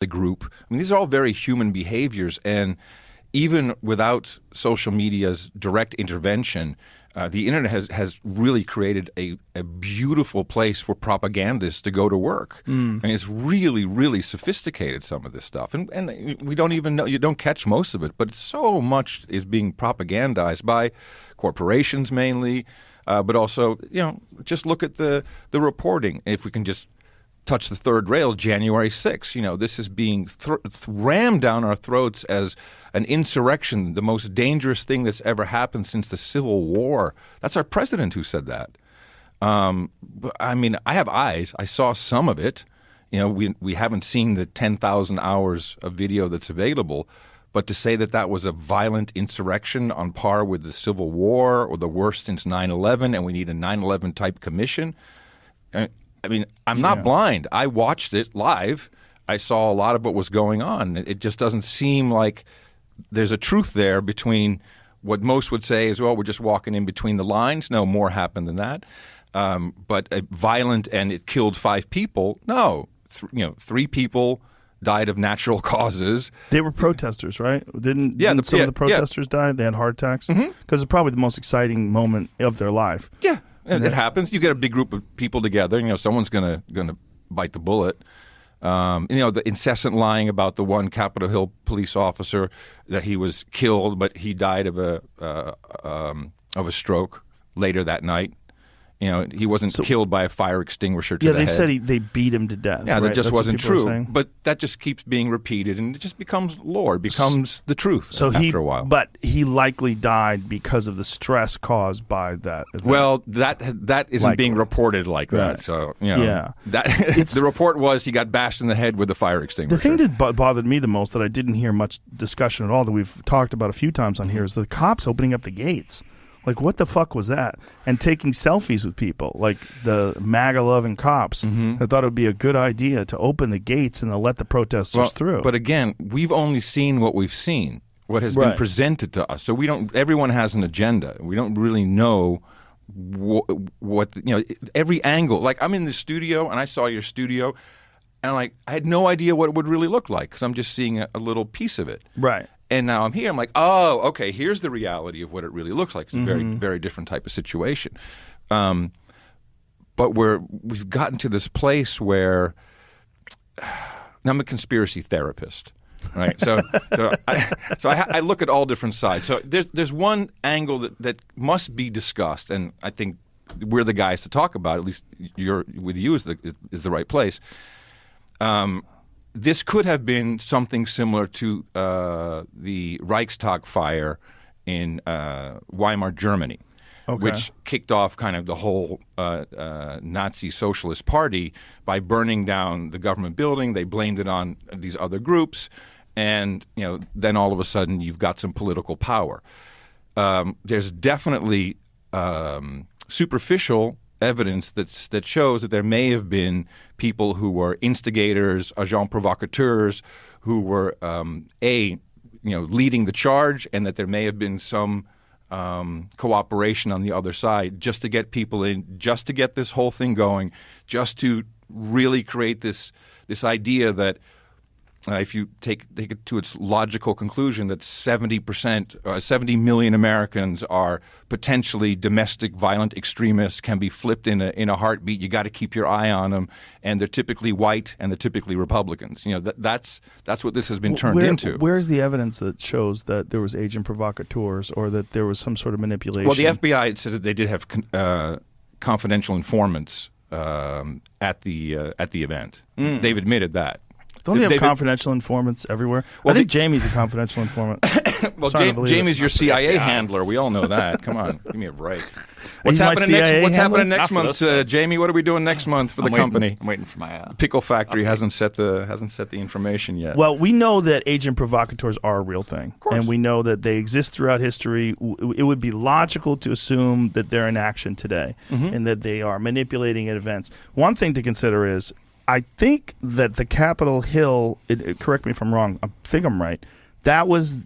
the group. I mean, these are all very human behaviors, and even without social media's direct intervention, the internet has really created a beautiful place for propagandists to go to work. And it's really, really sophisticated, some of this stuff. And we don't even know, you don't catch most of it, but so much is being propagandized by corporations mainly, but also, just look at the reporting. If we can just touch the third rail, January 6th. This is being rammed down our throats as an insurrection, the most dangerous thing that's ever happened since the Civil War. That's our president who said that. I mean, I have eyes. I saw some of it. We haven't seen the 10,000 hours of video that's available. But to say that that was a violent insurrection on par with the Civil War or the worst since 9/11, and we need a 9/11 type commission, I mean, I'm not blind. I watched it live. I saw a lot of what was going on. It just doesn't seem like there's a truth there between what most would say is, well, we're just walking in between the lines. No, more happened than that. But violent and it killed 5 people. No, 3 people died of natural causes. They were protesters, right? Didn't some of the protesters die? They had heart attacks? Because it's probably the most exciting moment of their life. Yeah. It happens. You get a big group of people together. Someone's gonna bite the bullet. The incessant lying about the one Capitol Hill police officer that he was killed, but he died of a stroke later that night. He wasn't killed by a fire extinguisher to the head. Yeah, they said they beat him to death. Yeah, right? that just That's wasn't true. But that just keeps being repeated, and it just becomes lore. It becomes the truth after a while. But he likely died because of the stress caused by that event. Well, that isn't being reported like that. Right. So, the report was he got bashed in the head with a fire extinguisher. The thing that bothered me the most that I didn't hear much discussion at all, that we've talked about a few times on here, is the cops opening up the gates. Like, what the fuck was that? And taking selfies with people, like the MAGA-loving cops. I thought it would be a good idea to open the gates and to let the protesters through. But again, we've only seen what we've seen, what has been presented to us. So everyone has an agenda. We don't really know what every angle. Like, I'm in the studio, and I saw your studio, and I had no idea what it would really look like because I'm just seeing a little piece of it. Right. And now I'm here. I'm like, oh, okay, here's the reality of what it really looks like. It's a very, very different type of situation. But we've gotten to this place where now I'm a conspiracy therapist, right? So I look at all different sides. So there's one angle that must be discussed, and I think we're the guys to talk about. At least with you is the right place. This could have been something similar to the Reichstag fire in Weimar, Germany, which kicked off kind of the whole Nazi Socialist Party by burning down the government building. They blamed it on these other groups, and then all of a sudden you've got some political power. There's definitely superficial evidence that shows that there may have been people who were instigators, agents provocateurs, who were leading the charge, and that there may have been some cooperation on the other side just to get people in, just to get this whole thing going, just to really create this idea that if you take it to its logical conclusion that 70%, 70 million Americans are potentially domestic violent extremists, can be flipped in a heartbeat. You got to keep your eye on them, and they're typically white and they're typically Republicans. That's what this has been turned into. Where's the evidence that shows that there was agent provocateurs or that there was some sort of manipulation? Well, the FBI says that they did have confidential informants at the event. They've admitted that. Don't they have confidential informants everywhere? Well, I think Jamie's a confidential informant. Well, Jamie's your CIA handler. We all know that. Come on, give me a break. What's He's happening next month, Jamie? What are we doing next month for the company? I'm waiting for my Pickle Factory hasn't set the information yet. Well, we know that agent provocateurs are a real thing, and we know that they exist throughout history. It would be logical to assume that they're in action today and that they are manipulating events. One thing to consider is, I think that the Capitol Hill, correct me if I'm wrong, I think I'm right, that was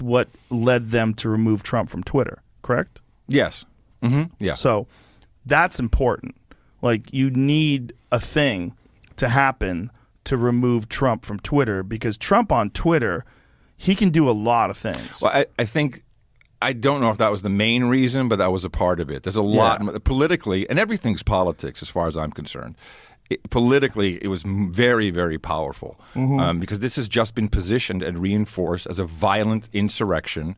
what led them to remove Trump from Twitter, correct? Yes. Yeah. So that's important. Like, you need a thing to happen to remove Trump from Twitter, because Trump on Twitter, he can do a lot of things. Well, I think, I don't know if that was the main reason, but that was a part of it. There's a lot politically, and everything's politics as far as I'm concerned. Politically, it was very, very powerful because this has just been positioned and reinforced as a violent insurrection.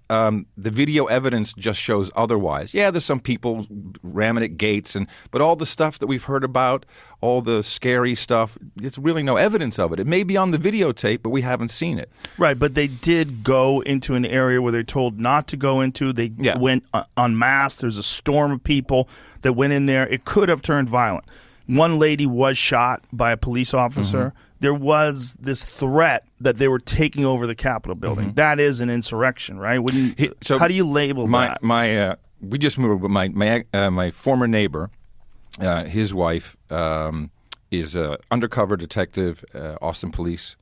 The video evidence just shows otherwise. Yeah, there's some people ramming at gates, but all the stuff that we've heard about, all the scary stuff, there's really no evidence of it. It may be on the videotape, but we haven't seen it. Right, but they did go into an area where they're told not to go into. They went en masse. There's a storm of people that went in there. It could have turned violent. One lady was shot by a police officer. There was this threat that they were taking over the Capitol building. That is an insurrection, right? How do you label that? We just moved, but my former neighbor, his wife is an undercover detective, Austin Police,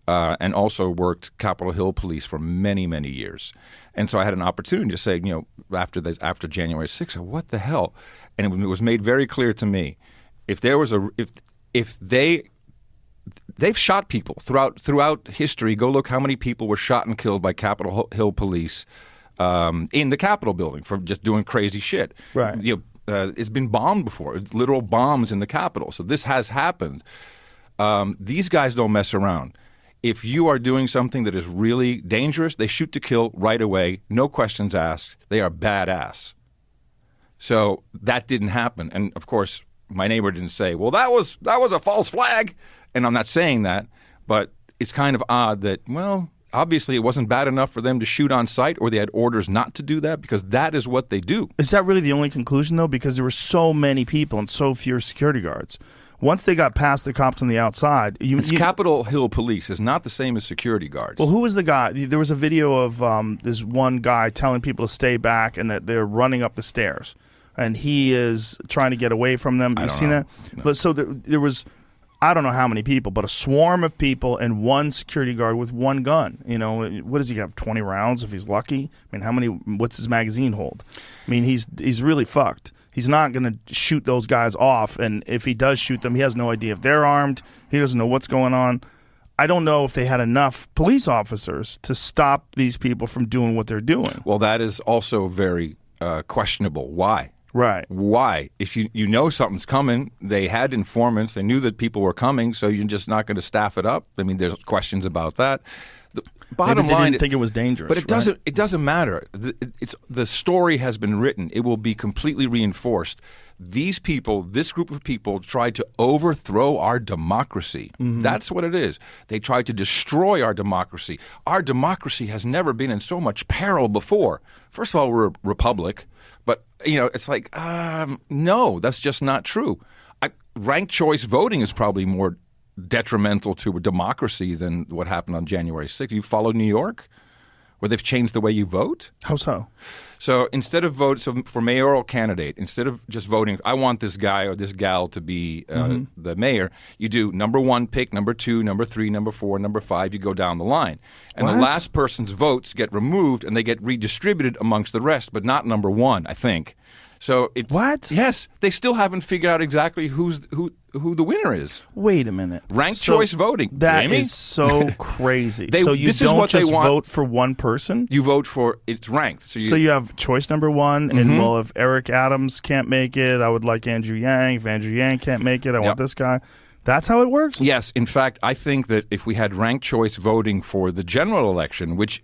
and also worked Capitol Hill Police for many, many years. And so I had an opportunity to say, after January 6th, what the hell? And it was made very clear to me, if there was they've shot people throughout history. Go look how many people were shot and killed by Capitol Hill Police in the Capitol building for just doing crazy shit. Right. It's been bombed before. It's literal bombs in the Capitol. So this has happened. These guys don't mess around. If you are doing something that is really dangerous, they shoot to kill right away. No questions asked. They are badass. So that didn't happen. And of course, my neighbor didn't say, well, that was a false flag. And I'm not saying that, but it's kind of odd that, well, obviously it wasn't bad enough for them to shoot on sight, or they had orders not to do that, because that is what they do. Is that really the only conclusion, though? Because there were so many people and so few security guards. Once they got past the cops on the outside... Capitol Hill Police is not the same as security guards. Well, who was the guy? There was a video of this one guy telling people to stay back and that they're running up the stairs. And he is trying to get away from them. You've seen that? No. So there was, I don't know how many people, but a swarm of people and one security guard with one gun. What does he have, 20 rounds if he's lucky? I mean, what's his magazine hold? I mean, he's really fucked. He's not going to shoot those guys off, and if he does shoot them, he has no idea if they're armed. He doesn't know what's going on. I don't know if they had enough police officers to stop these people from doing what they're doing. Well, that is also very questionable. Why? Right. Why? If you know something's coming, they had informants, they knew that people were coming, so you're just not going to staff it up. I mean, there's questions about that. The bottom maybe they line, didn't think it was dangerous, but it doesn't matter. The story has been written. It will be completely reinforced. These people, this group of people, tried to overthrow our democracy. That's what it is. They tried to destroy our democracy. Our democracy has never been in so much peril before. First of all, we're a republic. But, it's like, no, that's just not true. Ranked choice voting is probably more detrimental to a democracy than what happened on January 6th. You follow New York, where they've changed the way you vote? How so? So instead of for mayoral candidate, instead of just voting, I want this guy or this gal to be the mayor, you do number 1 pick, number 2, number 3, number 4, number 5, you go down the line. And the last person's votes get removed and they get redistributed amongst the rest, but not number 1, I think. So it's, what? Yes, they still haven't figured out exactly who the winner is. Wait a minute. Ranked choice voting. That Jamie? is so crazy. So you don't just vote for one person? You vote for, it's ranked. So you have choice number 1, and well, if Eric Adams can't make it, I would like Andrew Yang. If Andrew Yang can't make it, I want this guy. That's how it works? Yes. In fact, I think that if we had ranked choice voting for the general election, which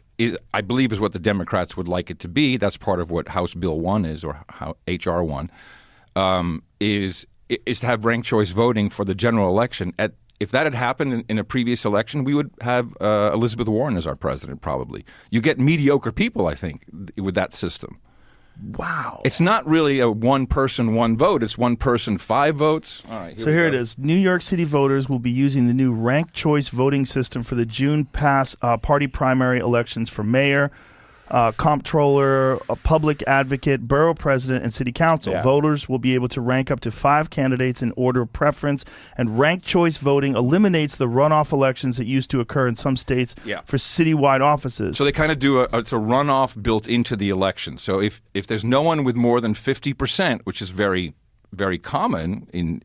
I believe is what the Democrats would like it to be, that's part of what House Bill 1 is, or H.R. 1, is to have ranked choice voting for the general election. If that had happened in a previous election, we would have Elizabeth Warren as our president, probably. You get mediocre people, I think, with that system. Wow. It's not really a one person, one vote. It's one person, 5 votes. All right. Here it is. New York City voters will be using the new ranked choice voting system for the June party primary elections for mayor, comptroller, a public advocate, borough president, and city council. Yeah. Voters will be able to rank up to 5 candidates in order of preference, and ranked choice voting eliminates the runoff elections that used to occur in some states for citywide offices. So they kind of do it's a runoff built into the election. So if there's no one with more than 50%, which is very very common in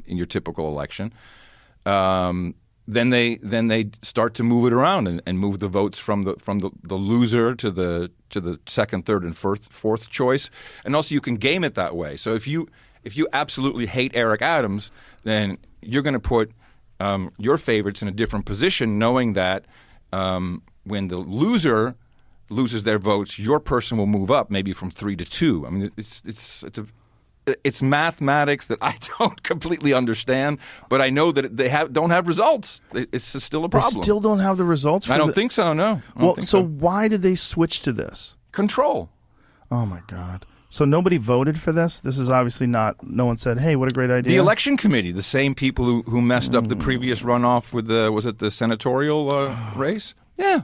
your typical election, then they start to move it around and move the votes from the loser to the second, third, and fourth choice. And also you can game it that way. So if you absolutely hate Eric Adams, then you're going to put your favorites in a different position, knowing that when the loser loses their votes, your person will move up maybe from 3 to 2. I mean, it's mathematics that I don't completely understand, but I know that they don't have results. It's still a problem. They still don't have the results? I don't think so, no. Well, so why did they switch to this? Control. Oh, my God. So nobody voted for this? This is obviously not, no one said, hey, what a great idea. The election committee, the same people who messed up the previous runoff with was it the senatorial race? Yeah.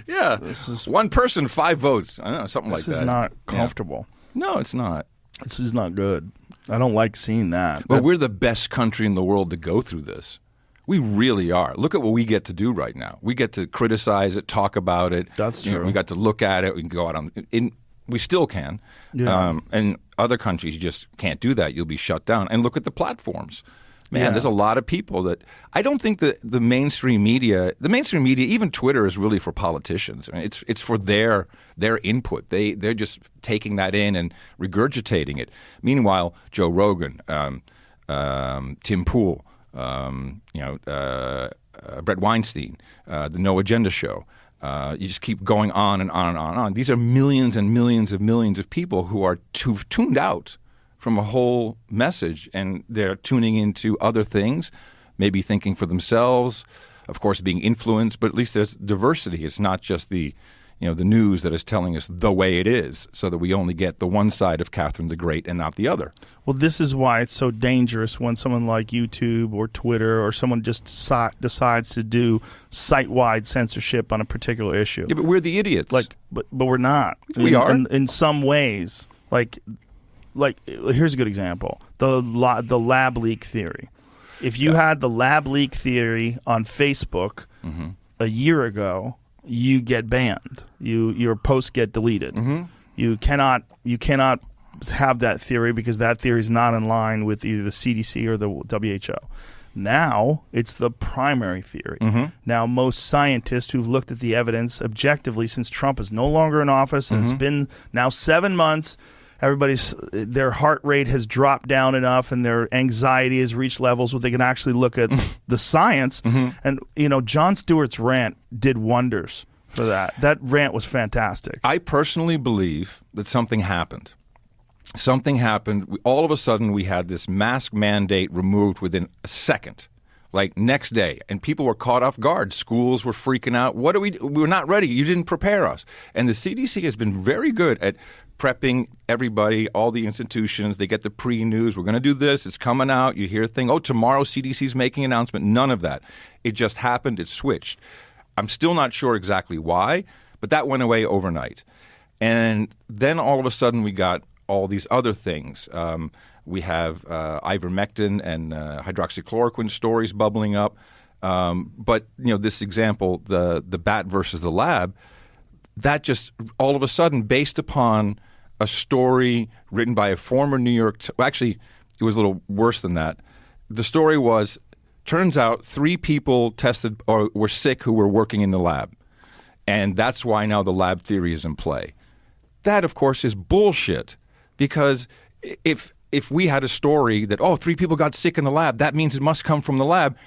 Yeah. One person, 5 votes. I don't know, something like that. This is not comfortable. Yeah. No, it's not. This is not good. I don't like seeing that. But we're the best country in the world to go through this. We really are. Look at what we get to do right now. We get to criticize it, talk about it. That's true. We got to look at it. We can go out on we still can. Yeah. And other countries, you just can't do that. You'll be shut down. And look at the platforms. Man, there's a lot of people that I don't think that the mainstream media, even Twitter, is really for politicians. I mean, it's for their input. They're just taking that in and regurgitating it. Meanwhile, Joe Rogan, Tim Pool, Brett Weinstein, the No Agenda Show. You just keep going on and on and on and on. These are millions and millions of people who've tuned out from a whole message, and they're tuning into other things, maybe thinking for themselves, of course being influenced, but at least there's diversity. It's not just the news that is telling us the way it is, so that we only get the one side of Catherine the Great and not the other. Well, this is why it's so dangerous when someone like YouTube or Twitter or someone just decides to do site-wide censorship on a particular issue. Yeah, but we're the idiots. But we're not. We are. In some ways. Like, here's a good example. The lab leak theory. If you had the lab leak theory on Facebook a year ago, you get banned. Your posts get deleted. You cannot have that theory because that theory is not in line with either the CDC or the WHO. Now it's the primary theory. Now most scientists who've looked at the evidence objectively since Trump is no longer in office, and it's been now 7 months, their heart rate has dropped down enough and their anxiety has reached levels where they can actually look at the science. And, Jon Stewart's rant did wonders for that. That rant was fantastic. I personally believe that something happened. Something happened. All of a sudden, we had this mask mandate removed within a second, like next day, and people were caught off guard. Schools were freaking out. What do we do? We're not ready. You didn't prepare us. And the CDC has been very good at prepping everybody, all the institutions. They get the pre-news. We're going to do this. It's coming out. You hear a thing. Oh, tomorrow CDC's making an announcement. None of that. It just happened. It switched. I'm still not sure exactly why, but that went away overnight. And then all of a sudden we got all these other things. We have ivermectin and hydroxychloroquine stories bubbling up. But this example, the bat versus the lab, that just all of a sudden, based upon a story written by a former New York actually, it was a little worse than that. The story was, turns out 3 people tested or were sick who were working in the lab. And that's why now the lab theory is in play. That, of course, is bullshit. Because if we had a story that, 3 people got sick in the lab, that means it must come from the lab,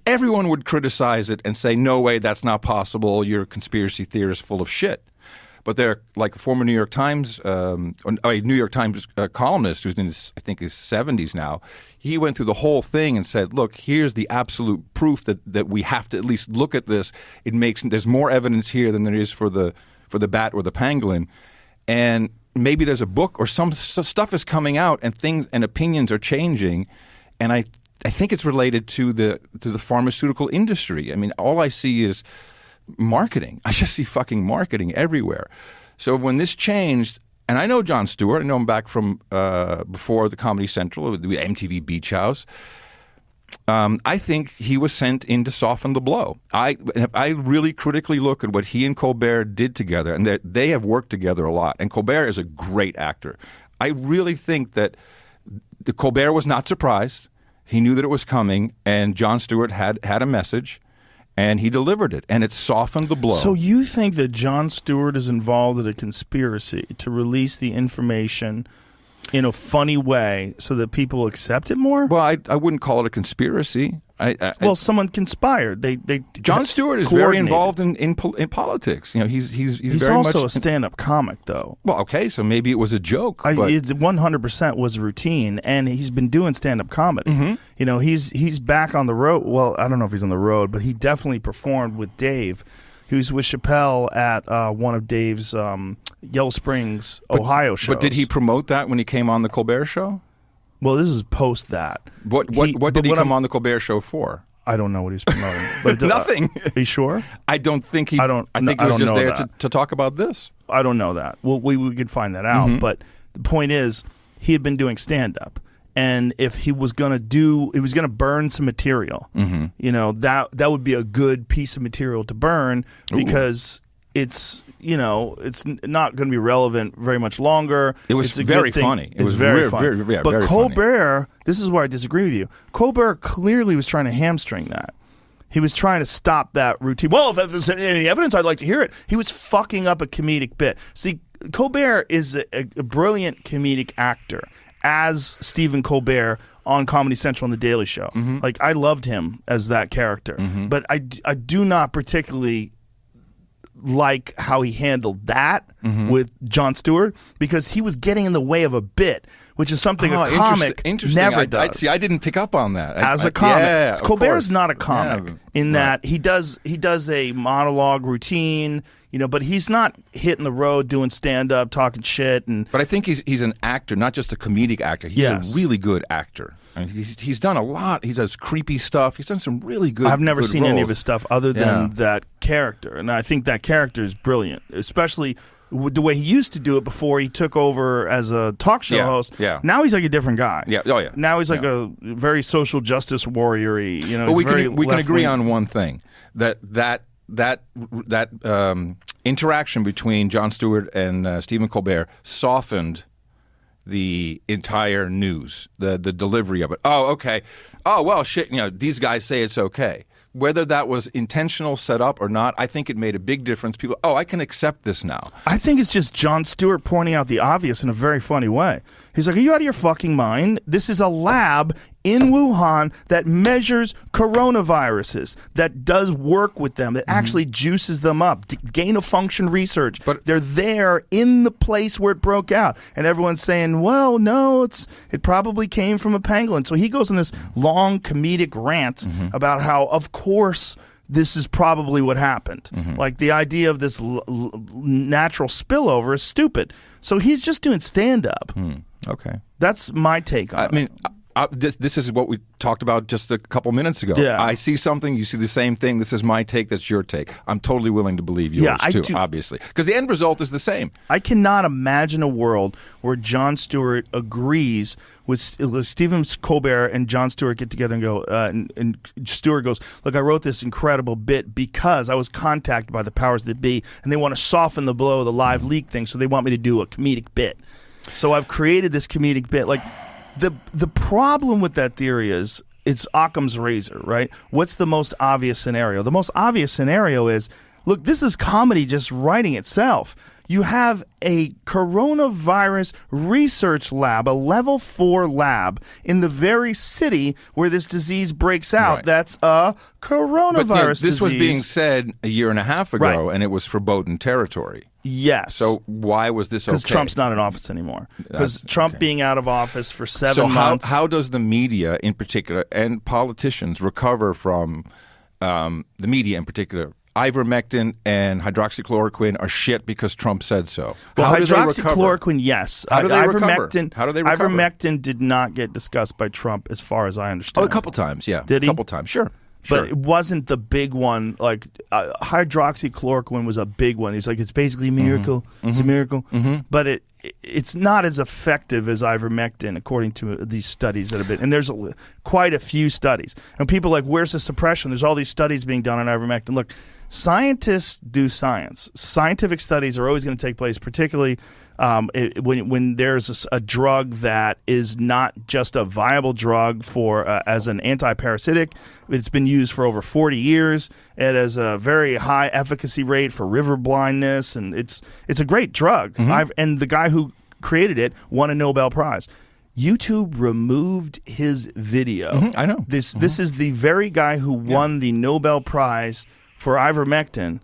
everyone would criticize it and say, no way, that's not possible. You're a conspiracy theorist full of shit. But they're like a former New York Times columnist who's in his 70s now. He went through the whole thing and said, look, here's the absolute proof that we have to at least look at this. There's more evidence here than there is for the bat or the pangolin. And maybe there's a book or some stuff is coming out and things and opinions are changing. And I think it's related to the pharmaceutical industry. I mean, all I see is marketing. I just see fucking marketing everywhere. So when this changed, and I know Jon Stewart, I know him back from before the Comedy Central, the MTV Beach House. I think he was sent in to soften the blow. I really critically look at what he and Colbert did together, and they have worked together a lot. And Colbert is a great actor. I really think that the Colbert was not surprised. He knew that it was coming, and Jon Stewart had a message, and he delivered it, and it softened the blow. So you think that Jon Stewart is involved in a conspiracy to release the information in a funny way so that people accept it more? Well, I wouldn't call it a conspiracy. Well, someone conspired. Jon Stewart is very involved in politics. You know, he's very also much a stand-up comic, though. Well, okay, so maybe it was a joke. But It 100% was routine, and he's been doing stand-up comedy. Mm-hmm. You know, he's back on the road. Well, I don't know if he's on the road, but he definitely performed with Dave. He was with Chappelle at one of Dave's Yellow Springs, Ohio shows. But did he promote that when he came on the Colbert Show? Well, this is post that. What did he come on the Colbert Show for? I don't know what he's promoting. But Nothing. Are you sure? I don't think he. I think he was just there to talk about this. I don't know that. Well, we could find that out. Mm-hmm. But the point is, he had been doing stand-up, and if he was gonna burn some material. Mm-hmm. You know, that would be a good piece of material to burn because it's not going to be relevant very much longer. It was very funny. It was very funny. Very but very Colbert, funny. this is where I disagree with you. Colbert clearly was trying to hamstring that. He was trying to stop that routine. Well, if there's any evidence, I'd like to hear it. He was fucking up a comedic bit. See, Colbert is a brilliant comedic actor, as Stephen Colbert on Comedy Central and The Daily Show. Mm-hmm. Like, I loved him as that character. Mm-hmm. But I do not particularly like how he handled that with Jon Stewart, because he was getting in the way of a bit, which is something a comic never does. I didn't pick up on that. As a comic. Yeah, Colbert's not a comic in right. that he does a monologue routine, but he's not hitting the road doing stand-up, talking shit. But I think he's an actor, not just a comedic actor. He's a really good actor. I mean, he's done a lot. He does creepy stuff. He's done some really good I've never seen roles. any of his stuff other than that character, and I think that character is brilliant, especially the way he used to do it before he took over as a talk show host. Yeah. Now he's like a different guy. Yeah. Oh yeah. Now he's like a very social justice warrior-y. But we can agree on one thing, that interaction between Jon Stewart and Stephen Colbert softened the entire news, the delivery of it. Oh, okay. Oh, well, shit, these guys say it's okay. Whether that was intentional set up or not, I think it made a big difference. People, I can accept this now. I think it's just Jon Stewart pointing out the obvious in a very funny way. He's like, are you out of your fucking mind? This is a lab in Wuhan that measures coronaviruses, that does work with them, that actually juices them up, gain-of-function research. But they're there in the place where it broke out. And everyone's saying, well, no, it probably came from a pangolin. So he goes on this long comedic rant about how, of course, this is probably what happened. Like, the idea of this natural spillover is stupid. So he's just doing stand-up. Okay. That's my take on it. I mean, this is what we talked about just a couple minutes ago. Yeah. I see something, you see the same thing. This is my take, that's your take. I'm totally willing to believe yours too, obviously. Because the end result is the same. I cannot imagine a world where Jon Stewart agrees with Stephen Colbert and Jon Stewart get together and go, and Stewart goes, look, I wrote this incredible bit because I was contacted by the powers that be, and they want to soften the blow of the live leak thing, so they want me to do a comedic bit. So I've created this comedic bit. Like, the problem with that theory is it's Occam's razor, right? What's the most obvious scenario? The most obvious scenario is, look, this is comedy just writing itself. You have a coronavirus research lab, a level 4 lab in the very city where this disease breaks out. Right. That's a coronavirus this disease. was being said a year and a half ago, and it was forbidden territory. Yes. So why was this okay? Because Trump's not in office anymore. Because Trump being out of office for 7 months. So how does the media in particular and politicians recover from the media in particular? Ivermectin and hydroxychloroquine are shit because Trump said so. Well, hydroxychloroquine, yes. How do they recover? Ivermectin did not get discussed by Trump, as far as I understand. Oh, a couple times, yeah. Did he? A couple times, sure. But it wasn't the big one. Like, hydroxychloroquine was a big one. He's like, it's basically a miracle. It's a miracle. But it's not as effective as ivermectin, according to these studies that have been. And there's quite a few studies. And people are like, where's the suppression? There's all these studies being done on ivermectin. Look, scientists do science. Scientific studies are always going to take place, particularly when there's a drug that is not just a viable drug for as an antiparasitic. It's been used for over 40 years. It has a very high efficacy rate for river blindness, and it's a great drug. And the guy who created it won a Nobel Prize. YouTube removed his video. I know. This is the very guy who won the Nobel Prize for ivermectin.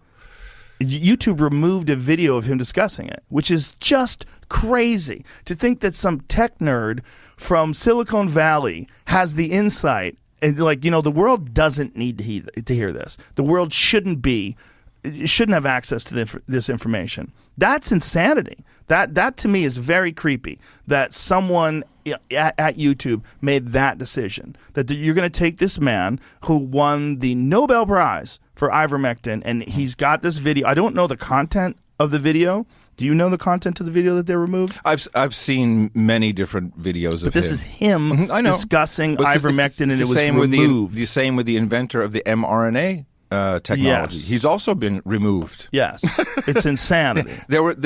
YouTube removed a video of him discussing it, which is just crazy to think that some tech nerd from Silicon Valley has the insight. And the world doesn't need to hear this. The world shouldn't have access to this information. That's insanity. That to me is very creepy, that someone at YouTube made that decision, that you're going to take this man who won the Nobel Prize for ivermectin, and he's got this video. I don't know the content of the video. Do you know the content of the video that they removed? I've seen many different videos of him. But this is him discussing ivermectin, and it was removed. The same with the inventor of the mRNA technology. Yes. He's also been removed. Yes, it's insanity. There were Peter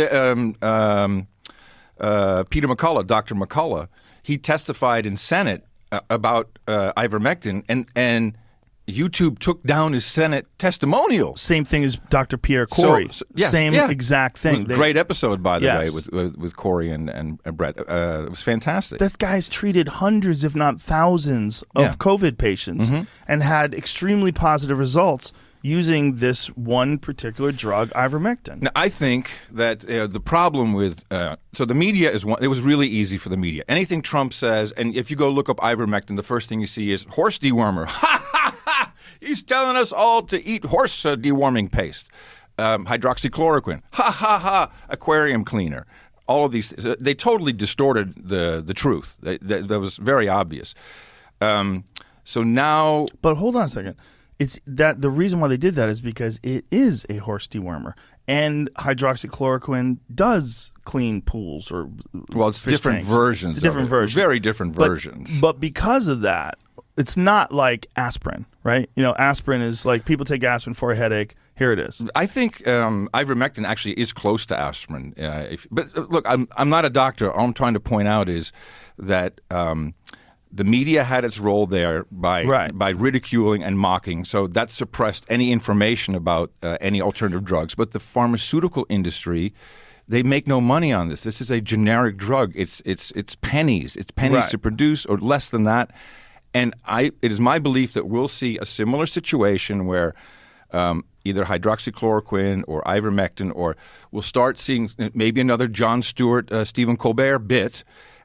McCullough, Dr. McCullough. He testified in Senate about ivermectin, and YouTube took down his Senate testimonial. Same thing as Dr. Pierre Corey. Same exact thing. Great episode, by the way, with Corey and Brett. It was fantastic. This guy's treated hundreds, if not thousands, of COVID patients and had extremely positive results using this one particular drug, ivermectin. Now, I think that the problem with so the media is one. It was really easy for the media. Anything Trump says, and if you go look up ivermectin, the first thing you see is horse dewormer. Ha ha ha! He's telling us all to eat horse deworming paste. Hydroxychloroquine. Ha ha ha! Aquarium cleaner. All of these, they totally distorted the truth. That was very obvious. So now, but hold on a second. It's that the reason why they did that is because it is a horse dewormer, and hydroxychloroquine does clean pools or it's different tanks. versions. It's a different version, very different versions. But because of that, it's not like aspirin, right? Aspirin is like people take aspirin for a headache. Here it is. I think ivermectin actually is close to aspirin. But look, I'm not a doctor. All I'm trying to point out is that the media had its role there by ridiculing and mocking, so that suppressed any information about any alternative drugs. But the pharmaceutical industry, they make no money on this. This is a generic drug. It's pennies. It's pennies to produce, or less than that. And it is my belief that we'll see a similar situation where either hydroxychloroquine or ivermectin, or we'll start seeing maybe another Jon Stewart, Stephen Colbert bit.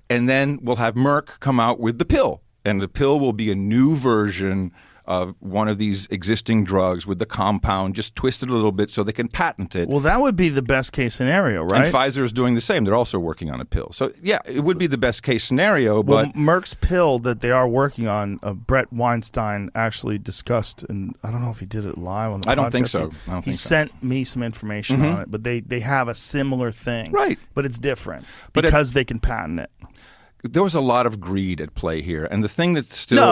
And then we'll have Merck come out with the pill. And the pill will be a new version of one of these existing drugs with the compound just twisted a little bit so they can patent it. Well, that would be the best case scenario, right? And Pfizer is doing the same. They're also working on a pill. So, yeah, it would be the best case scenario. Well, but Merck's pill that they are working on, Brett Weinstein actually discussed, and I don't know if he did it live on the podcast. I don't think so. He sent me some information on it, but they have a similar thing. Right. But it's different because they can patent it. There was a lot of greed at play here, and the thing that still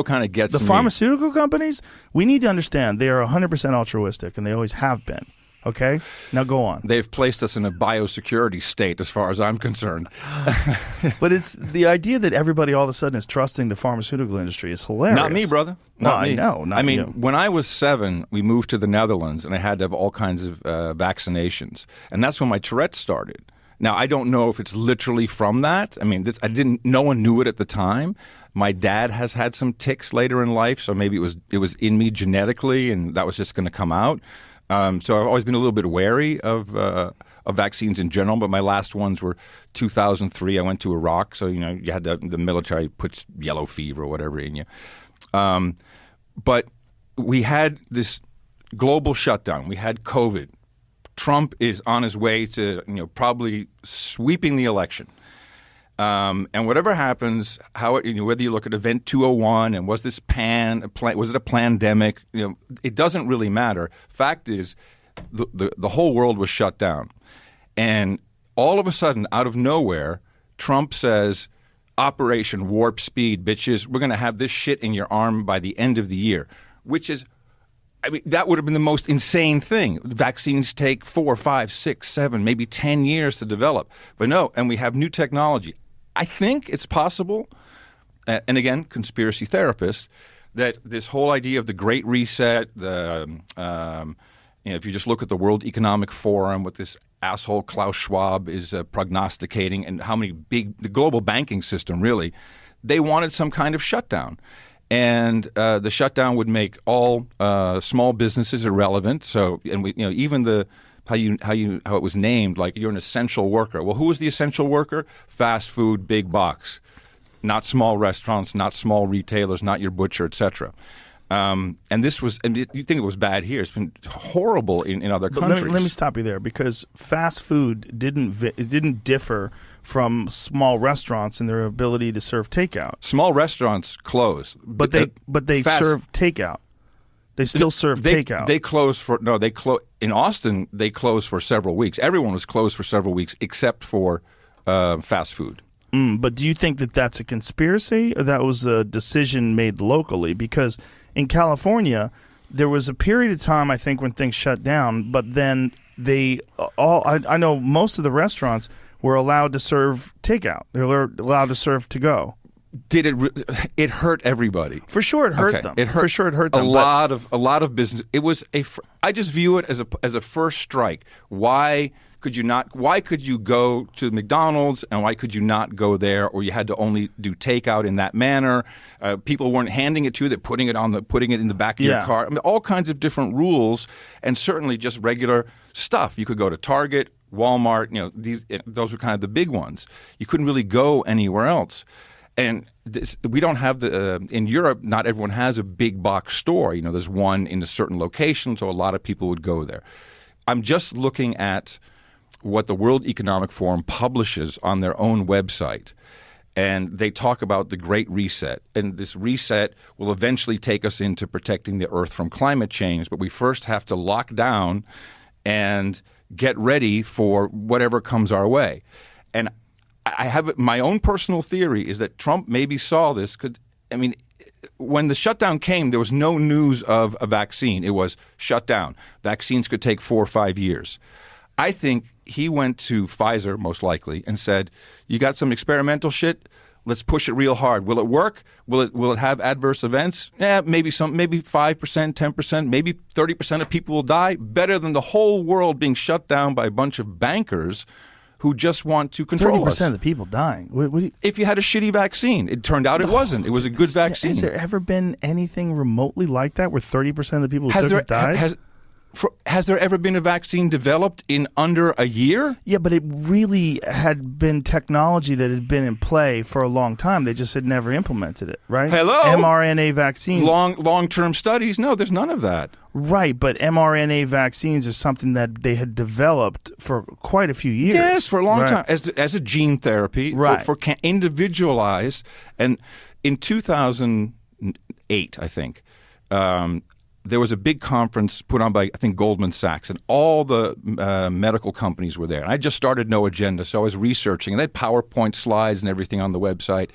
kind of gets the me, pharmaceutical companies. We need to understand they are 100% altruistic, and they always have been. Okay, now go on. They've placed us in a biosecurity state, as far as I'm concerned. But it's the idea that everybody all of a sudden is trusting the pharmaceutical industry is hilarious. Not me, brother. Not me. I know. Not you. When I was 7, we moved to the Netherlands, and I had to have all kinds of vaccinations, and that's when my Tourette's started. Now, I don't know if it's literally from that. I mean, no one knew it at the time. My dad has had some tics later in life, so maybe it was in me genetically, and that was just going to come out. So I've always been a little bit wary of vaccines in general, but my last ones were 2003. I went to Iraq, so you had the military puts yellow fever or whatever in you. But we had this global shutdown. We had COVID. Trump is on his way to probably sweeping the election. And whatever happens, whether you look at Event 201 and was it a pandemic, it doesn't really matter. Fact is, the whole world was shut down, and all of a sudden, out of nowhere, Trump says, Operation Warp Speed, bitches, we're going to have this shit in your arm by the end of the year, which is, I mean, that would have been the most insane thing. Vaccines take 4, 5, 6, 7, maybe 10 years to develop. But no, and we have new technology. I think it's possible, and again, conspiracy theorists, that this whole idea of the Great Reset, if you just look at the World Economic Forum, what this asshole Klaus Schwab is prognosticating, and how many the global banking system, really, they wanted some kind of shutdown. And the shutdown would make all small businesses irrelevant. So, and we, even how it was named, like you're an essential worker. Well, who was the essential worker? Fast food, big box, not small restaurants, not small retailers, not your butcher, etc. And this was, and you think it was bad here? It's been horrible in other countries. Let me stop you there, because fast food didn't differ from small restaurants in their ability to serve takeout. Small restaurants close, but they serve takeout. They still serve takeout. They close in Austin. They closed for several weeks. Everyone was closed for several weeks except for fast food. But do you think that that's a conspiracy, or that was a decision made locally? Because in California, there was a period of time, I think, when things shut down, but then I know most of the restaurants were allowed to serve takeout. They were allowed to serve to go. Did it hurt everybody? For sure, it hurt them. For sure, it hurt them. A lot of business. It was I just view it as a first strike. Why could you not? Why could you go to McDonald's and why could you not go there? Or you had to only do takeout in that manner. People weren't handing it to you; they're putting it in the back of your car. I mean, all kinds of different rules, and certainly just regular stuff. You could go to Target, Walmart. Those were kind of the big ones. You couldn't really go anywhere else. And we don't have in Europe, not everyone has a big box store. There's one in a certain location, so a lot of people would go there. I'm just looking at what the World Economic Forum publishes on their own website. And they talk about the Great Reset. And this reset will eventually take us into protecting the Earth from climate change. But we first have to lock down and get ready for whatever comes our way. And I have my own personal theory is that Trump maybe saw this because, when the shutdown came, there was no news of a vaccine. It was shut down. Vaccines could take 4 or 5 years. I think he went to Pfizer, most likely, and said, you got some experimental shit? Let's push it real hard. Will it work? Will it have adverse events? Yeah, maybe 5%, 10%, maybe 30% of people will die. Better than the whole world being shut down by a bunch of bankers who just want to control us. 30% of the people dying. If you had a shitty vaccine, it turned out it wasn't. It was a good vaccine. Has there ever been anything remotely like that where 30% of the people who took it died? Has there ever been a vaccine developed in under a year? Yeah, but it really had been technology that had been in play for a long time. They just had never implemented it, right? Hello? mRNA vaccines. Long-term studies? No, there's none of that. Right, but mRNA vaccines are something that they had developed for quite a few years. Yes, for a long time. As a gene therapy, right. for individualized. And in 2008, I think, there was a big conference put on by, I think, Goldman Sachs, and all the medical companies were there. And I just started No Agenda, so I was researching, and they had PowerPoint slides and everything on the website.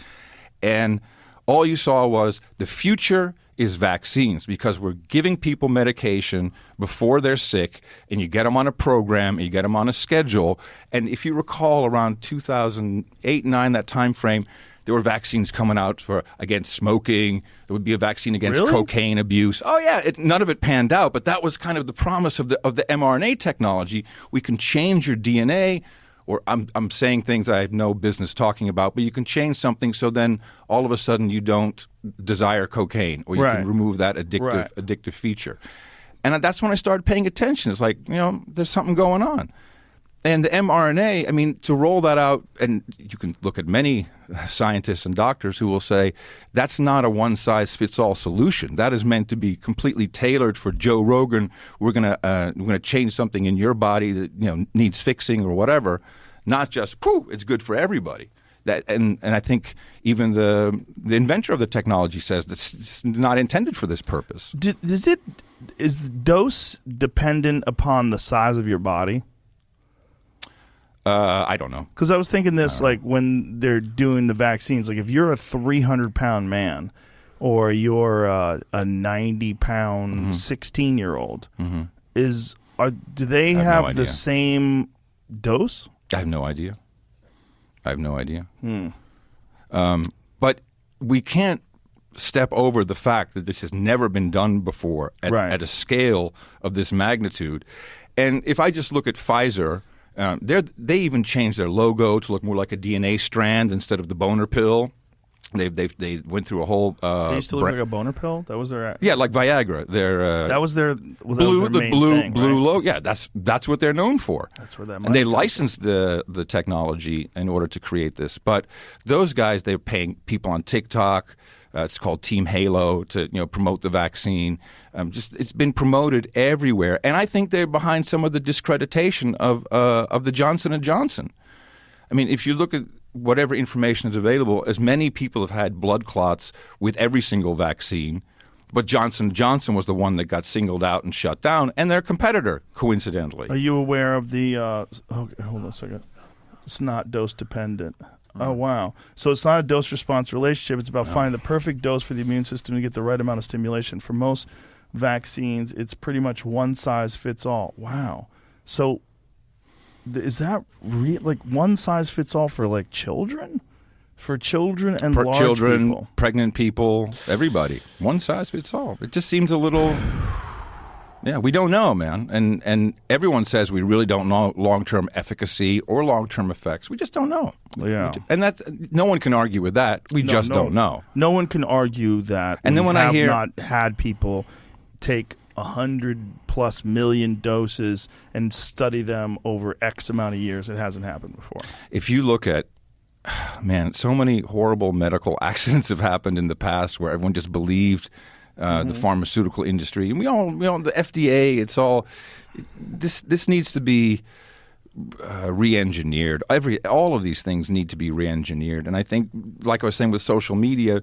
And all you saw was the future is vaccines, because we're giving people medication before they're sick, and you get them on a program, and you get them on a schedule. And if you recall, around 2008, 9, that time frame, there were vaccines coming out against smoking. There would be a vaccine against cocaine abuse. Oh yeah, none of it panned out, but that was kind of the promise of the mRNA technology. We can change your DNA, or I'm saying things I have no business talking about, but you can change something so then all of a sudden you don't desire cocaine, or you can remove that addictive feature. And that's when I started paying attention. It's like, there's something going on. And the mRNA, to roll that out, and you can look at many scientists and doctors who will say that's not a one-size-fits-all solution. That is meant to be completely tailored for Joe Rogan. We're gonna change something in your body that needs fixing or whatever. Not just it's good for everybody. And I think even the inventor of the technology says it's not intended for this purpose. Is the dose dependent upon the size of your body? I don't know. Because I was thinking this, like when they're doing the vaccines, like if you're a 300-pound man or you're a 90-pound 16-year-old, do they have the same dose? I have no idea. But we can't step over the fact that this has never been done before at a scale of this magnitude. And if I just look at Pfizer, they even changed their logo to look more like a DNA strand instead of the boner pill. They went through a whole. They used to look like a boner pill. That was their. Yeah, like Viagra. That was their blue logo. Yeah, that's what they're known for. That's where that. And they licensed the technology in order to create this. But those guys, they're paying people on TikTok. It's called Team Halo to promote the vaccine. It's been promoted everywhere, and I think they're behind some of the discreditation of the Johnson & Johnson. I mean, if you look at whatever information is available, as many people have had blood clots with every single vaccine, but Johnson & Johnson was the one that got singled out and shut down, and their competitor, coincidentally. Are you aware of the? Okay, hold on a second. It's not dose dependent. Oh, wow. So it's not a dose-response relationship. It's about finding the perfect dose for the immune system to get the right amount of stimulation. For most vaccines, it's pretty much one size fits all. Wow. So is that like one size fits all for like children? For children and large people? Pregnant people, everybody. One size fits all. It just seems a little... Yeah, we don't know, man. And everyone says we really don't know long-term efficacy or long-term effects. We just don't know. Yeah. And no one can argue with that. We just don't know. No one can argue that. And then when I hear not had people take 100+ million doses and study them over X amount of years, it hasn't happened before. If you look at, man, so many horrible medical accidents have happened in the past where everyone just believed the pharmaceutical industry, and we all the FDA. It's all this needs to be re-engineered. All of these things need to be re-engineered, and I think, like I was saying with social media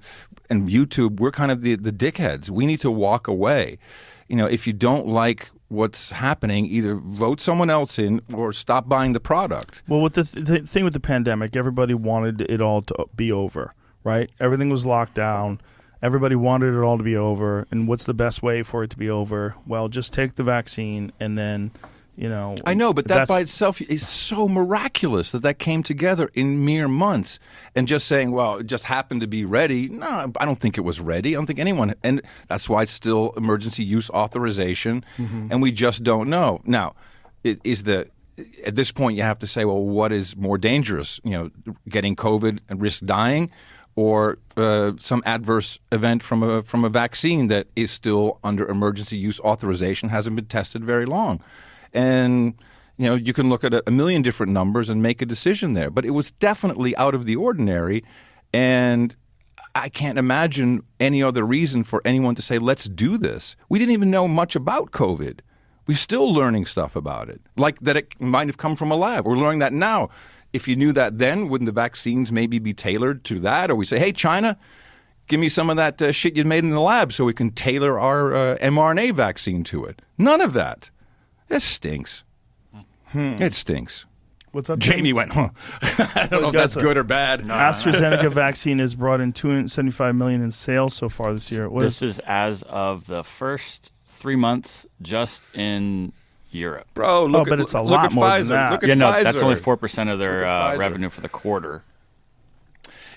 and YouTube, we're kind of the dickheads. We need to walk away. If you don't like what's happening, either vote someone else in or stop buying the product. Well, with the thing with the pandemic, everybody wanted it all to be over, right? Everything was locked down. Everybody wanted it all to be over, and what's the best way for it to be over? Well, just take the vaccine, and then, I know, but that by itself is so miraculous that came together in mere months. And just saying, well, it just happened to be ready. No, I don't think it was ready. I don't think anyone, and that's why it's still emergency use authorization, and we just don't know. Now, at this point, you have to say, well, what is more dangerous? Getting COVID and risk dying, or some adverse event from a vaccine that is still under emergency use authorization, hasn't been tested very long. And, you can look at a million different numbers and make a decision there. But it was definitely out of the ordinary, and I can't imagine any other reason for anyone to say, let's do this. We didn't even know much about COVID. We're still learning stuff about it, like that it might have come from a lab. We're learning that now. If you knew that then, wouldn't the vaccines maybe be tailored to that? Or we say, hey, China, give me some of that shit you made in the lab so we can tailor our mRNA vaccine to it. None of that. It stinks. It stinks. What's up, Jamie went, huh. I don't know if that's good or bad. No. AstraZeneca vaccine has brought in $275 million in sales so far this year. This is as of the first 3 months just in Europe. Bro, look at it's a lot more Pfizer. than that. Look at Pfizer. That's only 4% of their revenue for the quarter.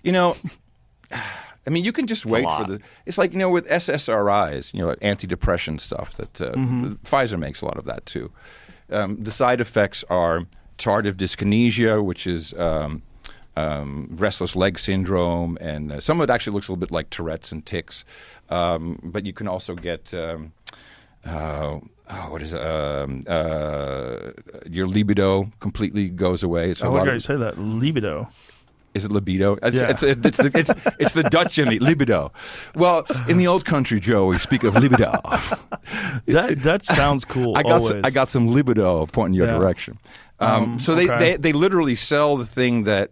I mean, you can just wait for the. It's like with SSRIs, antidepressant stuff that Pfizer makes a lot of that too. The side effects are tardive dyskinesia, which is restless leg syndrome, and some of it actually looks a little bit like Tourette's and tics. But you can also get. What is it? Your libido completely goes away. I like how you say that. Libido. Is it libido? Yeah. It's the Dutch in it, libido. Well, in the old country, Joe, we speak of libido. That sounds cool. I got some libido pointing your direction. So they literally sell the thing that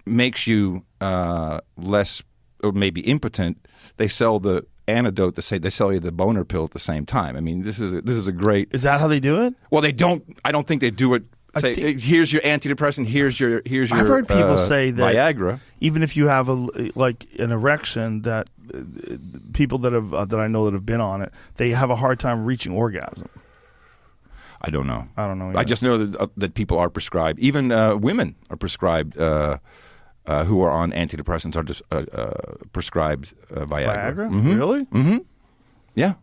makes you less or maybe impotent. They sell the antidote. They sell you the boner pill at the same time. I mean, this is a great. Is that how they do it? Well, they don't. I don't think they do it Say, here's your antidepressant. Here's your. I've heard people say that Viagra. Even if you have like an erection, that people that I know that have been on it, they have a hard time reaching orgasm. I don't know. Either. I just know that people are prescribed. Even women are prescribed. Who are on antidepressants are just prescribed Viagra. Viagra? Mm-hmm. Really? Mm-hmm. Yeah.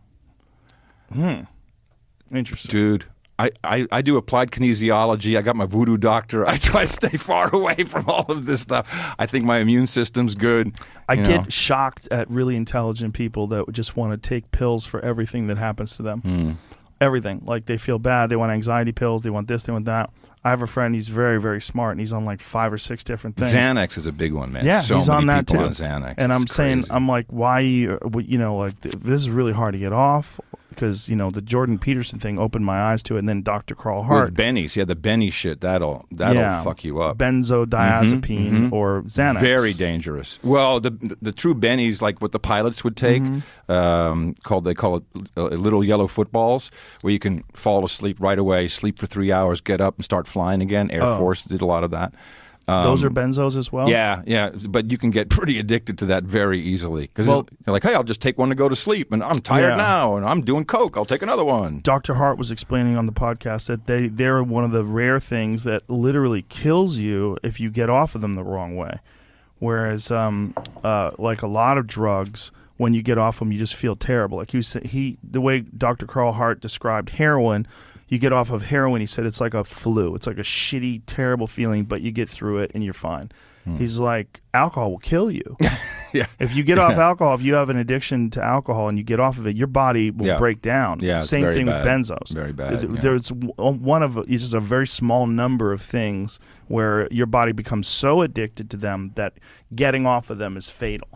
Interesting. Dude, I do applied kinesiology. I got my voodoo doctor. I try to stay far away from all of this stuff. I think my immune system's good. I get shocked at really intelligent people that just want to take pills for everything that happens to them. Everything. Like they feel bad. They want anxiety pills. They want this. They want that. I have a friend. He's very, very smart, and he's on like 5 or 6 different things. Xanax is a big one, man. Yeah, so he's many on that people too. on Xanax. And I'm It's saying, crazy. I'm like, why? Like this is really hard to get off because the Jordan Peterson thing opened my eyes to it, and then Dr. Carl Hart. With Benny's, the Benny shit, that'll fuck you up. Benzodiazepine or Xanax. Very dangerous. Well, the true Bennies, like what the pilots would take, they call it little yellow footballs, where you can fall asleep right away, sleep for 3 hours, get up and start flying again. Air Force did a lot of that. Those are benzos as well? Yeah, but you can get pretty addicted to that very easily. Because you're like, hey, I'll just take one to go to sleep, and I'm tired now, and I'm doing coke. I'll take another one. Dr. Hart was explaining on the podcast that they're one of the rare things that literally kills you if you get off of them the wrong way. Whereas, like a lot of drugs, when you get off them, you just feel terrible. Like the way Dr. Carl Hart described heroin, you get off of heroin, he said it's like a flu. It's like a shitty, terrible feeling, but you get through it and you're fine. He's like, alcohol will kill you. Yeah. If you get off alcohol, if you have an addiction to alcohol and you get off of it, your body will break down. Yeah, Same thing bad. with benzos. Very bad. There's one of it's just a very small number of things where your body becomes so addicted to them that getting off of them is fatal,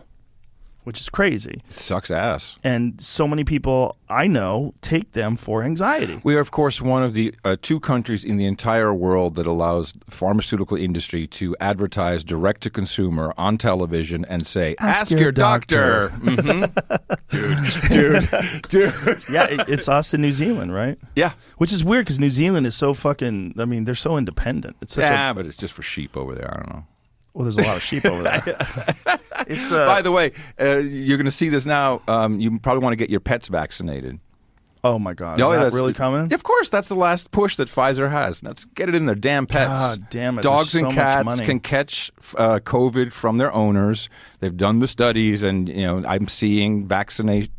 which is crazy. It sucks ass. And so many people I know take them for anxiety. We are, of course, one of the 2 countries in the entire world that allows the pharmaceutical industry to advertise direct to consumer on television and say, ask your doctor. Dude. Yeah, it's us in New Zealand, right? Yeah. Which is weird because New Zealand is so fucking, they're so independent. It's such but it's just for sheep over there. I don't know. Well, there's a lot of sheep over there. It's By the way, you're going to see this now. You probably want to get your pets vaccinated. Oh my God! Is that really coming? Of course, that's the last push that Pfizer has. Let's get it in their damn pets. God damn it! Dogs There's and so much cats money. can catch COVID from their owners. They've done the studies, and I'm seeing vaccinate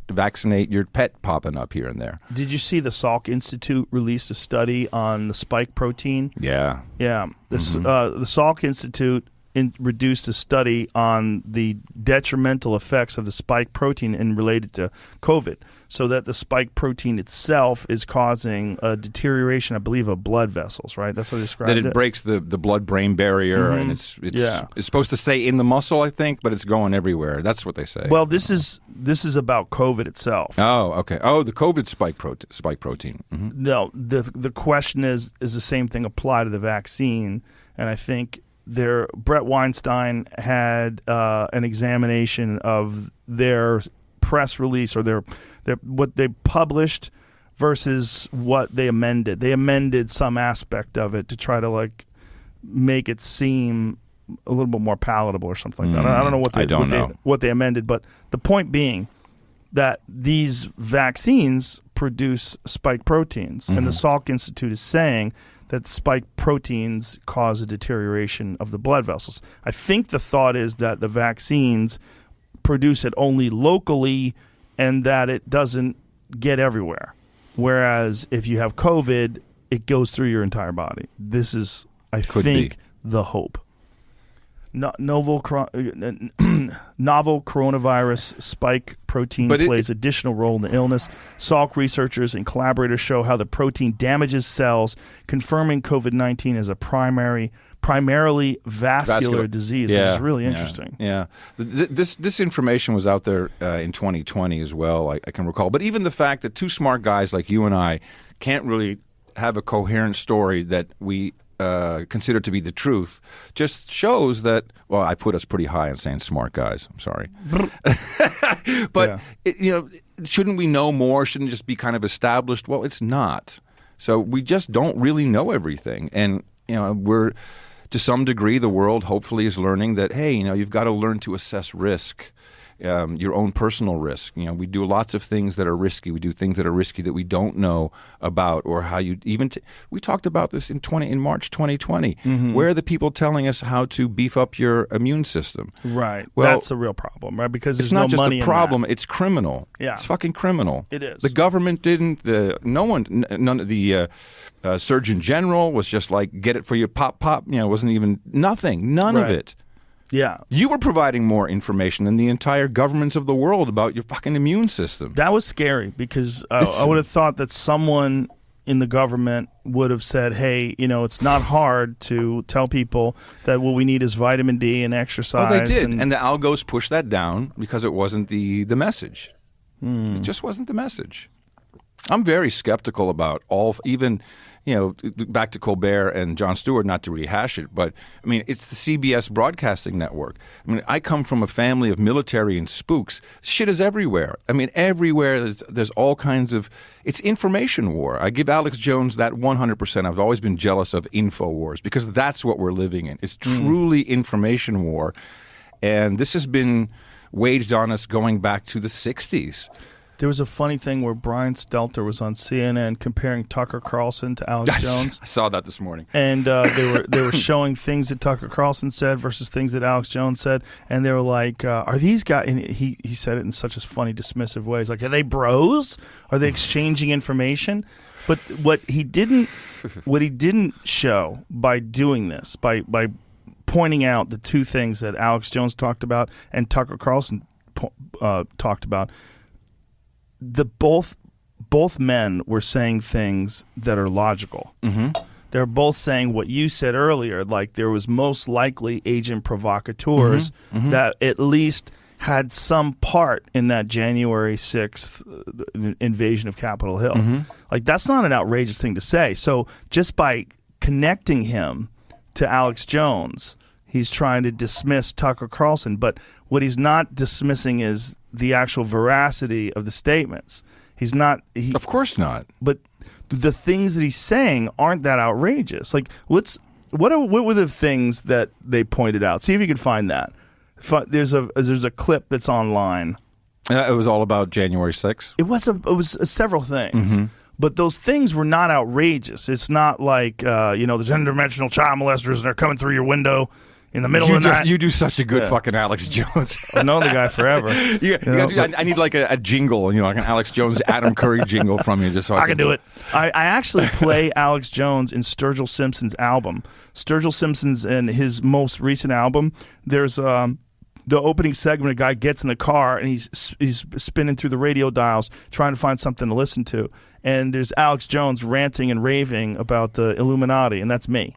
your pet popping up here and there. Did you see the Salk Institute released a study on the spike protein? Yeah. Yeah. The Salk Institute reduced a study on the detrimental effects of the spike protein and related to COVID, so that the spike protein itself is causing a deterioration, I believe, of blood vessels, right? That's how they described it. That it breaks the blood-brain barrier, and it's supposed to stay in the muscle, I think, but it's going everywhere. That's what they say. Well, this is about COVID itself. Oh, okay. Oh, the COVID spike protein. Mm-hmm. No, the question is the same thing apply to the vaccine? And I think Brett Weinstein had an examination of their press release or their what they published versus what they amended. They amended some aspect of it to try to make it seem a little bit more palatable or something like that. I don't know what they amended, but the point being that these vaccines produce spike proteins, and the Salk Institute is saying that spike proteins cause a deterioration of the blood vessels. I think the thought is that the vaccines produce it only locally and that it doesn't get everywhere. Whereas if you have COVID, it goes through your entire body. This is, I think, the hope. Novel coronavirus spike protein plays additional role in the illness. Salk researchers and collaborators show how the protein damages cells, confirming COVID-19 as a primarily vascular disease, which is really interesting. Yeah. This information was out there in 2020 as well, I can recall. But even the fact that 2 smart guys like you and I can't really have a coherent story that we consider to be the truth just shows that, well, I put us pretty high on saying smart guys. I'm sorry. But, shouldn't we know more? Shouldn't it just be kind of established? Well, it's not. So we just don't really know everything. And, we're, to some degree, the world hopefully is learning that, hey, you've got to learn to assess risk. Your own personal risk. We do lots of things that are risky. We do things that are risky that we don't know about, or how you even. We talked about this in March 2020. Where are the people telling us how to beef up your immune system? Right. Well, that's a real problem, right? Because there's it's not no just money a problem; in that. it's criminal. Yeah. It's fucking criminal. It is. The government didn't. None of the Surgeon General was just like, get it for your pop. It wasn't even nothing. None of it. Yeah. You were providing more information than the entire governments of the world about your fucking immune system. That was scary because I would have thought that someone in the government would have said, hey, it's not hard to tell people that what we need is vitamin D and exercise. Well, they did. And the algos pushed that down because it wasn't the message. It just wasn't the message. I'm very skeptical about even back to Colbert and Jon Stewart, not to rehash it, but I mean, it's the CBS broadcasting network. I mean, I come from a family of military and spooks. Shit is everywhere. I mean, everywhere there's all kinds of, it's information war. I give Alex Jones that 100%. I've always been jealous of InfoWars because that's what we're living in. It's truly information war. And this has been waged on us going back to the 60s. There was a funny thing where Brian Stelter was on CNN comparing Tucker Carlson to Alex Jones. I saw that this morning. And they were showing things that Tucker Carlson said versus things that Alex Jones said, and they were like, "Are these guys?" And he said it in such a funny, dismissive way. He's like, "Are they bros? Are they exchanging information?" But what he didn't show by doing this, by pointing out the two things that Alex Jones talked about and Tucker Carlson talked about. Both men were saying things that are logical. They're both saying what you said earlier, like there was most likely agent provocateurs that at least had some part in that January 6th invasion of Capitol Hill. Like, that's not an outrageous thing to say. So just by connecting him to Alex Jones, he's trying to dismiss Tucker Carlson. But what he's not dismissing is the actual veracity of the statements. He's not. Of course not. But the things that he's saying aren't that outrageous. Like, what were the things that they pointed out? See if you can find that. There's a clip that's online. It was all about January 6th. It was several things. But those things were not outrageous. It's not like there's interdimensional child molesters and they're coming through your window in the middle of the night. You do such a good fucking Alex Jones. I've known the guy forever. I need like a jingle, like an Alex Jones, Adam Curry jingle from you, just so I can do it. I actually play Alex Jones in Sturgill Simpson's album. Sturgill Simpson's in his most recent album. There's the opening segment, a guy gets in the car and he's spinning through the radio dials trying to find something to listen to. And there's Alex Jones ranting and raving about the Illuminati, and that's me.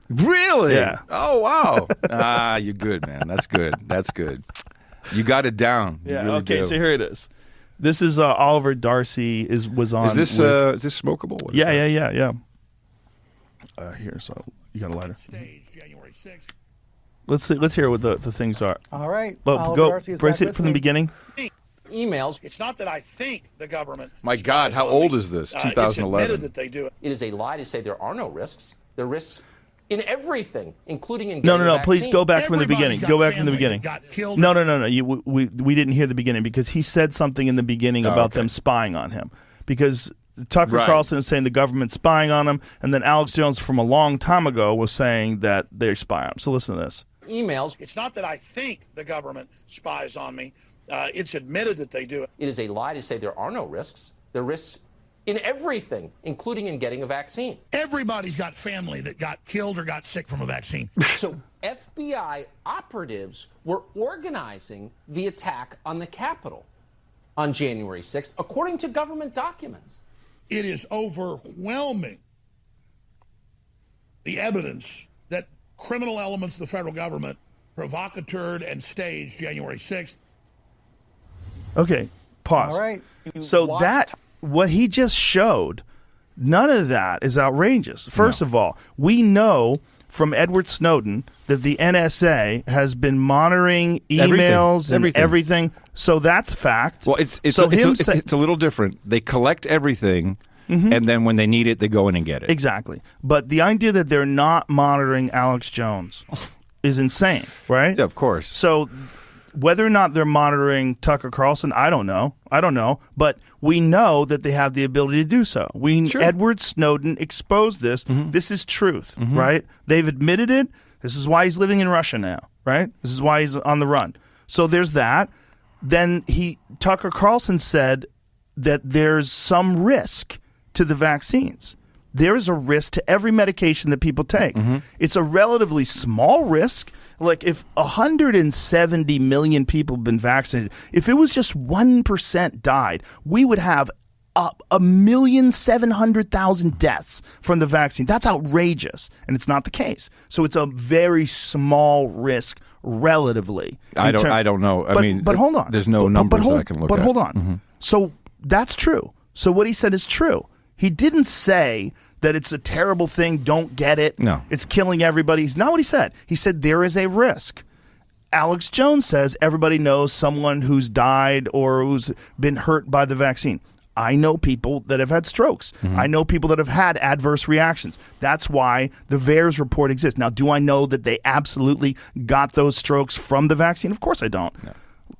Really? Yeah. Oh, wow. You're good, man. That's good. That's good. You got it down. You really okay, do. so here it is. This is Oliver Darcy was on. Is this smokable? What is that? Yeah. Here, so you got a lighter. Stage, January 6th. Let's hear what the things are. All right. Go brace it from the beginning. Emails. It's not that I think the government. My God, how old is this? 2011. It's admitted that they do it. It is a lie to say there are no risks. There are risks in everything, including in No. getting a Please vaccine. go back from the beginning. Everybody's Go got back from the family beginning. that got killed. No. We didn't hear the beginning because he said something in the beginning about them spying on him. Because Tucker Carlson is saying the government's spying on him, and then Alex Jones from a long time ago was saying that they spy on him. So listen to this. Emails. It's not that I think the government spies on me. It's admitted that they do it. It is a lie to say there are no risks. There are risks in everything, including in getting a vaccine. Everybody's got family that got killed or got sick from a vaccine. So FBI operatives were organizing the attack on the Capitol on January 6th, according to government documents. It is overwhelming, the evidence that criminal elements of the federal government provocateured and staged January 6th. Okay, pause. All right. So what he just showed, none of that is outrageous. First of all, we know from Edward Snowden that the NSA has been monitoring emails and everything. So that's fact. Well, it's so a little different. They collect everything, and then when they need it, they go in and get it. Exactly. But the idea that they're not monitoring Alex Jones is insane, right? Yeah, of course. So whether or not they're monitoring Tucker Carlson, I don't know. But we know that they have the ability to do so. Edward Snowden exposed this. This is truth, right? They've admitted it. This is why he's living in Russia now, right? This is why he's on the run. So there's that. Then Tucker Carlson said that there's some risk to the vaccines. There is a risk to every medication that people take. It's a relatively small risk. Like if 170 million people have been vaccinated, if it was just 1% died, we would have 1,700,000 deaths from the vaccine. That's outrageous, and it's not the case. So it's a very small risk relatively. I don't know. But hold on. There's no numbers that I can look at. But hold on. So that's true. So what he said is true. He didn't say that it's a terrible thing, don't get it. No. It's killing everybody. It's not what he said. He said there is a risk. Alex Jones says everybody knows someone who's died or who's been hurt by the vaccine. I know people that have had strokes. I know people that have had adverse reactions. That's why the VAERS report exists. Now, do I know that they absolutely got those strokes from the vaccine? Of course I don't. No.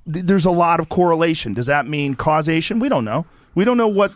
There's a lot of correlation. Does that mean causation? We don't know. We don't know. But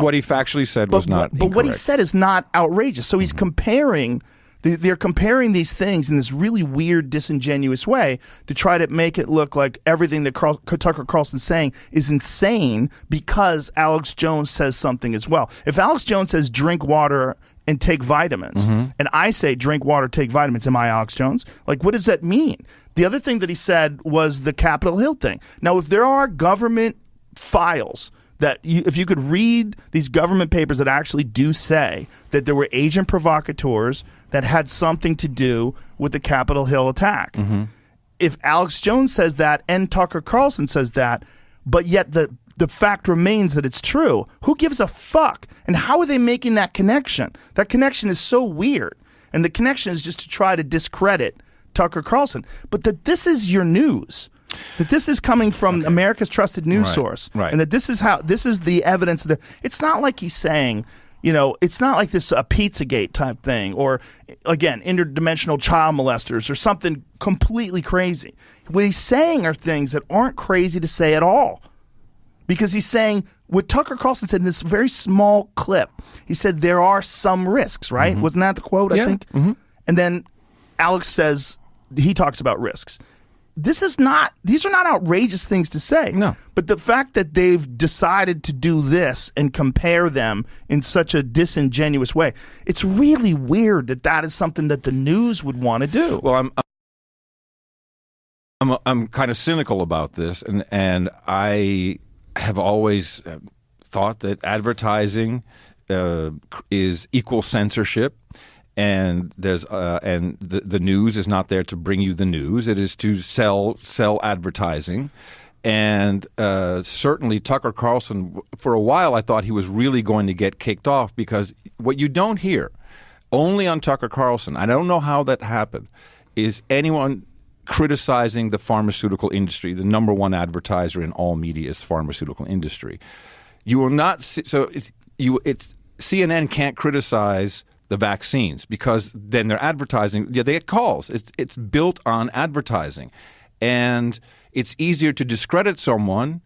what he factually said was not incorrect. But what he said is not outrageous. So he's comparing. They're comparing these things in this really weird, disingenuous way to try to make it look like everything that Tucker Carlson's saying is insane because Alex Jones says something as well. If Alex Jones says drink water and take vitamins, and I say drink water, take vitamins, am I Alex Jones? Like, what does that mean? The other thing that he said was the Capitol Hill thing. Now, if there are government files that if you could read these government papers that actually do say that there were agent provocateurs that had something to do with the Capitol Hill attack. If Alex Jones says that and Tucker Carlson says that, but yet the fact remains that it's true, who gives a fuck? And how are they making that connection? That connection is so weird. And the connection is just to try to discredit Tucker Carlson. But that this is your news. That this is coming from America's trusted news source, and that this is the evidence that it's not like he's saying, it's not like this a Pizzagate type thing, or again interdimensional child molesters or something completely crazy. What he's saying are things that aren't crazy to say at all, because he's saying what Tucker Carlson said in this very small clip. He said there are some risks, right? Wasn't that the quote? I think. And then Alex says he talks about risks. These are not outrageous things to say. No. But the fact that they've decided to do this and compare them in such a disingenuous way, it's really weird that is something that the news would want to do. Well, I'm kind of cynical about this, and I have always thought that advertising is equal censorship. And the news is not there to bring you the news. It is to sell advertising. And certainly Tucker Carlson, for a while I thought he was really going to get kicked off, because what you don't hear, only on Tucker Carlson, I don't know how that happened, is anyone criticizing the pharmaceutical industry. The number one advertiser in all media is pharmaceutical industry. You will not see, it's CNN can't criticize the vaccines, because then they're advertising. Yeah, they get calls. It's built on advertising, and it's easier to discredit someone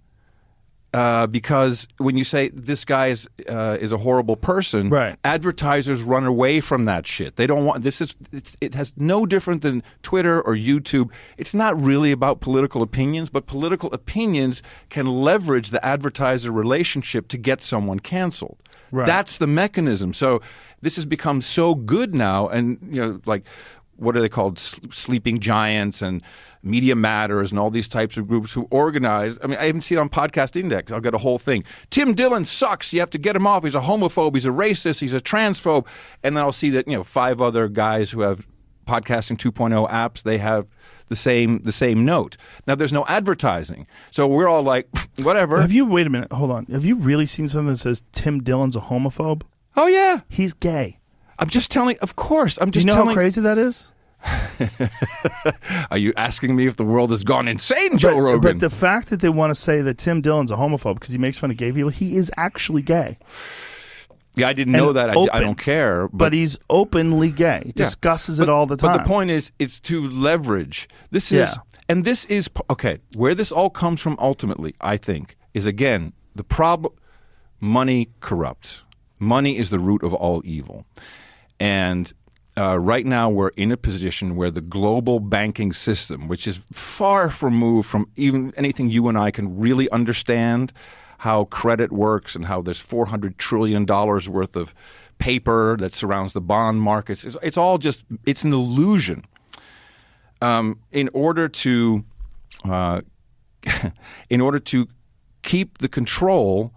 because when you say this guy is a horrible person, advertisers run away from that shit. They don't want this. It has no different than Twitter or YouTube. It's not really about political opinions, but political opinions can leverage the advertiser relationship to get someone canceled. That's the mechanism. So this has become so good now, and like what are they called? Sleeping Giants and Media Matters and all these types of groups who organize. I mean, I even see it on Podcast Index. I'll get a whole thing. Tim Dillon sucks. You have to get him off. He's a homophobe. He's a racist. He's a transphobe. And then I'll see that 5 other guys who have Podcasting 2.0 apps. They have the same note. Now there's no advertising, so we're all like, whatever. Wait a minute, hold on. Have you really seen something that says Tim Dillon's a homophobe? Oh yeah, he's gay. I'm just telling. Of course, I'm just. Do you know how crazy that is? Are you asking me if the world has gone insane, Joe Rogan? But the fact that they want to say that Tim Dillon's a homophobe because he makes fun of gay people, he is actually gay. Yeah, I didn't know that. I open. don't care. But he's openly gay. Discusses it all the time. But the point is, it's to leverage. This is, and this is, okay, where this all comes from ultimately, I think, is again, the problem, money corrupts. Money is the root of all evil. And right now we're in a position where the global banking system, which is far removed from even anything you and I can really understand, how credit works and how there's $400 trillion worth of paper that surrounds the bond markets. It's all just, it's an illusion. In order to keep the control,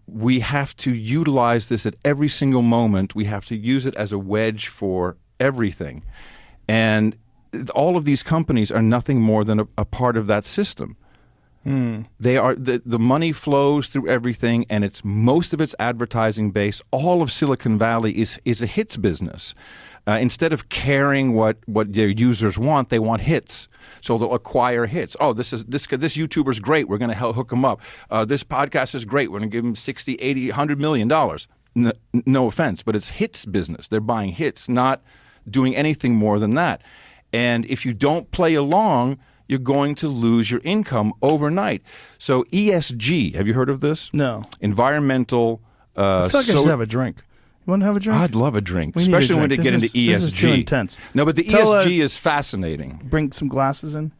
we have to utilize this at every single moment. We have to use it as a wedge for everything. And all of these companies are nothing more than a part of that system. They are the money flows through everything, and it's most of it's advertising based. All of Silicon Valley is a hits business. Instead of caring what their users want, they want hits. So they'll acquire hits. Oh, this YouTuber's great. We're going to hook him up. This podcast is great. We're going to give him $60, $80, $100 million. No offense, but it's hits business. They're buying hits, not doing anything more than that. And if you don't play along, you're going to lose your income overnight. So ESG, have you heard of this? No. Environmental. I feel like I should have a drink. You want to have a drink? I'd love a drink, We need a especially when drink. they get into ESG. This is too intense. No, but the Tell, ESG is fascinating. Bring some glasses in.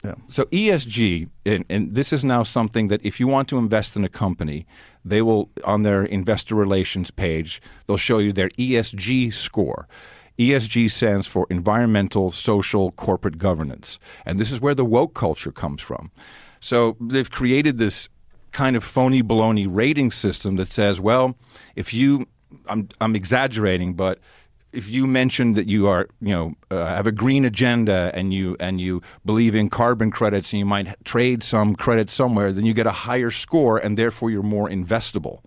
Yeah. So ESG, and this is now something that if you want to invest in a company, they will, on their investor relations page, they'll show you their ESG score. ESG stands for environmental, social, corporate governance. And this is where the woke culture comes from. So they've created this kind of phony baloney rating system that says, well, if you, I'm exaggerating, but if you mention that you are, have a green agenda and you believe in carbon credits and you might trade some credits somewhere, then you get a higher score and therefore you're more investable.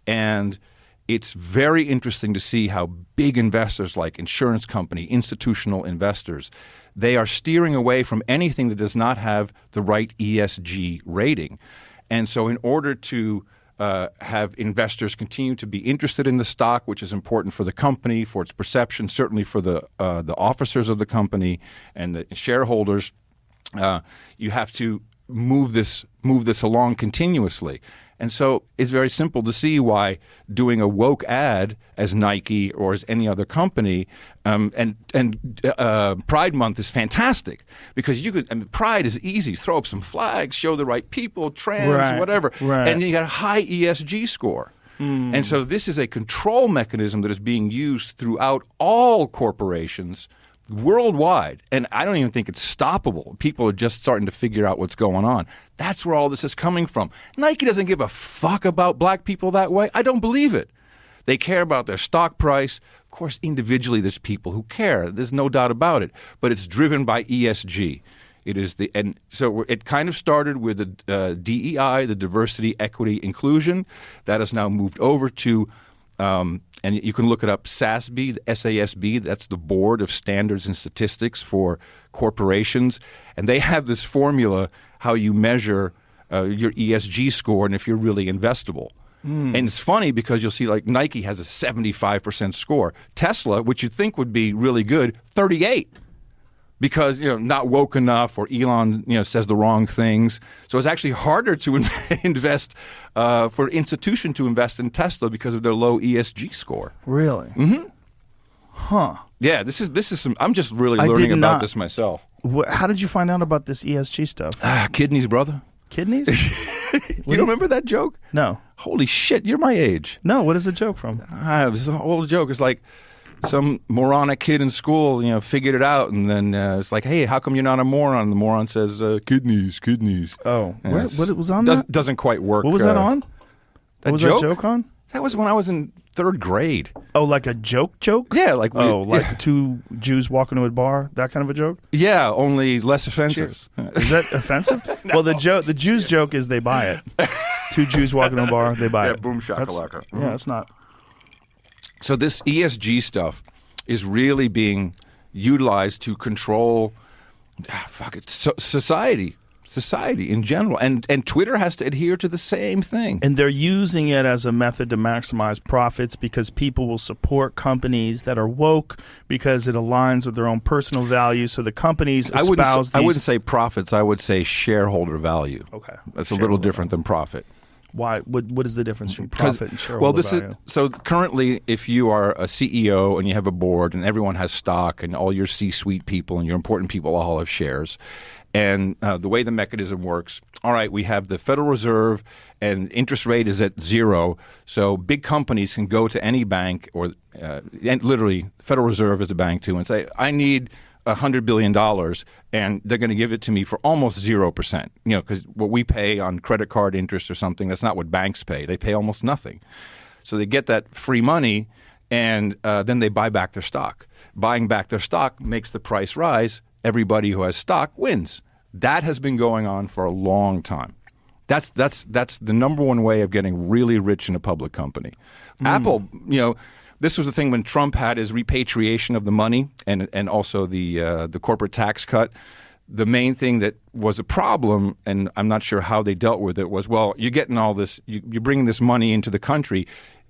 And it's very interesting to see how big investors like insurance company, institutional investors, they are steering away from anything that does not have the right ESG rating. And so in order to have investors continue to be interested in the stock, which is important for the company, for its perception, certainly for the officers of the company and the shareholders, you have to move this along continuously. And so it's very simple to see why doing a woke ad as Nike or as any other company, and Pride Month is fantastic because Pride is easy. Throw up some flags, show the right people, trans, whatever, and you got a high ESG score. And so this is a control mechanism that is being used throughout all corporations worldwide, and I don't even think it's stoppable. People are just starting to figure out what's going on. That's where all this is coming from. Nike doesn't give a fuck about black people that way. I don't believe it. They care about their stock price. Of course, individually, there's people who care. There's no doubt about it. But it's driven by ESG. And so it kind of started with the DEI, the diversity, equity, inclusion. That has now moved over to and you can look it up, SASB, the SASB, that's the Board of Standards and Statistics for Corporations. And they have this formula how you measure your ESG score and if you're really investable. And it's funny because you'll see like Nike has a 75% score. Tesla, which you'd think would be really good, 38. Because not woke enough, or Elon says the wrong things. So it's actually harder to invest for an institution to invest in Tesla because of their low ESG score. Really? Mm-hmm. Huh. Yeah, this is some. I'm just really learning about this myself. How did you find out about this ESG stuff? Kidneys, brother. Kidneys? You don't remember that joke? No. Holy shit, you're my age. No, what is the joke from? It was an old joke. It's like some moronic kid in school, figured it out, and then it's like, hey, how come you're not a moron? And the moron says, kidneys. Oh, what was on that? Doesn't quite work. What was that on? What was that joke on? That was when I was in third grade. Oh, like a joke? Yeah, like two Jews walking to a bar, that kind of a joke? Yeah, only less offensive. Is that offensive? No. Well, the Jews joke is they buy it. Two Jews walking to a bar, they buy it. Yeah, boom shakalaka. Yeah, it's not. So this ESG stuff is really being utilized to control society. society in general. And Twitter has to adhere to the same thing. And they're using it as a method to maximize profits because people will support companies that are woke because it aligns with their own personal values. So the companies espouse I wouldn't say profits. I would say shareholder value. Okay. That's a little different than profit. Why? What is the difference between profit and shareholder Well, this value? is so currently, if you are a CEO and you have a board and everyone has stock and all your C-suite people and your important people all have shares, and the way the mechanism works, all right, we have the Federal Reserve and interest rate is at 0, so big companies can go to any bank or and literally the Federal Reserve is the bank too and say, I need $100 billion, and they're going to give it to me for almost 0%. You know, because what we pay on credit card interest or something, that's not what banks pay. They pay almost nothing. So they get that free money, and then they buy back their stock. Buying back their stock makes the price rise. Everybody who has stock wins. That has been going on for a long time. That's the number one way of getting really rich in a public company. Apple, you know. This was the thing when Trump had his repatriation of the money and also the corporate tax cut. The main thing that was a problem, and I'm not sure how they dealt with it, was, well, you're getting all this, you're bringing this money into the country,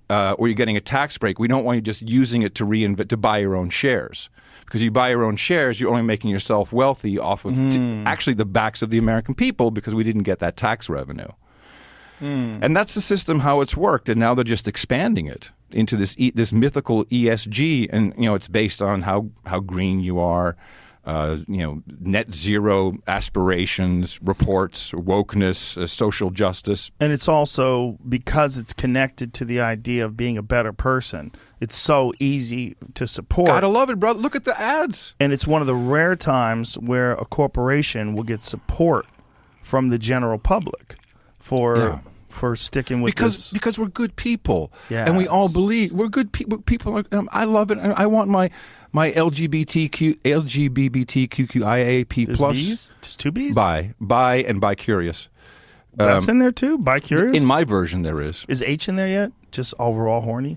or you're getting a tax break. We don't want you just using it to buy your own shares. Because you buy your own shares, you're only making yourself wealthy off of actually the backs of the American people because we didn't get that tax revenue. And that's the system how it's worked, and now they're just expanding it into this mythical ESG, and you know it's based on how green you are, you know, net zero aspirations, reports, wokeness, social justice, and it's also because it's connected to the idea of being a better person. It's so easy to support. Gotta love it, brother. Look at the ads, and it's one of the rare times where a corporation will get support from the general public for sticking with this. Because we're good people, Yes. and we all believe we're good people. I love it. I want my LGBTQIA+ There's B's? Just 2 B's? bi and bi-curious. That's in there too? Bi-curious? In my version, there is. Is H in there yet? Just overall horny?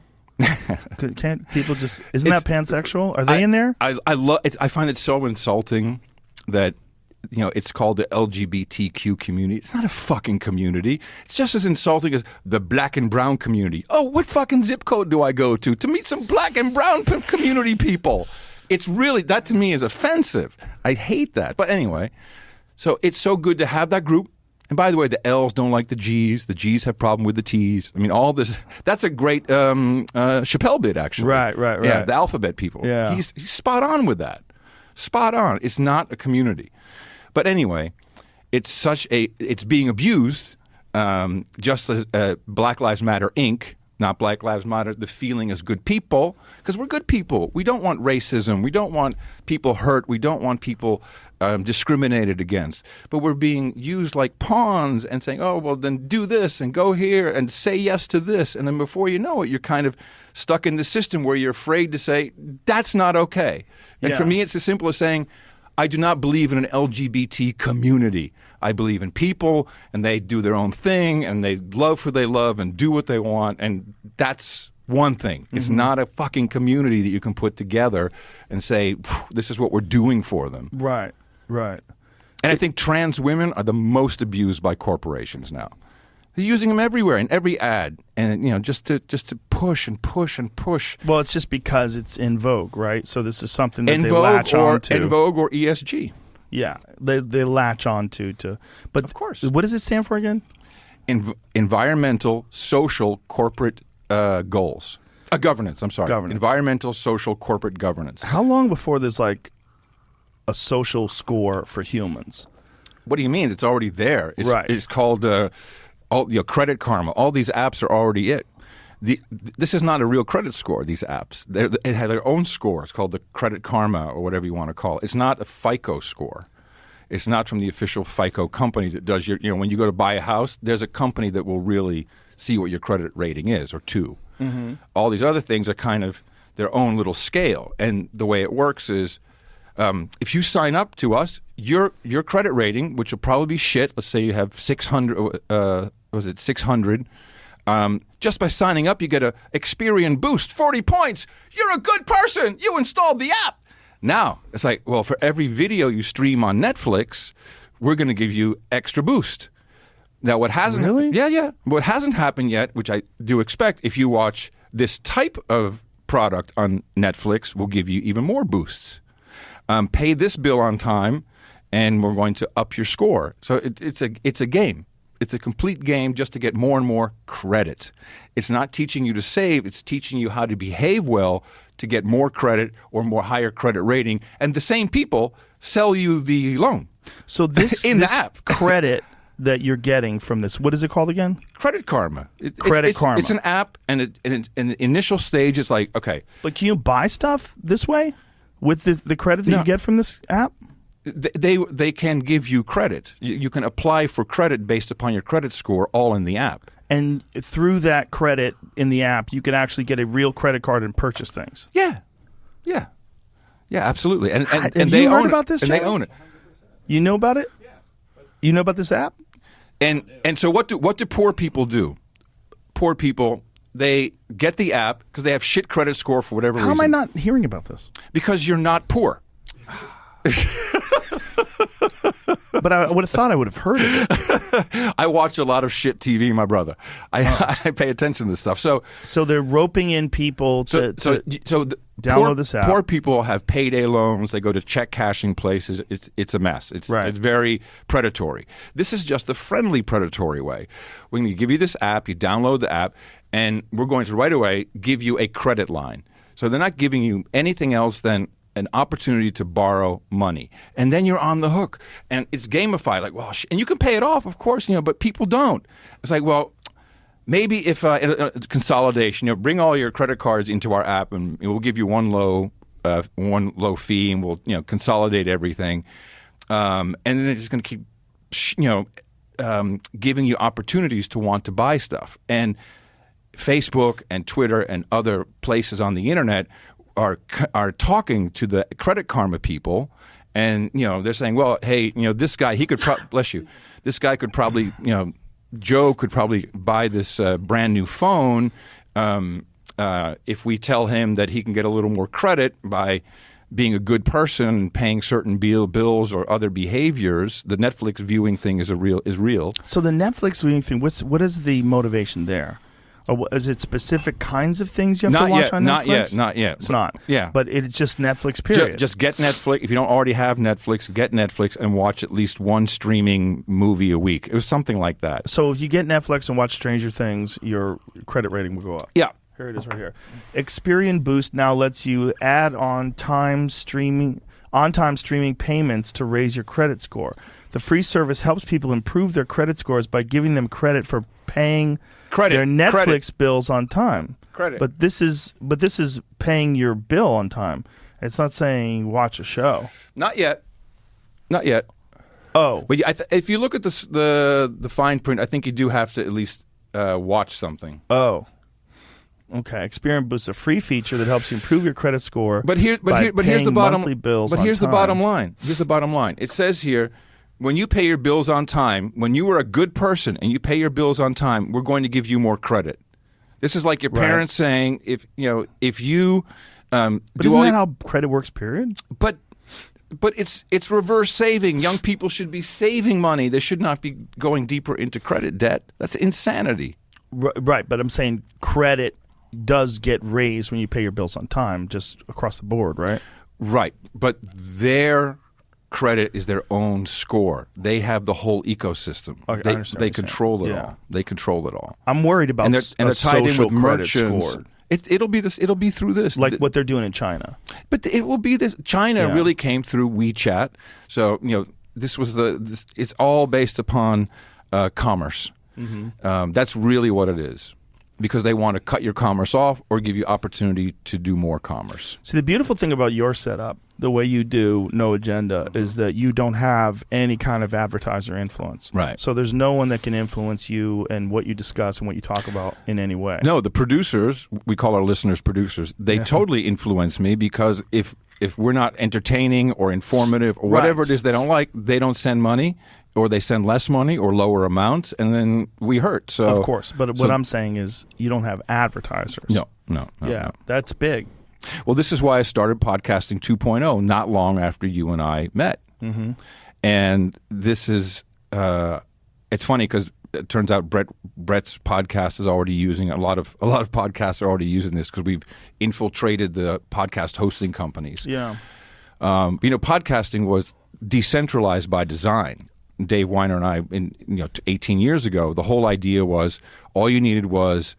Can't people just... Isn't that pansexual? Are they in there? I find it so insulting that, you know, it's called the LGBTQ community. It's not a fucking community. It's just as insulting as the black and brown community. Oh, what fucking zip code do I go to meet some black and brown community people? It's really, that to me is offensive. I hate that. But anyway, so it's so good to have that group. And by the way, the L's don't like the G's. The G's have problem with the T's. I mean, all this, that's a great Chappelle bit, actually. Right. Yeah, the alphabet people. Yeah. He's spot on with that. Spot on. It's not a community. But anyway, it's being abused, just as Black Lives Matter Inc., not Black Lives Matter, the feeling as good people, because we're good people. We don't want racism. We don't want people hurt. We don't want people discriminated against. But we're being used like pawns and saying, oh, well, then do this and go here and say yes to this. And then before you know it, you're kind of stuck in the system where you're afraid to say, that's not okay. And for me, it's as simple as saying, I do not believe in an LGBT community. I believe in people, and they do their own thing, and they love who they love and do what they want, and that's one thing. It's not a fucking community that you can put together and say, this is what we're doing for them. Right. And I think trans women are the most abused by corporations now. They're using them everywhere in every ad, and you know, just to push and push and push. Well, it's just because it's in vogue, right? So this is something that they latch on to. In Vogue or ESG. Yeah, they latch on to. But of course, what does it stand for again? Environmental, social, corporate goals. Governance. I'm sorry. Governance. Environmental, social, corporate governance. How long before there's like a social score for humans? What do you mean? It's already there. Right. It's called. Credit Karma, all these apps are already it. This is not a real credit score, these apps. They have their own score. It's called the Credit Karma or whatever you want to call it. It's not a FICO score. It's not from the official FICO company that does your, you know, when you go to buy a house, there's a company that will really see what your credit rating is, or two. Mm-hmm. All these other things are kind of their own little scale. And the way it works is, if you sign up to us, your credit rating, which will probably be shit, let's say you have 600, 600, just by signing up, you get a Experian boost, 40 points. You're a good person. You installed the app. Now, it's like, well, for every video you stream on Netflix, we're going to give you extra boost. Now, what hasn't Really? Yeah. What hasn't happened yet, which I do expect, if you watch this type of product on Netflix, will give you even more boosts. Pay this bill on time, and we're going to up your score. So it's a game. It's a complete game just to get more and more credit. It's not teaching you to save. It's teaching you how to behave well to get more credit or more higher credit rating. And the same people sell you the loan. So this In the this app. credit that you're getting from this, what is it called again? Credit Karma. Credit Karma. It's an app, and in the initial stage, it's like, okay, But can you buy stuff this way with the credit that No. you get from this app? they can give you credit. You can apply for credit based upon your credit score, all in the app. And through that credit in the app, you can actually get a real credit card and purchase things. Yeah, absolutely. And Have they you heard own about it. this, And they Jerry? own it. You know about it? You know about this app? And so what do poor people do? Poor people, they get the app because they have shit credit score for whatever How reason. am I not hearing about this? Because you're not poor. But I would have thought I would have heard of it. I watch a lot of shit TV, my brother. I pay attention to this stuff. So they're roping in people to the download this app. Poor people have payday loans. They go to check cashing places. It's a mess. It's very predatory. This is just the friendly predatory way. We're going to give you this app. You download the app, and we're going to right away give you a credit line. So they're not giving you anything else than an opportunity to borrow money, and then you're on the hook, and it's gamified. Like, well, and you can pay it off, of course, but people don't. It's like, well, maybe if consolidation, bring all your credit cards into our app, and we'll give you one low fee, and we'll consolidate everything, and then they're just going to keep giving you opportunities to want to buy stuff. And Facebook and Twitter and other places on the internet are talking to the Credit Karma people, and they're saying, well, hey, this guy, he could bless you, this guy could probably, Joe could probably buy this brand new phone if we tell him that he can get a little more credit by being a good person and paying certain bills or other behaviors. The Netflix viewing thing is real. So the Netflix viewing thing, what is the motivation there? Or is it specific kinds of things you have to watch on Netflix? Not yet. It's not. Yeah. But it's just Netflix, period. Just get Netflix. If you don't already have Netflix, get Netflix and watch at least one streaming movie a week. It was something like that. So if you get Netflix and watch Stranger Things, your credit rating will go up. Yeah. Here it is right here. Experian Boost now lets you add on-time streaming payments to raise your credit score. The free service helps people improve their credit scores by giving them credit for paying their Netflix bills on time. But this is paying your bill on time. It's not saying watch a show. Not yet. Oh, But if you look at the fine print, I think you do have to at least watch something. oh. Okay, Experian Boost is a free feature that helps you improve your credit score. But here's the bottom. Monthly bills but on here's the time. bottom line. Here's the bottom line. It says here, when you pay your bills on time, when you are a good person and you pay your bills on time, we're going to give you more credit. This is like your parents saying, if you But isn't that how credit works? Period. But it's reverse saving. Young people should be saving money. They should not be going deeper into credit debt. That's insanity. Right, but I'm saying credit does get raised when you pay your bills on time, just across the board, right? Right, but their credit is their own score. They have the whole ecosystem. Okay, I understand what they you're control saying. it Yeah. all. They control it all. I'm worried about And they're tied in social with credit merchants. score, It'll be this. It'll be through this. like what they're doing in China. But it will be this. China Yeah. really came through WeChat. So this was it's all based upon commerce. Mm-hmm. That's really what it is, because they want to cut your commerce off or give you opportunity to do more commerce. See, the beautiful thing about your setup, the way you do No Agenda, is that you don't have any kind of advertiser influence. Right. So there's no one that can influence you and what you discuss and what you talk about in any way. No, the producers, we call our listeners producers, they totally influence me, because if we're not entertaining or informative or whatever Right. it is they don't like, they don't send money, or they send less money or lower amounts, and then we hurt. So Of course. But what I'm saying is you don't have advertisers. No. Yeah, that's big. Well, this is why I started Podcasting 2.0 not long after you and I met. Mm-hmm. And this is it's funny because it turns out Brett's podcast is already using a lot of podcasts are already using this because we've infiltrated the podcast hosting companies. Yeah. Podcasting was decentralized by design. Dave Weiner and I, 18 years ago, the whole idea was all you needed was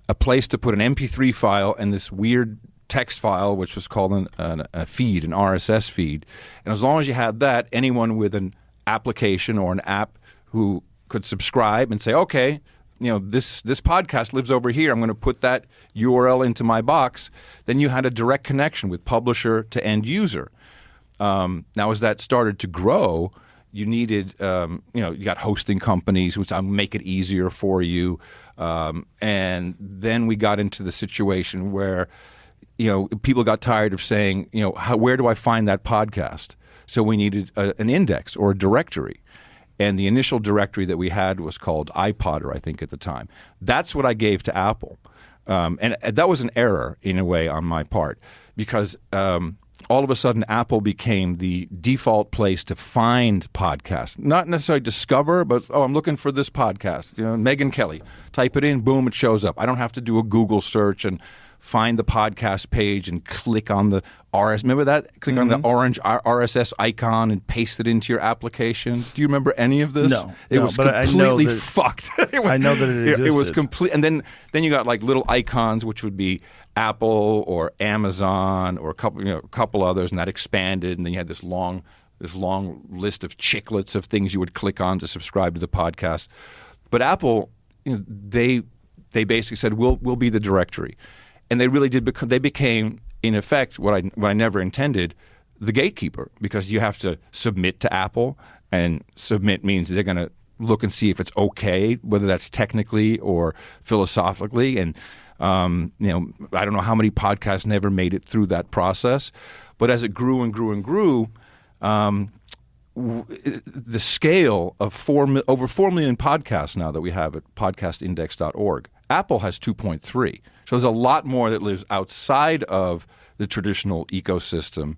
a place to put an MP3 file and this weird text file, which was called a feed, an RSS feed. And as long as you had that, anyone with an application or an app who could subscribe and say, okay, this podcast lives over here. I'm going to put that URL into my box. Then you had a direct connection with publisher to end user. Now, as that started to grow, you needed, you got hosting companies, which make it easier for you. And then we got into the situation where, people got tired of saying, where do I find that podcast? So we needed an index or a directory. And the initial directory that we had was called iPodder, I think, at the time. That's what I gave to Apple. And that was an error, in a way, on my part, because all of a sudden Apple became the default place to find podcasts. Not necessarily discover, but, I'm looking for this podcast. Megyn Kelly. Type it in, boom, it shows up. I don't have to do a Google search and find the podcast page and click on the RSS. Remember that? Click on the orange RSS icon and paste it into your application. Do you remember any of this? No. It was completely fucked. I know that it existed. It was complete. And then you got like little icons, which would be Apple or Amazon or a couple others, and that expanded. And then you had this long list of chiclets of things you would click on to subscribe to the podcast. But Apple, they basically said we'll be the directory. And they really did. They became, in effect, what I never intended, the gatekeeper, because you have to submit to Apple, and submit means they're going to look and see if it's okay, whether that's technically or philosophically. And I don't know how many podcasts never made it through that process, but as it grew and grew and grew, the scale of over 4 million podcasts now that we have at podcastindex.org. Apple has 2.3. So there's a lot more that lives outside of the traditional ecosystem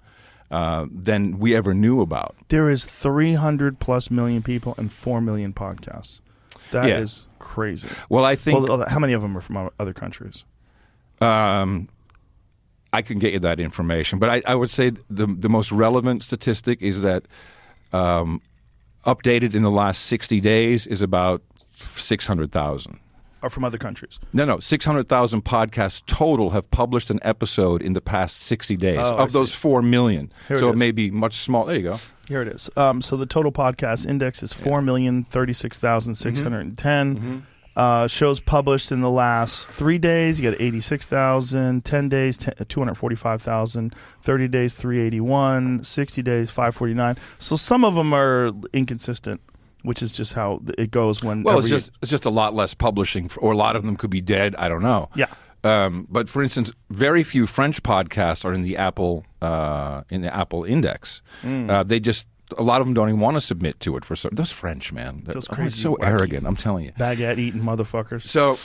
than we ever knew about. There is 300 plus million people and 4 million podcasts. That is crazy. Well, I think... how many of them are from other countries? I can get you that information. But I would say the most relevant statistic is that updated in the last 60 days is about 600,000. Are from other countries? No. 600,000 podcasts total have published an episode in the past 60 days of those 4 million. So it may be much smaller. There you go. Here it is. So the total podcast index is 4,036,610. Shows published in the last 3 days, you got 86,000, 10 days, 245,000, 30 days, 381, 60 days, 549. So some of them are inconsistent, which is just how it goes when... Well, it's just a lot less publishing, or a lot of them could be dead. I don't know. Yeah. But for instance, very few French podcasts are in the Apple index. A lot of them don't even want to submit to it for certain. Those French, man. Those crazy, so arrogant, I'm telling you. Baguette-eating motherfuckers. So...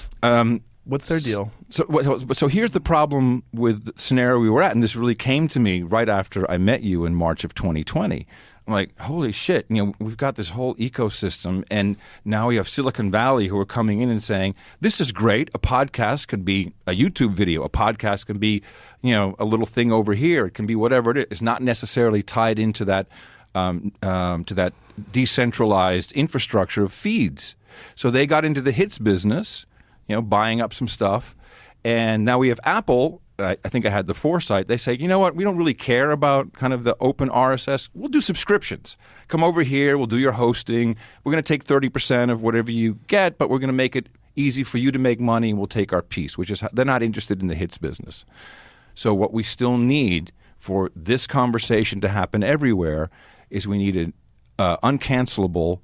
what's their deal? So here's the problem with the scenario we were at, and this really came to me right after I met you in March of 2020. I'm like, holy shit, we've got this whole ecosystem, and now we have Silicon Valley who are coming in and saying, this is great. A podcast could be a YouTube video. A podcast can be, a little thing over here. It can be whatever it is. It's not necessarily tied into that decentralized infrastructure of feeds. So they got into the hits business, buying up some stuff. And now we have Apple. I think I had the foresight. They say, you know what? We don't really care about kind of the open RSS. We'll do subscriptions. Come over here. We'll do your hosting. We're going to take 30% of whatever you get, but we're going to make it easy for you to make money, and we'll take our piece, which is they're not interested in the hits business. So what we still need for this conversation to happen everywhere is we need an uncancelable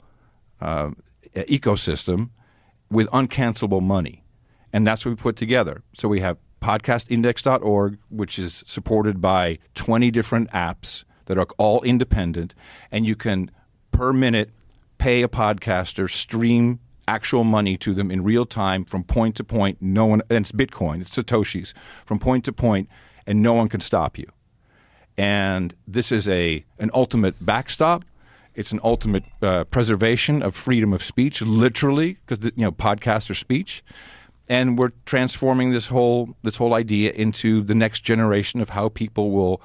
ecosystem with uncancelable money. And that's what we put together. So we have podcastindex.org, which is supported by 20 different apps that are all independent, and you can, per minute, pay a podcaster, stream actual money to them in real time from point to point. No one, and it's Bitcoin, it's Satoshis, from point to point, and no one can stop you. And this is an ultimate backstop. It's an ultimate preservation of freedom of speech, literally, because podcasts are speech. And we're transforming this whole idea into the next generation of how people will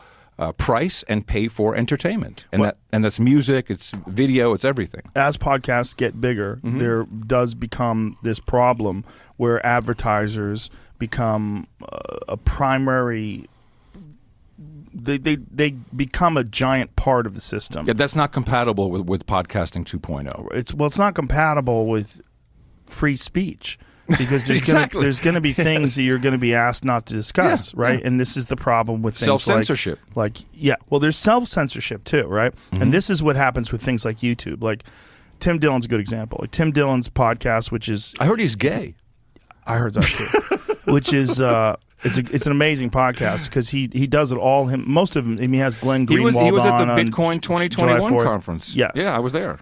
price and pay for entertainment, and that's music, it's video, it's everything. As podcasts get bigger, there does become this problem where advertisers become a primary. They become a giant part of the system. Yeah, that's not compatible with podcasting 2.0. It's not compatible with free speech. Because there's going to be things that you're going to be asked not to discuss, right? Yeah. And this is the problem with things self-censorship. Well, there's self-censorship too, right? And this is what happens with things like YouTube. Like Tim Dillon's a good example. Like Tim Dillon's podcast, which is I heard he's gay. I heard that too. Which is it's an amazing podcast because he does it all. Most of them. He has Glenn Greenwald on. He was at the Bitcoin 2021 conference. Yes. Yeah, I was there.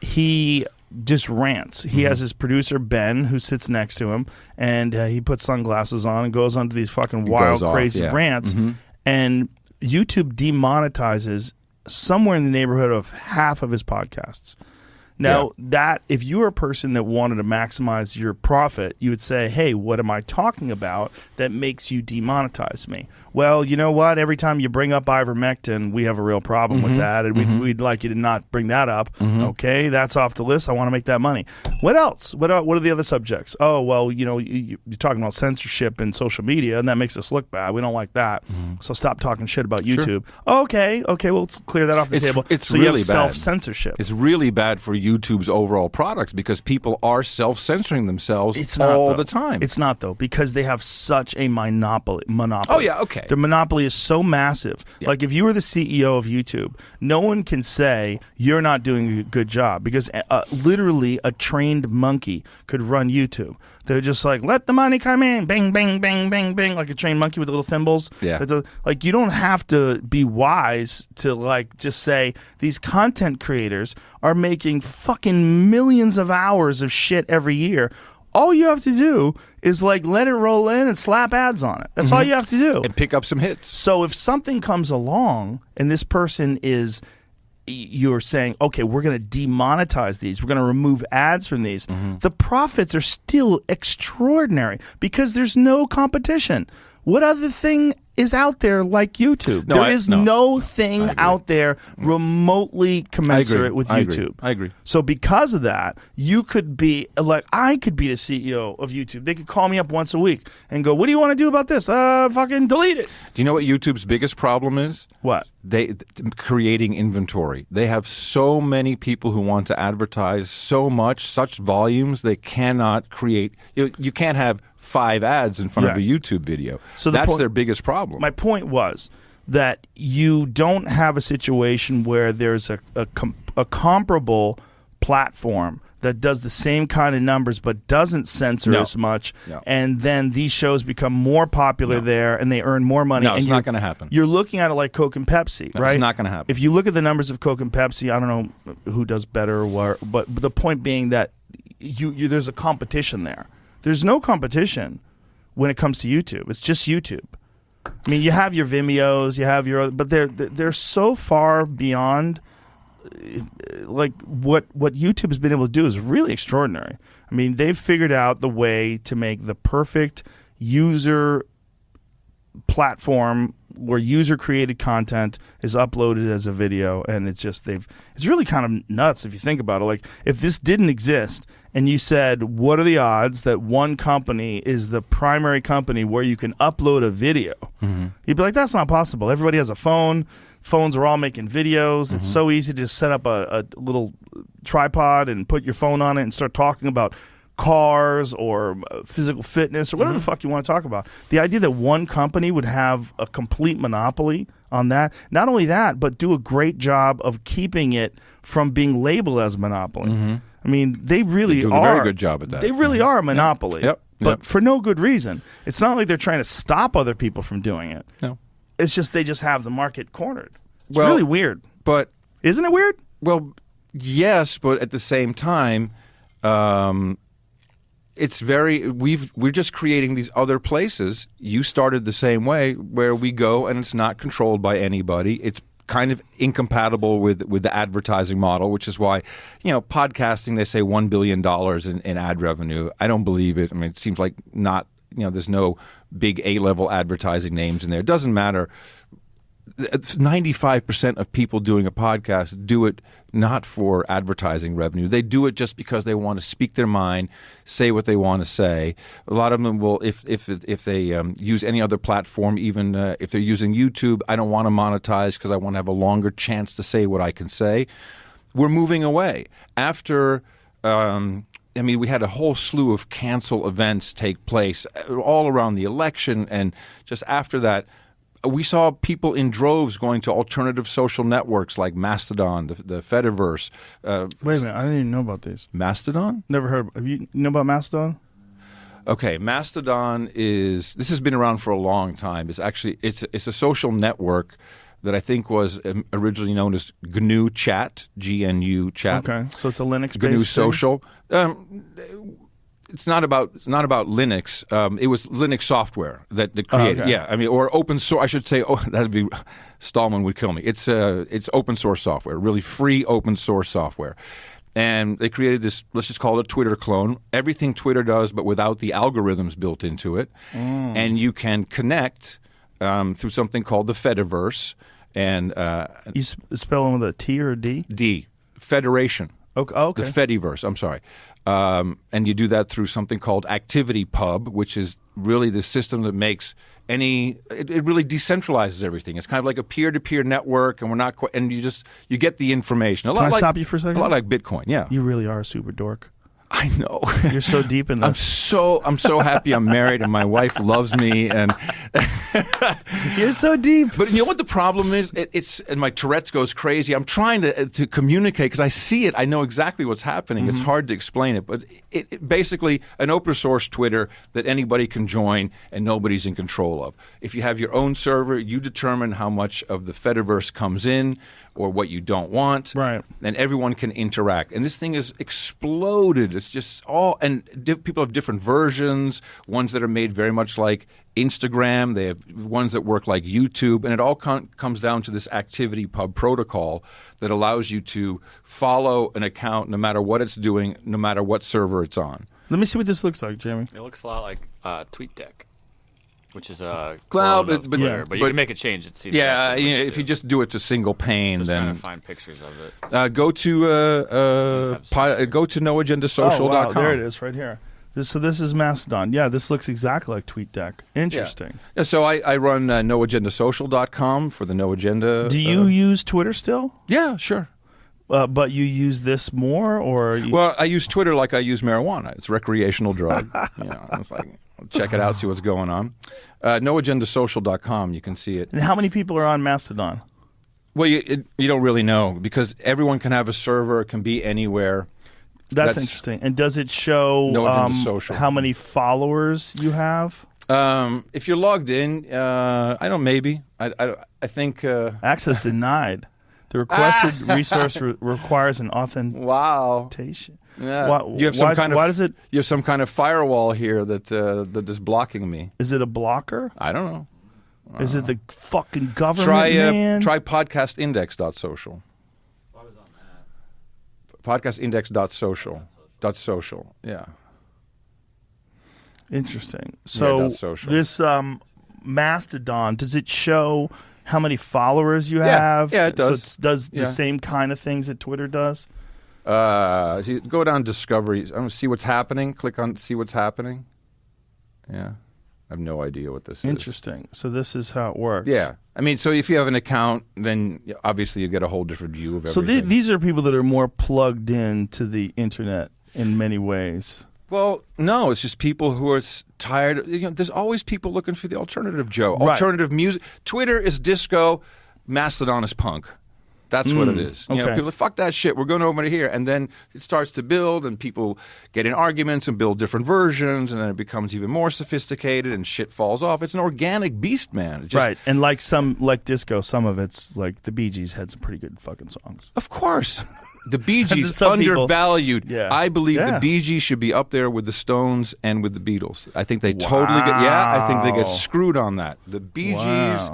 He just rants. He has his producer Ben who sits next to him, and he puts sunglasses on and goes onto these fucking wild, crazy rants. And YouTube demonetizes somewhere in the neighborhood of half of his podcasts. Now, that if you were a person that wanted to maximize your profit, you would say, hey, what am I talking about that makes you demonetize me? Well, you know what? Every time you bring up ivermectin, we have a real problem with that, and we'd like you to not bring that up. Okay, that's off the list. I want to make that money. What else? What are the other subjects? Oh, well, you're talking about censorship in social media, and that makes us look bad. We don't like that. So stop talking shit about YouTube. Sure. Okay, well, let's clear that off the table. It's so really you have bad. Self-censorship. It's really bad for YouTube's overall product because people are self-censoring themselves all the time. It's not, though, because they have such a monopoly. Oh, yeah, okay. The monopoly is so massive. Yeah. Like, if you were the CEO of YouTube, no one can say you're not doing a good job because literally a trained monkey could run YouTube. They're just like, let the money come in, bang, bang, bang, bang, bang, like a trained monkey with the little thimbles. Yeah. Like, you don't have to be wise to, like, just say these content creators are making fucking millions of hours of shit every year. All you have to do is, like, let it roll in and slap ads on it. That's all you have to do. And pick up some hits. So if something comes along and this person is... you're saying, okay, we're going to demonetize these. We're going to remove ads from these. The profits are still extraordinary because there's no competition. What other thing is out there like YouTube? There is no thing out there remotely commensurate with YouTube. I agree. So because of that, you could be like, I could be the CEO of YouTube. They could call me up once a week and go, what do you want to do about this? Fucking delete it. Do you know what YouTube's biggest problem is? What? Creating inventory. They have so many people who want to advertise so much, such volumes, they cannot create. You can't have 5 ads in front of a YouTube video. So that's their biggest problem. My point was that you don't have a situation where there's a comparable platform that does the same kind of numbers but doesn't censor as much, and then these shows become more popular there and they earn more money. No, it's not going to happen. You're looking at it like Coke and Pepsi, right? It's not going to happen. If you look at the numbers of Coke and Pepsi, I don't know who does better or what, but the point being that there's a competition there. There's no competition when it comes to YouTube. It's just YouTube. I mean, you have your Vimeos, you have your, but they're so far beyond. Like what YouTube has been able to do is really extraordinary. I mean, they've figured out the way to make the perfect user platform where user-created content is uploaded as a video, and it's really kind of nuts if you think about it. Like, if this didn't exist, and you said, what are the odds that one company is the primary company where you can upload a video? You'd be like, that's not possible. Everybody has a phone. Phones are all making videos. It's so easy to just set up a little tripod and put your phone on it and start talking about cars or physical fitness or whatever the fuck you want to talk about. The idea that one company would have a complete monopoly on that, not only that, but do a great job of keeping it from being labeled as a monopoly. I mean, they really are. A very good job at that. They really are a monopoly. Yep. But for no good reason. It's not like they're trying to stop other people from doing it. No. It's just they just have the market cornered. It's really weird. But isn't it weird? Well, yes, but at the same time, it's we're just creating these other places. You started the same way where we go and it's not controlled by anybody. It's kind of incompatible with the advertising model, which is why, podcasting, they say $1 billion in ad revenue. I don't believe it. I mean, it seems like not, there's no big A-level advertising names in there. It doesn't matter. 95% of people doing a podcast do it not for advertising revenue. They do it just because they want to speak their mind, say what they want to say. A lot of them will, if they use any other platform, even if they're using YouTube, I don't want to monetize because I want to have a longer chance to say what I can say. We're moving away. After, we had a whole slew of cancel events take place all around the election, and just after that, we saw people in droves going to alternative social networks like Mastodon, the Fediverse. Wait a minute, I didn't even know about these. Mastodon? Never heard. Have you know about Mastodon? Okay, Mastodon this has been around for a long time. It's a social network that I think was originally known as GNU Chat, GNU Chat. Okay, so it's a Linux-based GNU thing? Social. It's not about Linux. It was Linux software that created. okay. Yeah, or open source. I should say. Oh, that'd be Stallman would kill me. It's open source software, really free open source software, and they created this. Let's just call it a Twitter clone. Everything Twitter does, but without the algorithms built into it, and you can connect through something called the Fediverse. And you spell them with a T or a D? D. Federation. Okay. The Fediverse. I'm sorry. And you do that through something called ActivityPub, which is really the system that makes it really decentralizes everything. It's kind of like a peer-to-peer network, and we're not quite, and you get the information. Can I stop you for a second? A lot like Bitcoin, yeah. You really are a super dork. I know. You're so deep in this. I'm so happy I'm married and my wife loves me, and you're so deep. But you know what the problem is? And my Tourette's goes crazy. I'm trying to communicate because I see it. I know exactly what's happening. It's hard to explain it, but it basically an open source Twitter that anybody can join and nobody's in control of. If you have your own server, you determine how much of the Fediverse comes in or what you don't want, right? And everyone can interact. And this thing has exploded. It's just people have different versions, ones that are made very much like Instagram. They have ones that work like YouTube. And it all comes down to this ActivityPub protocol that allows you to follow an account no matter what it's doing, no matter what server it's on. Let me see what this looks like, Jamie. It looks a lot like TweetDeck, which is a clone of Twitter, but you can make it change. It seems. Yeah, if you just do it to single pane, just then trying to find pictures of it. Go to noagendasocial.com. Oh, wow, there it is, right here. So this is Mastodon. Yeah, this looks exactly like TweetDeck. Interesting. Yeah, so I run noagendasocial.com for the No Agenda. Do you use Twitter still? Yeah, sure. But you use this more, or well, I use Twitter like I use marijuana. It's a recreational drug. It's like check it out, see what's going on. Noagendasocial.com, you can see it. And how many people are on Mastodon? Well, you don't really know because everyone can have a server. It can be anywhere. That's interesting. And does it show how many followers you have? If you're logged in, I don't. Maybe I think access denied. The requested resource requires an authentication. Wow. Yeah. You have some kind of. Why does it? You have some kind of firewall here that is blocking me. Is it a blocker? I don't know. Is it the fucking government? Man? Try podcastindex.social. What was on that? Podcastindex.social. Yeah. Interesting. So this Mastodon, does it show how many followers you have? Yeah, it does. So it does the same kind of things that Twitter does? So you go down Discovery. I'm going to see what's happening. Click on see what's happening. Yeah. I have no idea what this is. Interesting. So this is how it works. Yeah. I mean, so if you have an account, then obviously you get a whole different view of everything. So these are people that are more plugged in to the internet in many ways. Well, no, it's just people who are tired. There's always people looking for the alternative, Joe. Right. Alternative music. Twitter is disco. Mastodon is punk. That's what it is. Okay. People are, fuck that shit. We're going over to here. And then it starts to build, and people get in arguments and build different versions, and then it becomes even more sophisticated, and shit falls off. It's an organic beast, man. It just, right. And like disco, some of it's like the Bee Gees had some pretty good fucking songs. Of course. The Bee Gees undervalued. Yeah. I believe the Bee Gees should be up there with the Stones and with the Beatles. I think they totally get. Yeah, I think they get screwed on that. The Bee Gees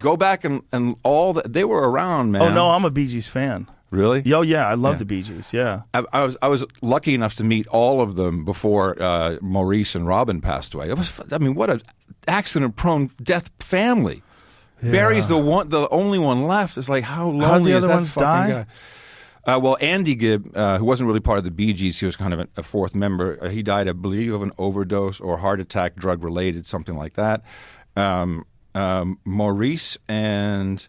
Go back and all they were around, man. Oh no, I'm a Bee Gees fan. Really? Oh yeah, I love the Bee Gees. Yeah, I was lucky enough to meet all of them before Maurice and Robin passed away. What a accident-prone death family. Yeah. Barry's the only one left. It's like how lonely How'd the is other that ones fucking die? guy? Well, Andy Gibb, who wasn't really part of the Bee Gees, he was kind of a fourth member. He died, I believe, of an overdose or heart attack, drug-related, something like that. Maurice and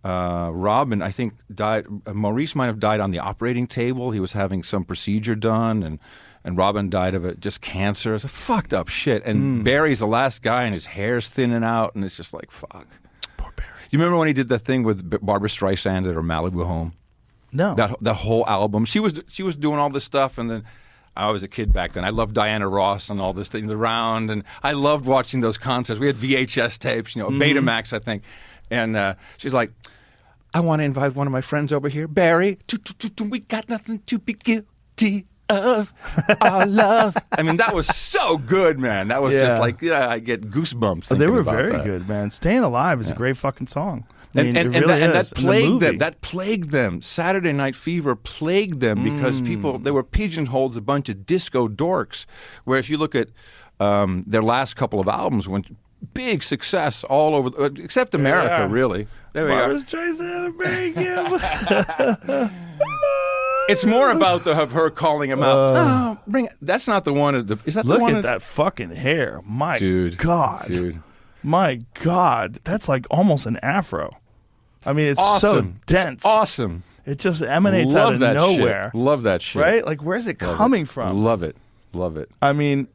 Robin, I think, died. Maurice might have died on the operating table. He was having some procedure done, and Robin died of it, just cancer. It's a fucked up shit. And Barry's the last guy, and his hair's thinning out, and it's just like, fuck. Poor Barry. You remember when he did that thing with Barbara Streisand at her Malibu home? No. That whole album. She was doing all this stuff, and then I was a kid back then. I loved Diana Ross and all this thing around, and I loved watching those concerts. We had VHS tapes, Betamax, I think. And she's like, I want to invite one of my friends over here, Barry. We got nothing to be guilty of. Our love. I mean, that was so good, man. That was just like, I get goosebumps. They were about very that. good, man. Staying Alive is a great fucking song. I mean, And it really that is. And the plagued them. movie. That plagued them. Saturday Night Fever plagued them because they were pigeonholed as a bunch of disco dorks. Where if you look at their last couple of albums, went big success all over, except America, really. There we Barbra are. Streisand and Barry Gibb. It's more about of her calling him out. That's not the one. Is that the Look one? at that fucking hair. My Dude. God. Dude. My God. That's like almost an afro. I mean, it's so Awesome. dense. It's awesome. It just emanates Love out of that nowhere. shit. Love that shit. Right? Like, where's it coming from? Love it. Love it. I mean,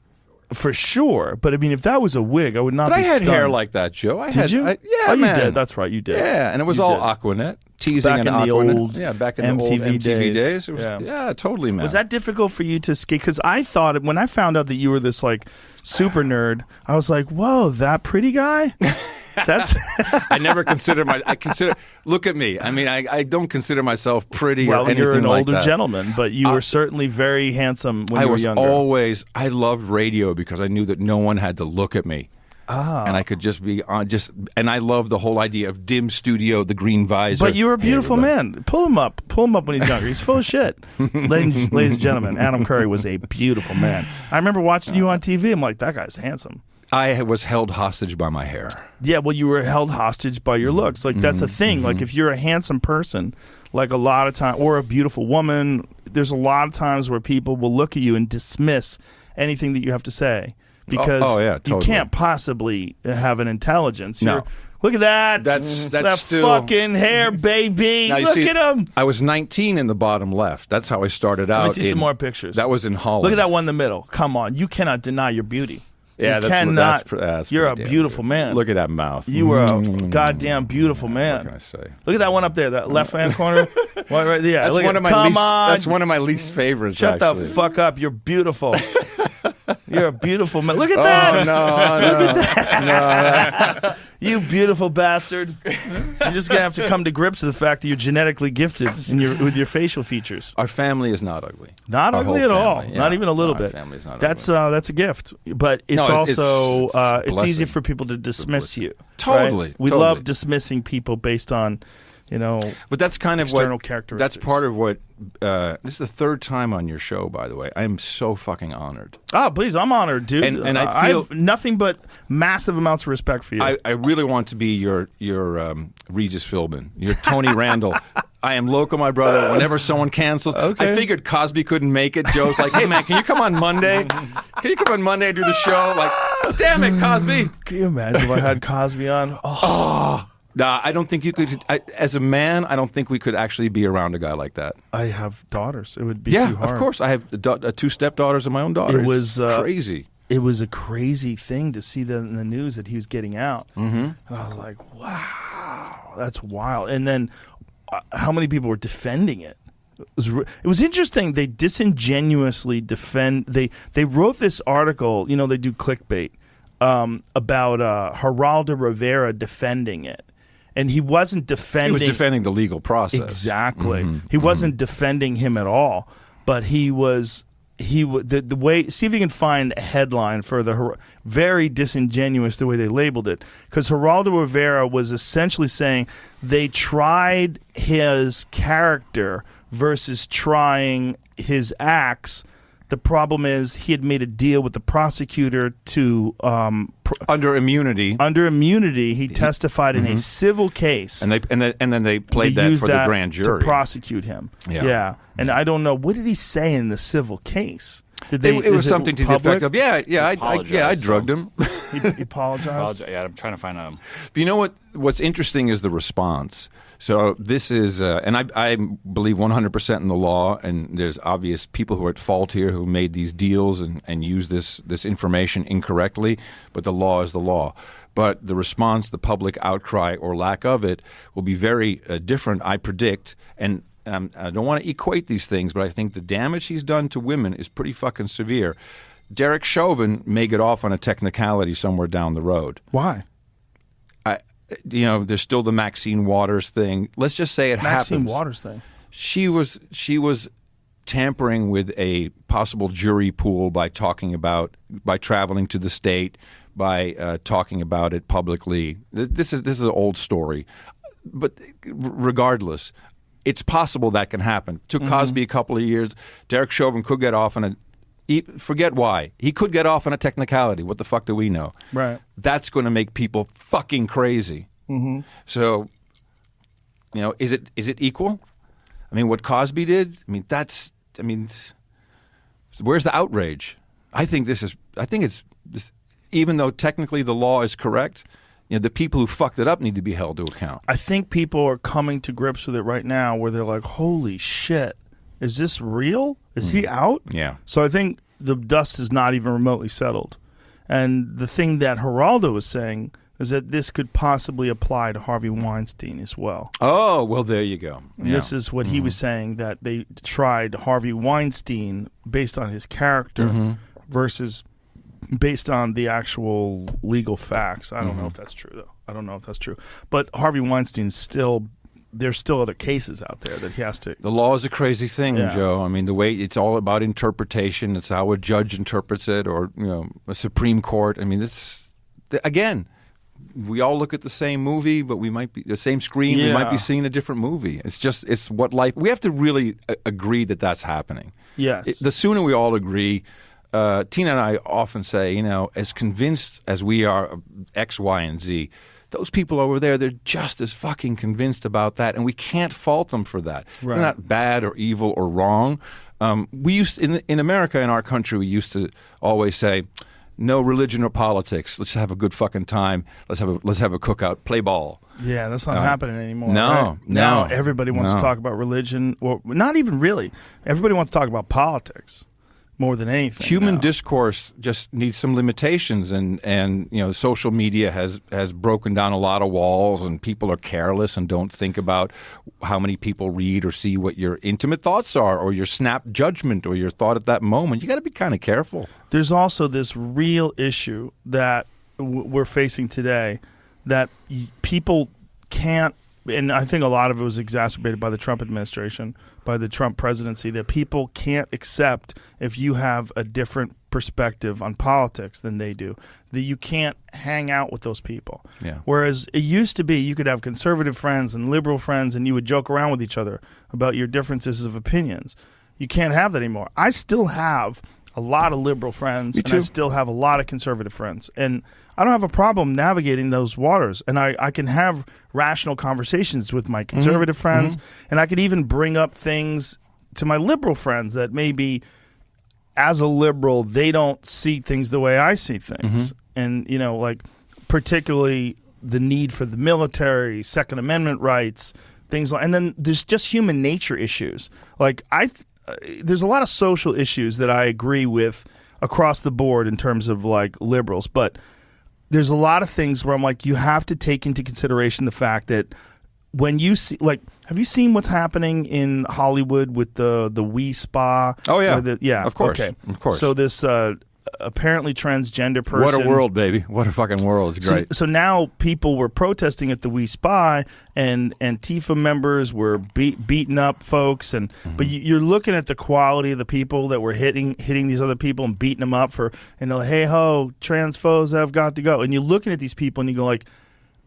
for sure. But I mean, if that was a wig, I would not But be I had stunned. hair like that, Joe. Did you? Yeah, oh, you man. did. That's right. You did. Yeah, and it was You all did. Aquanet, teasing Back and in the Aquanet. old back in the old MTV MTV days. It was, Yeah. Totally, man. Was that difficult for you to skate? Because I thought when I found out that you were this like super nerd, I was like, "Whoa, that pretty guy." That's I never consider look at me. I mean, I don't consider myself pretty or well, anything you're an like older that. gentleman, but you were certainly very handsome when you were younger. I loved radio because I knew that no one had to look at me. And I could just be on and I love the whole idea of dim studio, the green visor. But you were a Hey, beautiful everybody. man. Pull him up when he's younger. He's full of shit. Ladies and gentlemen, Adam Curry was a beautiful man. I remember watching you on TV. I'm like, that guy's handsome. I was held hostage by my hair. Yeah, well, you were held hostage by your looks. Like, that's a thing. Like, if you're a handsome person, like a lot of time, or a beautiful woman, there's a lot of times where people will look at you and dismiss anything that you have to say because yeah, you totally. can't possibly have an intelligence. No. Look at that. That's that still- fucking hair, baby. Now, you Look see, at him. I was 19 in the bottom left. That's how I started out. Let me see some more pictures. That was in Holland. Look at that one in the middle. Come on. You cannot deny your beauty. Yeah, you that's cannot. that's You're a pretty damn beautiful good. man. Look at that mouth. You were a goddamn beautiful man. What can I say? Look at that one up there, that left-hand corner. Right, yeah, That's look one at- of my come least. on. That's one of my least favorites. Shut actually. the fuck up. You're beautiful. You're a beautiful man. Look at Oh that. no! You beautiful bastard. You're just going to have to come to grips with the fact that you're genetically gifted with your facial features. Our family is not ugly. Not Our ugly whole at all. family, yeah. Not even a little Our bit. family's not That's ugly. that's a gift, but it's No, it's also a it's easy blessing. for people to dismiss you. Totally, right? We totally. love dismissing people based on, But that's kind of external what. characteristics. That's part of what. This is the third time on your show, by the way. I am so fucking honored. Oh, please, I'm honored, dude. And I feel- have nothing but massive amounts of respect for you. I really want to be your Regis Philbin, your Tony Randall. I am local, my brother. Whenever someone cancels, Okay. I figured Cosby couldn't make it. Joe's like, hey man, can you come on Monday? Can you come on Monday and do the show? Like, damn it, Cosby. Can you imagine if I had Cosby on? Oh, Nah, I don't think you could. As a man, I don't think we could actually be around a guy like that. I have daughters. It would be Yeah, too hard. of course. I have two stepdaughters of my own daughter. It was, It's crazy. It was a crazy thing to see that in the news that he was getting out. Mm-hmm. And I was like, wow, that's wild. And then how many people were defending it? It was interesting. They disingenuously defend. They wrote this article. You know, they do clickbait about Geraldo Rivera defending it, and he wasn't defending. He was defending the legal process. Exactly. He wasn't defending him at all, but he was the way, see if you can find a headline for very disingenuous the way they labeled it, because Geraldo Rivera was essentially saying they tried his character versus trying his acts. The problem is he had made a deal with the prosecutor to under immunity. Under immunity, he testified in a civil case, and then they played that for the grand jury to prosecute him. Yeah. And I don't know, what did he say in the civil case? It was something to the effect of, I drugged him. He apologized. Yeah, I'm trying to find out. But you know what's interesting is the response. So this is, and I believe 100% in the law, and there's obvious people who are at fault here who made these deals and use this information incorrectly, but the law is the law. But the response, the public outcry or lack of it, will be very different, I predict, and I don't want to equate these things, but I think the damage he's done to women is pretty fucking severe. Derek Chauvin may get off on a technicality somewhere down the road. Why? There's still the Maxine Waters thing. Let's just say it happens. Maxine Waters thing. She was tampering with a possible jury pool by traveling to the state, by talking about it publicly. This is an old story, but regardless, it's possible that can happen. Took Cosby a couple of years. Derek Chauvin could get off on forget why. He could get off on a technicality. What the fuck do we know? Right. That's going to make people fucking crazy. So, is it equal? I mean, what Cosby did? Where's the outrage? I think it's even though technically the law is correct, the people who fucked it up need to be held to account. I think people are coming to grips with it right now where they're like, holy shit, is this real? Is he out? Yeah. So I think the dust is not even remotely settled. And the thing that Geraldo was saying is that this could possibly apply to Harvey Weinstein as well. Oh, well, there you go. And this is what he was saying, that they tried Harvey Weinstein based on his character versus based on the actual legal facts. I don't know if that's true, though. I don't know if that's true. But Harvey Weinstein's there's still other cases out there that he has to... The law is a crazy thing, Joe. I mean, the way it's all about interpretation. It's how a judge interprets it, or a Supreme Court. I mean, again, we all look at the same movie, but we might be the same screen. We might be seeing a different movie. It's what life... We have to really agree that that's happening. Yes. The sooner we all agree... Tina and I often say, as convinced as we are of X, Y, and Z, those people over there, they're just as fucking convinced about that, and we can't fault them for that. Right. They're not bad or evil or wrong. We used in America, in our country, we used to always say, no religion or politics. Let's have a good fucking time. Let's have a cookout. Play ball. Yeah, that's not happening anymore. No, right? no. Now everybody wants to talk about religion, or not even really. Everybody wants to talk about politics more than anything. Human now. discourse just needs some limitations, and social media has broken down a lot of walls, and people are careless and don't think about how many people read or see what your intimate thoughts are, or your snap judgment, or your thought at that moment. You got to be kind of careful. There's also this real issue that we're facing today that people can't, and I think a lot of it was exacerbated by the Trump administration, by the Trump presidency, that people can't accept if you have a different perspective on politics than they do, that you can't hang out with those people. Yeah. Whereas it used to be you could have conservative friends and liberal friends, and you would joke around with each other about your differences of opinions. You can't have that anymore. I still have a lot of liberal friends, and I still have a lot of conservative friends. And I don't have a problem navigating those waters. And I can have rational conversations with my conservative friends, and I can even bring up things to my liberal friends that maybe as a liberal, they don't see things the way I see things. And, like particularly the need for the military, Second Amendment rights, things like, and then there's just human nature issues. Like there's a lot of social issues that I agree with across the board in terms of like liberals, but there's a lot of things where I'm like, you have to take into consideration the fact that when you see, like, have you seen what's happening in Hollywood with the Wii Spa? Oh yeah, yeah, of course, okay, of course. So this apparently transgender person. What a world, baby. What a fucking world. It's great. So now people were protesting at the We Spy, and Antifa members were beating up folks. And But you're looking at the quality of the people that were hitting these other people and beating them up for, hey ho, trans foes have got to go. And you're looking at these people and you go like,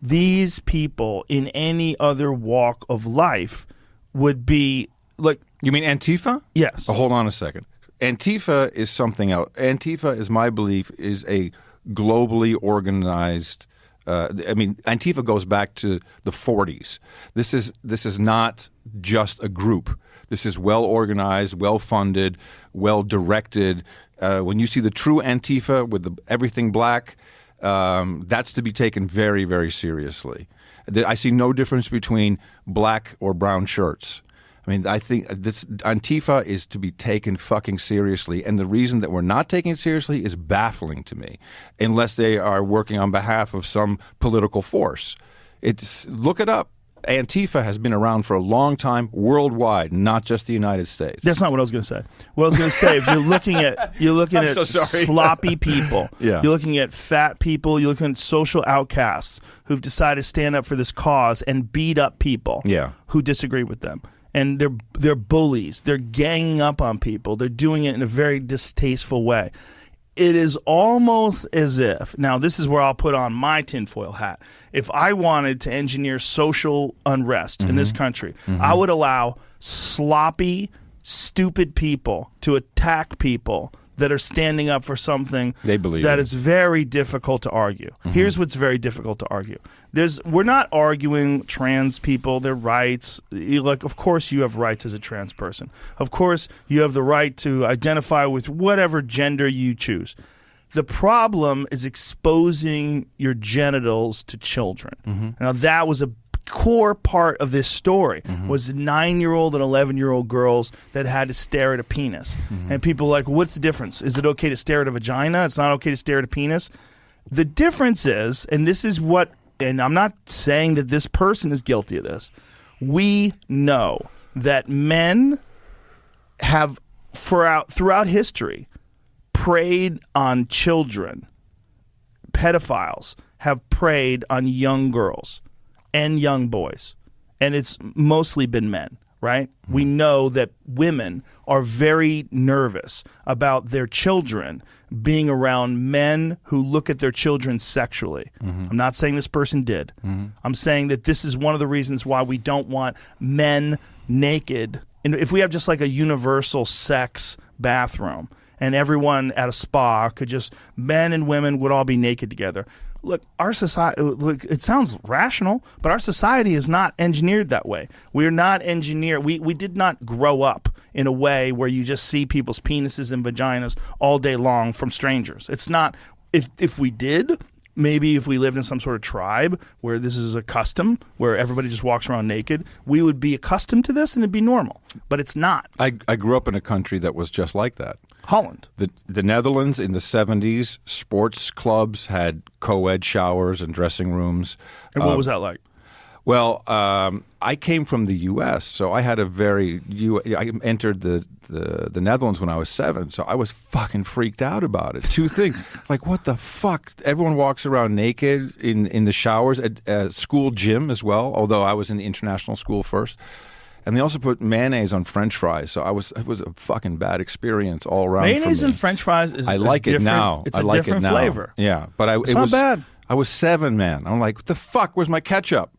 these people in any other walk of life would be like. You mean Antifa? Yes. Oh, hold on a second. Antifa is something else. Antifa, is my belief, is a globally organized. Antifa goes back to the 40s. This is not just a group. This is well organized, well funded, well directed. When you see the true Antifa with everything black, that's to be taken very, very seriously. I see no difference between black or brown shirts. I mean, I think this Antifa is to be taken fucking seriously, and the reason that we're not taking it seriously is baffling to me, unless they are working on behalf of some political force. Look it up. Antifa has been around for a long time worldwide, not just the United States. That's not what I was going to say. What I was going to say, if you're looking at so sorry. sloppy people, Yeah. You're looking at fat people, you're looking at social outcasts who've decided to stand up for this cause and beat up people who disagree with them. And they're bullies. They're ganging up on people. They're doing it in a very distasteful way. It is almost as if, now this is where I'll put on my tinfoil hat. If I wanted to engineer social unrest in this country, I would allow sloppy, stupid people to attack people that are standing up for something they believe that in. is very difficult to argue. Here's what's very difficult to argue. We're not arguing trans people, their rights. Of course you have rights as a trans person. Of course you have the right to identify with whatever gender you choose. The problem is exposing your genitals to children. Now that was a core part of this story was 9-year-old and 11-year-old girls that had to stare at a penis. And people were like, what's the difference? Is it okay to stare at a vagina? It's not okay to stare at a penis? The difference is, and this is what, and I'm not saying that this person is guilty of this, we know that men have throughout history preyed on children. Pedophiles have preyed on young girls and young boys, and it's mostly been men, right? We know that women are very nervous about their children being around men who look at their children sexually. I'm not saying this person did. I'm saying that this is one of the reasons why we don't want men naked. And if we have just like a universal sex bathroom and everyone at a spa could just, men and women would all be naked together. Look, our society, it sounds rational, but our society is not engineered that way. We're not engineered. We did not grow up in a way where you just see people's penises and vaginas all day long from strangers. It's not, if we did, maybe if we lived in some sort of tribe where this is a custom, where everybody just walks around naked, we would be accustomed to this and it'd be normal. But it's not. I grew up in a country that was just like that. Holland. The Netherlands in the 70s, sports clubs had co-ed showers and dressing rooms. And what was that like? Well, I came from the U.S., so I had I entered the Netherlands when I was 7, so I was fucking freaked out about it. Two things, like what the fuck? Everyone walks around naked in the showers at school gym as well, although I was in the international school first. And they also put mayonnaise on French fries, so it was a fucking bad experience all around. Mayonnaise for me. and French fries is I like it now. It's I a like different it now. flavor. Yeah, but It's not bad. I was 7, man. I'm like, what the fuck? Where's my ketchup?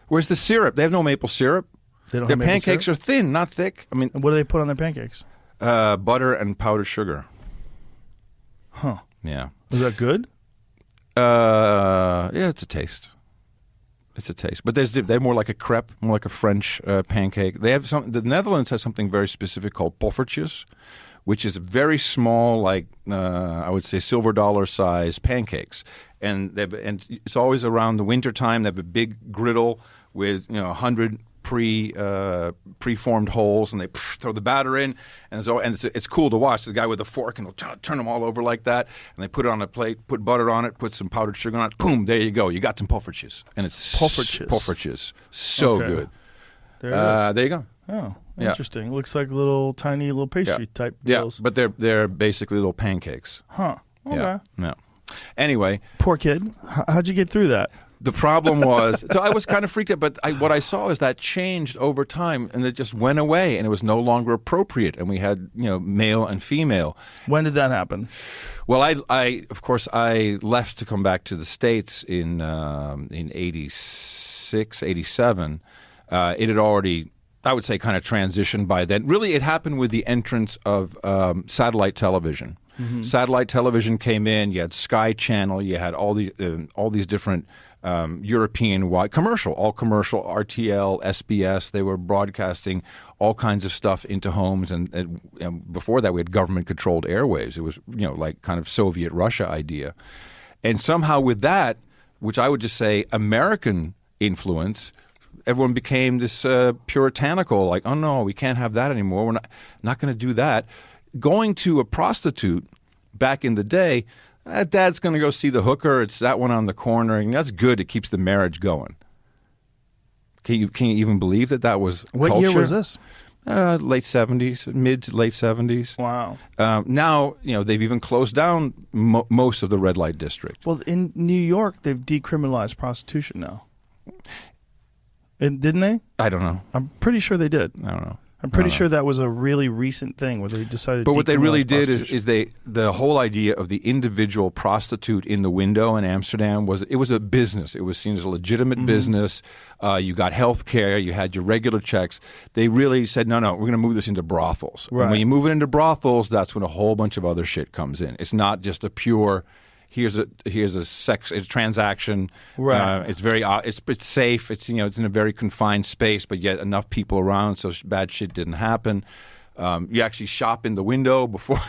Where's the syrup? They have no maple syrup. They don't Their have maple pancakes syrup? are thin, not thick. I mean, And what do they put on their pancakes? butter and powdered sugar. Huh. Yeah. Is that good? Yeah, it's a taste. It's a taste, but they're more like a crepe, more like a French pancake. They have the Netherlands has something very specific called poffertjes, which is very small, like I would say silver dollar size pancakes, and it's always around the winter time. They have a big griddle with 100 preformed holes, and they throw the batter in, and it's cool to watch. The guy with the fork and he'll turn them all over like that, and they put it on a plate, put butter on it, put some powdered sugar on it. Boom! There you go. You got some poffertjes, and it's Poffertjes. Poffertjes, so Okay. good. There it is. There you go. Oh, Yeah. Interesting. Looks like little tiny little pastry type bills. But they're basically little pancakes. Huh. Okay. Yeah. Anyway, Poor kid. How'd you get through that? the problem was, so I was kind of freaked out, but what I saw is that changed over time, and it just went away, and it was no longer appropriate, and we had, male and female. When did that happen? Well, I of course, I left to come back to the States in 86, 87. It had already, I would say, kind of transitioned by then. Really, it happened with the entrance of satellite television. Mm-hmm. Satellite television came in. You had Sky Channel. You had all these different European-wide commercial, RTL, SBS. They were broadcasting all kinds of stuff into homes, and before that, we had government-controlled airwaves. It was like kind of Soviet Russia idea, and somehow with that, which I would just say American influence, everyone became this puritanical, like, oh no, we can't have that anymore. We're not going to do that. Going to a prostitute back in the day, Dad's going to go see the hooker. It's that one on the corner, and that's good. It keeps the marriage going. Can you even believe that was What culture? year was this? Late 70s, mid to late 70s. Wow. Now, they've even closed down most of the red light district. Well, in New York, they've decriminalized prostitution now. Didn't they? I don't know. I'm pretty sure they did. I don't know. I'm pretty sure that was a really recent thing where they decided But to what they really did prostitution. is the whole idea of the individual prostitute in the window in Amsterdam was a business. It was seen as a legitimate business. You got health care. You had your regular checks. They really said, no, we're going to move this into brothels. Right. And when you move it into brothels, that's when a whole bunch of other shit comes in. It's not just a pure, here's a transaction. Right. It's very it's safe. It's it's in a very confined space, but yet enough people around so bad shit didn't happen. You actually shop in the window before,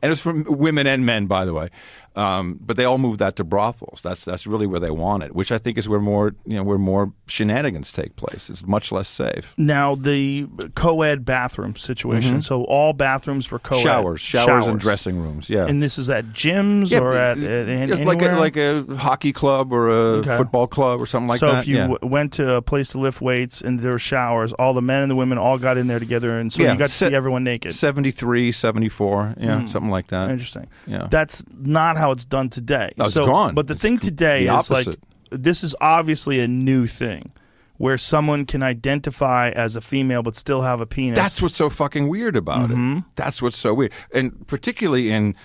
and it's for women and men, by the way. But they all moved that to brothels. That's really where they want it, which I think is where more shenanigans take place. It's much less safe. Now the co-ed bathroom situation. So all bathrooms were co-ed. Showers and dressing rooms. Yeah. And this is at gyms or at just anywhere? like a hockey club or a football club or something like so that. if you went to a place to lift weights and there were showers, all the men and the women all got in there together, and so you got to see everyone naked. 73, 74, something like that. Interesting. Yeah. That's not how it's done today. No, it's gone. But the It's thing today the is like, opposite. this is obviously a new thing where someone can identify as a female but still have a penis. That's what's so fucking weird about it. That's what's so weird, and particularly in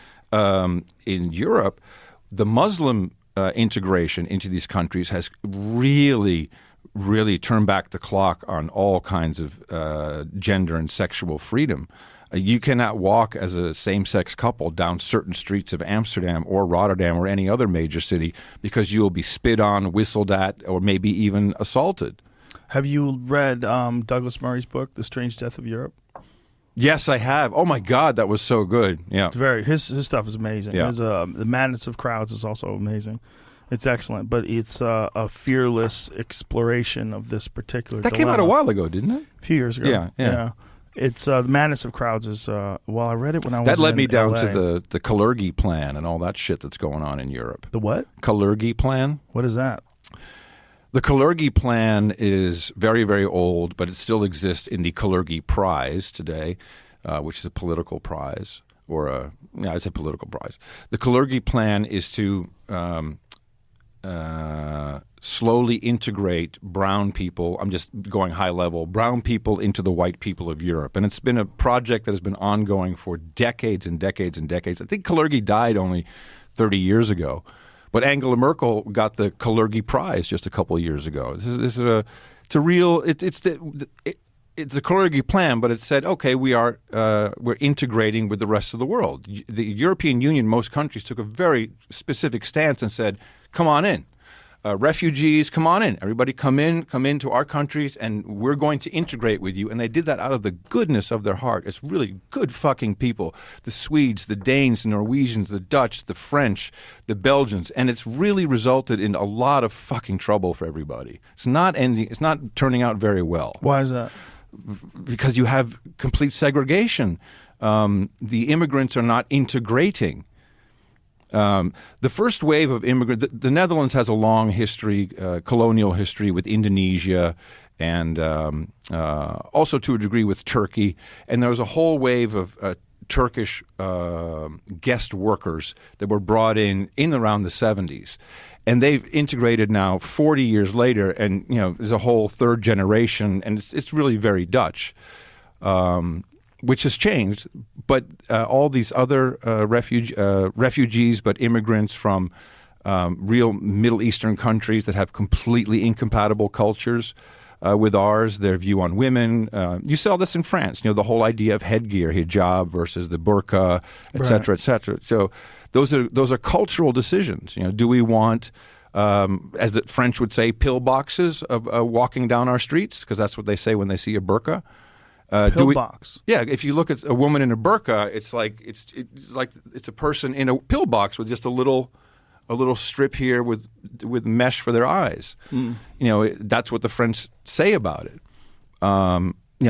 Europe, the Muslim integration into these countries has really turned back the clock on all kinds of gender and sexual freedom. You cannot walk as a same-sex couple down certain streets of Amsterdam or Rotterdam or any other major city because you will be spit on, whistled at, or maybe even assaulted. Have you read Douglas Murray's book, The Strange Death of Europe? Yes, I have. Oh my God, that was so good. Yeah, It's very his stuff is amazing. Yeah. The Madness of Crowds is also amazing. It's excellent, but it's a fearless exploration of this particular. That came out a dilemma. while ago, didn't it? A few years ago. Yeah. It's the Madness of Crowds is. Well, I read it when I was. That led in me down LA. to the Kalergi plan and all that shit that's going on in Europe. The what? Kalergi plan. What is that? The Kalergi plan is very, very old, but it still exists in the Kalergi Prize today, which is a political prize, or it's a political prize. The Kalergi plan is to slowly integrate brown people, I'm just going high level, brown people into the white people of Europe. And it's been a project that has been ongoing for decades and decades and decades. I think Kalergi died only 30 years ago. But Angela Merkel got the Kalergi Prize just a couple of years ago. It's a Kalergi plan, but it said, okay, we're integrating with the rest of the world. The European Union, most countries took a very specific stance and said, come on in. Refugees, come on in. Everybody come into our countries, and we're going to integrate with you. And they did that out of the goodness of their heart. It's really good fucking people. The Swedes, the Danes, the Norwegians, the Dutch, the French, the Belgians. And it's really resulted in a lot of fucking trouble for everybody. It's not turning out very well. Why is that? Because you have complete segregation. The immigrants are not integrating. The first wave of immigrants, the Netherlands has a long history, colonial history with Indonesia and also to a degree with Turkey. And there was a whole wave of Turkish guest workers that were brought in around the 70s. And they've integrated now 40 years later, and there's a whole third generation, and it's really very Dutch, which has changed. But all these other refugees, but immigrants from real Middle Eastern countries that have completely incompatible cultures with ours, their view on women. You saw this in France, the whole idea of headgear, hijab versus the burqa, et cetera, et cetera. So those are cultural decisions. Do we want, as the French would say, pillboxes of walking down our streets? Because that's what they say when they see a burqa. Pillbox. Yeah, if you look at a woman in a burqa, it's like it's a person in a pillbox with just a little strip here with mesh for their eyes. That's what the French say about it.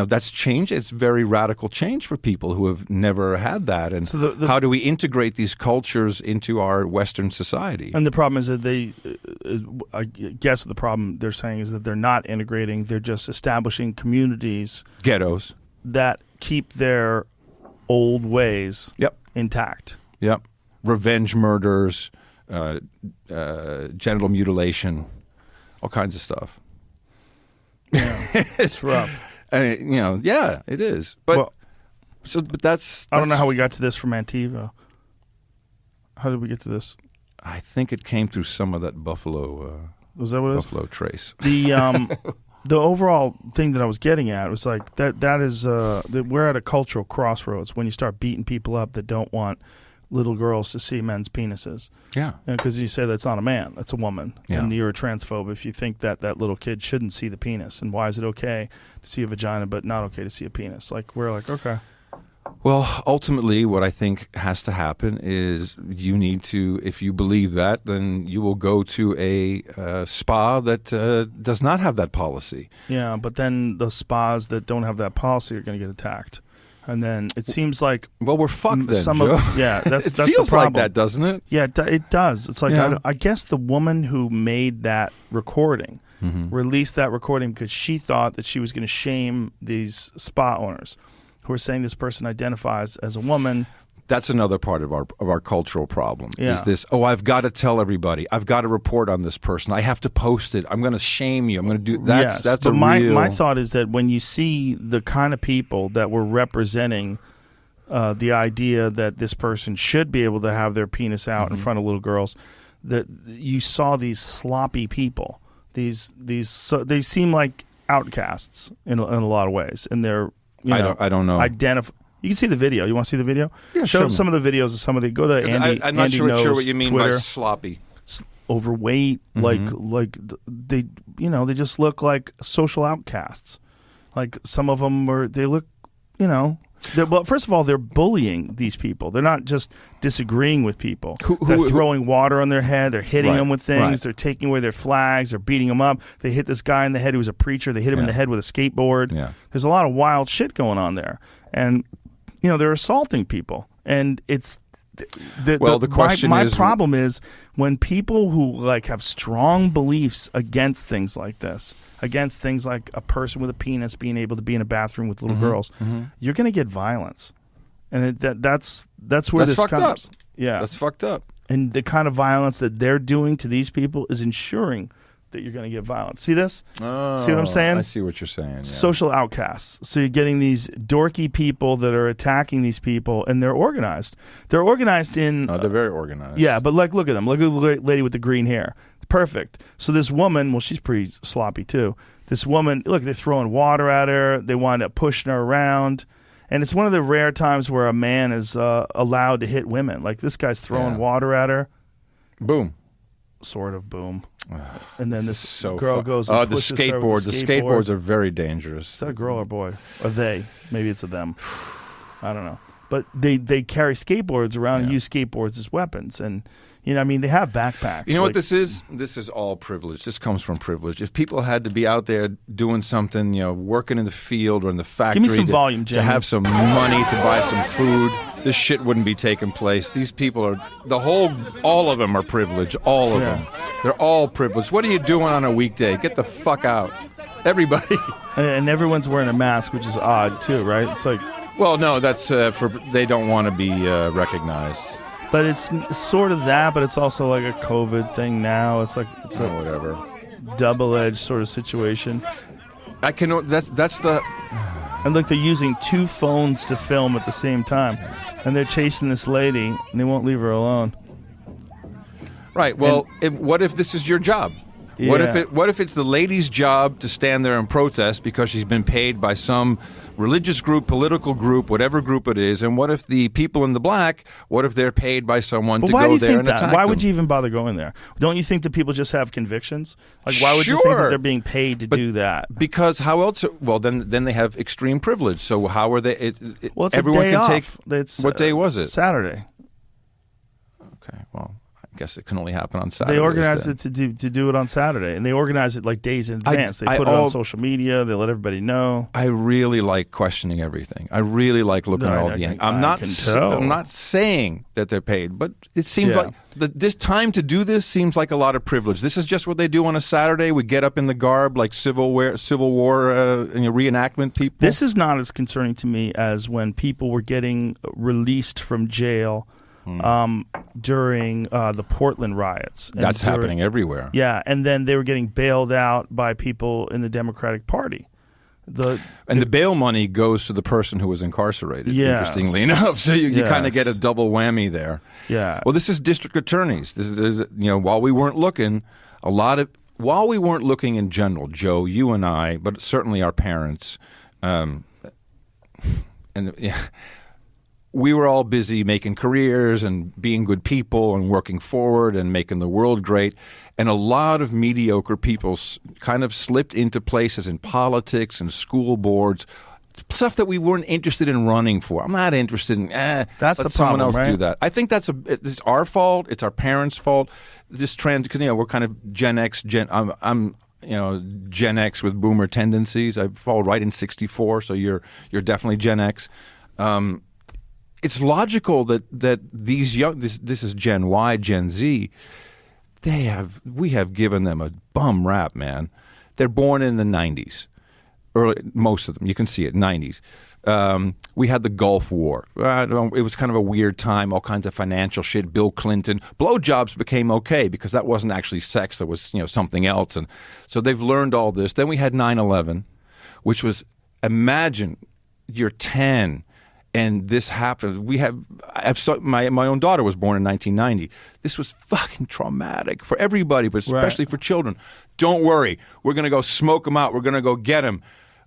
That's change. It's very radical change for people who have never had that. And so how do we integrate these cultures into our Western society? And the problem is that I guess the problem they're saying is that they're not integrating. They're just establishing communities, ghettos, that keep their old ways Yep. intact. Yep. Revenge murders, genital mutilation, all kinds of stuff. Yeah, it's rough. Yeah, it is. But that's I don't know how we got to this from Antiva. How did we get to this? I think it came through some of that Buffalo. Was that what it Buffalo trace? The overall thing that I was getting at was like that is that we're at a cultural crossroads when you start beating people up that don't want little girls to see men's penises. Yeah. Because you say that's not a man, that's a woman. Yeah. And you're a transphobe if you think that little kid shouldn't see the penis. And why is it okay to see a vagina but not okay to see a penis? Like, we're like, okay. Well, ultimately, what I think has to happen is you need to, if you believe that, then you will go to a spa that does not have that policy. Yeah, but then the spas that don't have that policy are going to get attacked. And then it seems like... Well, we're fucked then, Joe. That's it feels the problem. like that, doesn't it? Yeah, it does. It's like, Yeah. I guess the woman who made that recording released that recording because she thought that she was going to shame these spa owners who are saying this person identifies as a woman. That's another part of our cultural problem. Yeah. Is this? Oh, I've got to tell everybody. I've got to report on this person. I have to post it. I'm going to shame you. I'm going to do that's. That's but a my real. my thought is that when you see the kind of people that were representing the idea that this person should be able to have their penis out in front of little girls, that you saw these sloppy people. These so they seem like outcasts in a lot of ways, and they're I don't know. You can see the video. You want to see the video? Yeah, show show me. some of the videos of some of the. Go to Andy. I'm not Andy sure knows what you mean Twitter. by sloppy. Overweight, like they they just look like social outcasts. Like some of them they look, well, first of all, they're bullying these people. They're not just disagreeing with people. They're throwing water on their head. They're hitting them with things. Right. They're taking away their flags. They're beating them up. They hit this guy in the head who was a preacher. They hit him in the head with a skateboard. Yeah. There's a lot of wild shit going on there. And, they're assaulting people. And it's... The question my is... problem is when people who have strong beliefs against things like this, against things like a person with a penis being able to be in a bathroom with little girls, you're going to get violence, and that's where this fucked comes. up. Yeah, That's fucked up. and the kind of violence that they're doing to these people is ensuring that you're going to get violence. See this? Oh, See what I'm saying? I see what you're saying. Yeah. Social outcasts. So you're getting these dorky people that are attacking these people, and they're organized. They're organized in... No, they're very organized. Yeah, but look at them. Look at the lady with the green hair. Perfect. So this woman, well, she's pretty sloppy too. This woman, look, they're throwing water at her. They wind up pushing her around. And it's one of the rare times where a man is allowed to hit women. Like this guy's throwing water at her. Boom. Sort of boom. And then this So girl goes and the pushes her skateboard. with The skateboards are very dangerous. Is that a girl or boy? Or they. Maybe it's a them. I don't know. But they carry skateboards around and use skateboards as weapons. And, they have backpacks. You know what this is? This is all privilege. This comes from privilege. If people had to be out there doing something, working in the field or in the factory Give me some volume, to Jimmy. have some money to buy some food, this shit wouldn't be taking place. These people are, all of them are privileged. All of them. They're all privileged. What are you doing on a weekday? Get the fuck out. Everybody. And everyone's wearing a mask, which is odd too, right? It's like, Well, no, that's for they don't want to be recognized. but it's sort of that, but it's also like a COVID thing now. It's like it's a Whatever. double-edged sort of situation. I can. That's the. And look, they're using 2 phones to film at the same time, and they're chasing this lady, and they won't leave her alone. Right. Well, what if this is your job? What Yeah. if it's the lady's job to stand there and protest because she's been paid by some religious group, political group, whatever group it is? And what if the people in the black? What if they're paid by someone But to why do go you there think and that? attack Why them? would you even bother going there? Don't you think that people just have convictions? Like, why would you think that Sure. they're being paid to do that? Because how else? Well, then they have extreme privilege. So how are they? Well, it's everyone a day can off. take. It's, What day was it? Saturday. Okay. Well, I guess it can only happen on Saturday. They organized it to do it on Saturday, and they organize it like days in advance. They I put it on all- social media. They let everybody know. I really like questioning everything. I really like looking at all the angles. I'm not saying that they're paid, but it seems Yeah. like this time to do this seems like a lot of privilege. This is just what they do on a Saturday. We get up in the garb like Civil War reenactment people. This is not as concerning to me as when people were getting released from jail during the Portland riots. And That's happening everywhere. Yeah, and then they were getting bailed out by people in the Democratic Party. The bail money goes to the person who was incarcerated, Yes. interestingly enough. So you kind of Yes. get a double whammy there. Yeah. Well, this is district attorneys. This is while we weren't looking, while we weren't looking in general, Joe, you and I, but certainly our parents, we were all busy making careers and being good people and working forward and making the world great. And a lot of mediocre people kind of slipped into places in politics and school boards, stuff that we weren't interested in running for. I'm not interested in, That's let the someone problem, else right? do that. I think it's our fault. It's our parents' fault. This trend, because we're kind of Gen X. I'm Gen X with boomer tendencies. I fall right in -- so you're definitely Gen X. It's logical that these young this is Gen Y, Gen Z. We have given them a bum rap, man. They're born in the 90s. Most of them, you can see it, 90s. We had the Gulf War. It was kind of a weird time, all kinds of financial shit. Bill Clinton. Blowjobs became okay because that wasn't actually sex. That was something else. And so they've learned all this. Then we had 9/11, which was, imagine you're 10 and this happened. My own daughter was born in 1990. This was fucking traumatic for everybody, but especially for children. Don't worry. We're going to go smoke them out. We're going to go get them.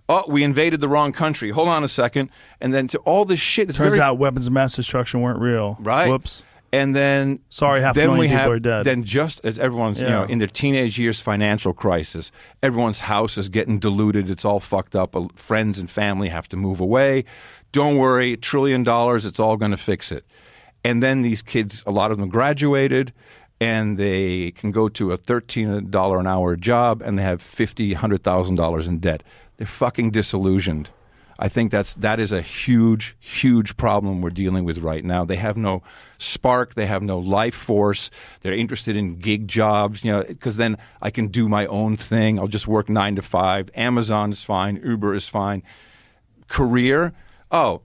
Oh, we invaded the wrong country. Hold on a second. And then to all this shit. Turns out weapons of mass destruction weren't real. Right. Whoops. And then Sorry, half a million people are dead. Then just as everyone's in their teenage years, financial crisis, everyone's house is getting diluted. It's all fucked up. Friends and family have to move away. Don't worry, $1 trillion. It's all going to fix it. And then these kids, a lot of them graduated, and they can go to a $13 an hour job, and they have $50,000, $100,000 in debt. They're fucking disillusioned. I think that is a huge, huge problem we're dealing with right now. They have no spark. They have no life force. They're interested in gig jobs, because then I can do my own thing. I'll just work 9 to 5. Amazon is fine. Uber is fine. Career,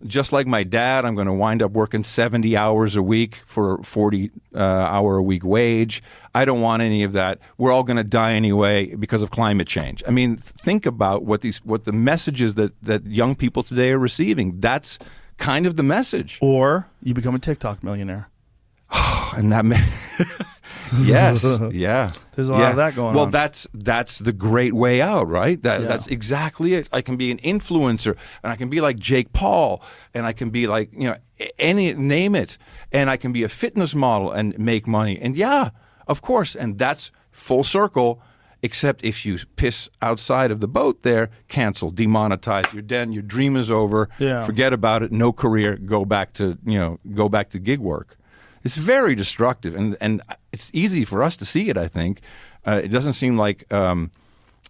just like my dad, I'm going to wind up working 70 hours a week for a 40-hour-a-week wage. I don't want any of that. We're all going to die anyway because of climate change. I mean, think about what the messages that young people today are receiving. That's kind of the message. Or you become a TikTok millionaire. And that yes, yeah. There's a lot of that going on. Well, that's the great way out, right? That's exactly it. I can be an influencer, and I can be like Jake Paul, and I can be like name it, and I can be a fitness model and make money. And of course, and that's full circle. Except if you piss outside of the boat there, cancel, demonetize. You're done. Your dream is over. Yeah. Forget about it. No career. Go back to gig work. It's very destructive, and it's easy for us to see it, I think. It doesn't seem like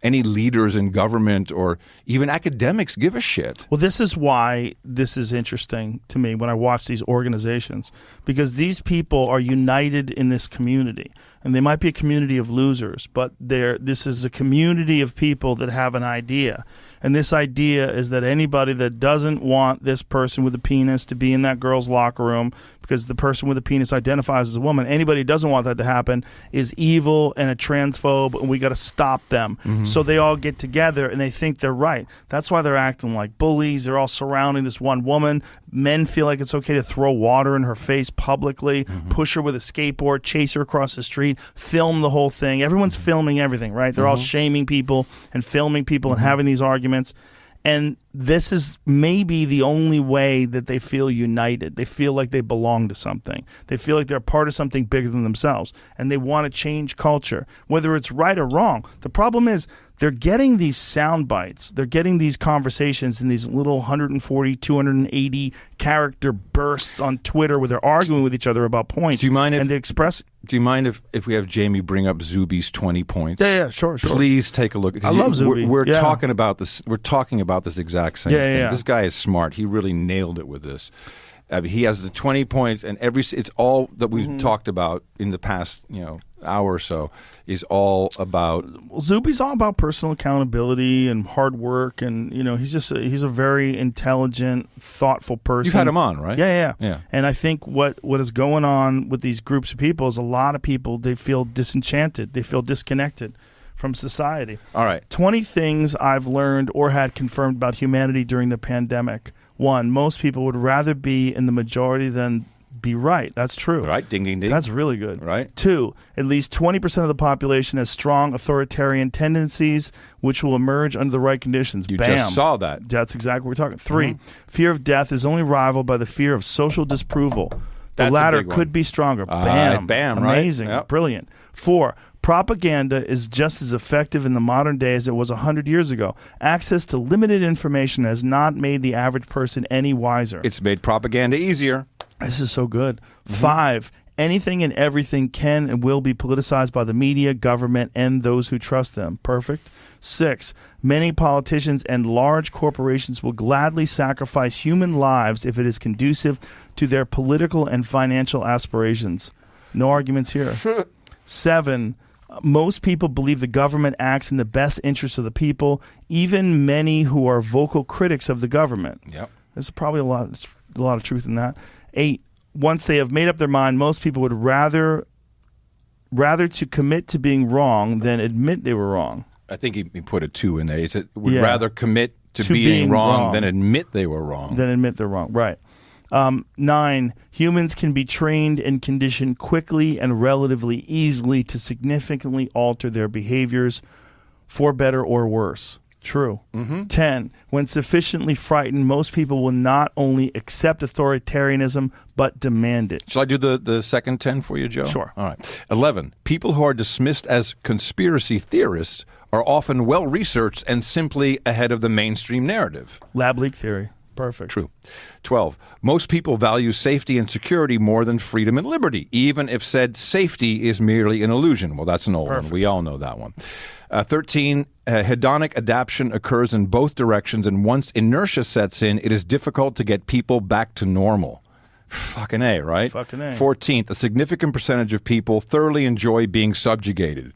any leaders in government or even academics give a shit. Well, this is why this is interesting to me when I watch these organizations, because these people are united in this community. and they might be a community of losers, but this is a community of people that have an idea. And this idea is that anybody that doesn't want this person with a penis to be in that girl's locker room because the person with a penis identifies as a woman, anybody who doesn't want that to happen is evil and a transphobe, and we got to stop them. So they all get together and they think they're right. That's why they're acting like bullies. They're all surrounding this one woman. Men feel like it's okay to throw water in her face publicly, push her with a skateboard, chase her across the street, film the whole thing. Everyone's filming everything, right? They're all shaming people and filming people and having these arguments. And this is maybe the only way that they feel united. They feel like they belong to something. They feel like they're part of something bigger than themselves. And they want to change culture, whether it's right or wrong. The problem is they're getting these sound bites. They're getting these conversations in these little 140, 280 character bursts on Twitter where they're arguing with each other about points. Do you mind if, and they express... Do you mind if we have Jamie bring up Zuby's 20 points? Yeah, sure. Please take a look. I love Zuby. We're talking about this. We're talking about this exact same thing. Yeah. This guy is smart. He really nailed it with this. He has the 20 points, and it's all that we've talked about in the past, hour or so is all about. Well, Zuby's all about personal accountability and hard work, and he's a very intelligent, thoughtful person. You've had him on, right? Yeah. And I think what is going on with these groups of people is a lot of people, they feel disenchanted, they feel disconnected from society. All right. 20 things I've learned or had confirmed about humanity during the pandemic. 1, most people would rather be in the majority than be right. That's true. Right. Ding, ding, ding. That's really good. Right. 2, at least 20% of the population has strong authoritarian tendencies, which will emerge under the right conditions. You Bam. just saw that. That's exactly what we're talking. 3, fear of death is only rivaled by the fear of social disapproval. The That's a latter big one. could be stronger. Bam. Bam, right? Amazing. Yep. Brilliant. 4, propaganda is just as effective in the modern day as it was 100 years ago. Access to limited information has not made the average person any wiser. It's made propaganda easier. This is so good. 5, anything and everything can and will be politicized by the media, government, and those who trust them. Perfect. 6, many politicians and large corporations will gladly sacrifice human lives if it is conducive to their political and financial aspirations. No arguments here. 7, most people believe the government acts in the best interest of the people, even many who are vocal critics of the government. Yep. There's probably a lot of truth in that. 8, once they have made up their mind, most people would rather to commit to being wrong than admit they were wrong. I think he put a 2 in there. He said would rather commit to being wrong than admit they were wrong. Than admit they're wrong. Right. 9, humans can be trained and conditioned quickly and relatively easily to significantly alter their behaviors for better or worse. True. 10, when sufficiently frightened, most people will not only accept authoritarianism, but demand it. Shall I do the second 10 for you, Joe? Sure. All right. 11, people who are dismissed as conspiracy theorists are often well-researched and simply ahead of the mainstream narrative. Lab leak theory. Perfect. True. 12, most people value safety and security more than freedom and liberty, even if said safety is merely an illusion. Well, that's an old one. We all know that one. 13, hedonic adaptation occurs in both directions, and once inertia sets in, it is difficult to get people back to normal. Fucking A, right? Fucking A. 14th, a significant percentage of people thoroughly enjoy being subjugated.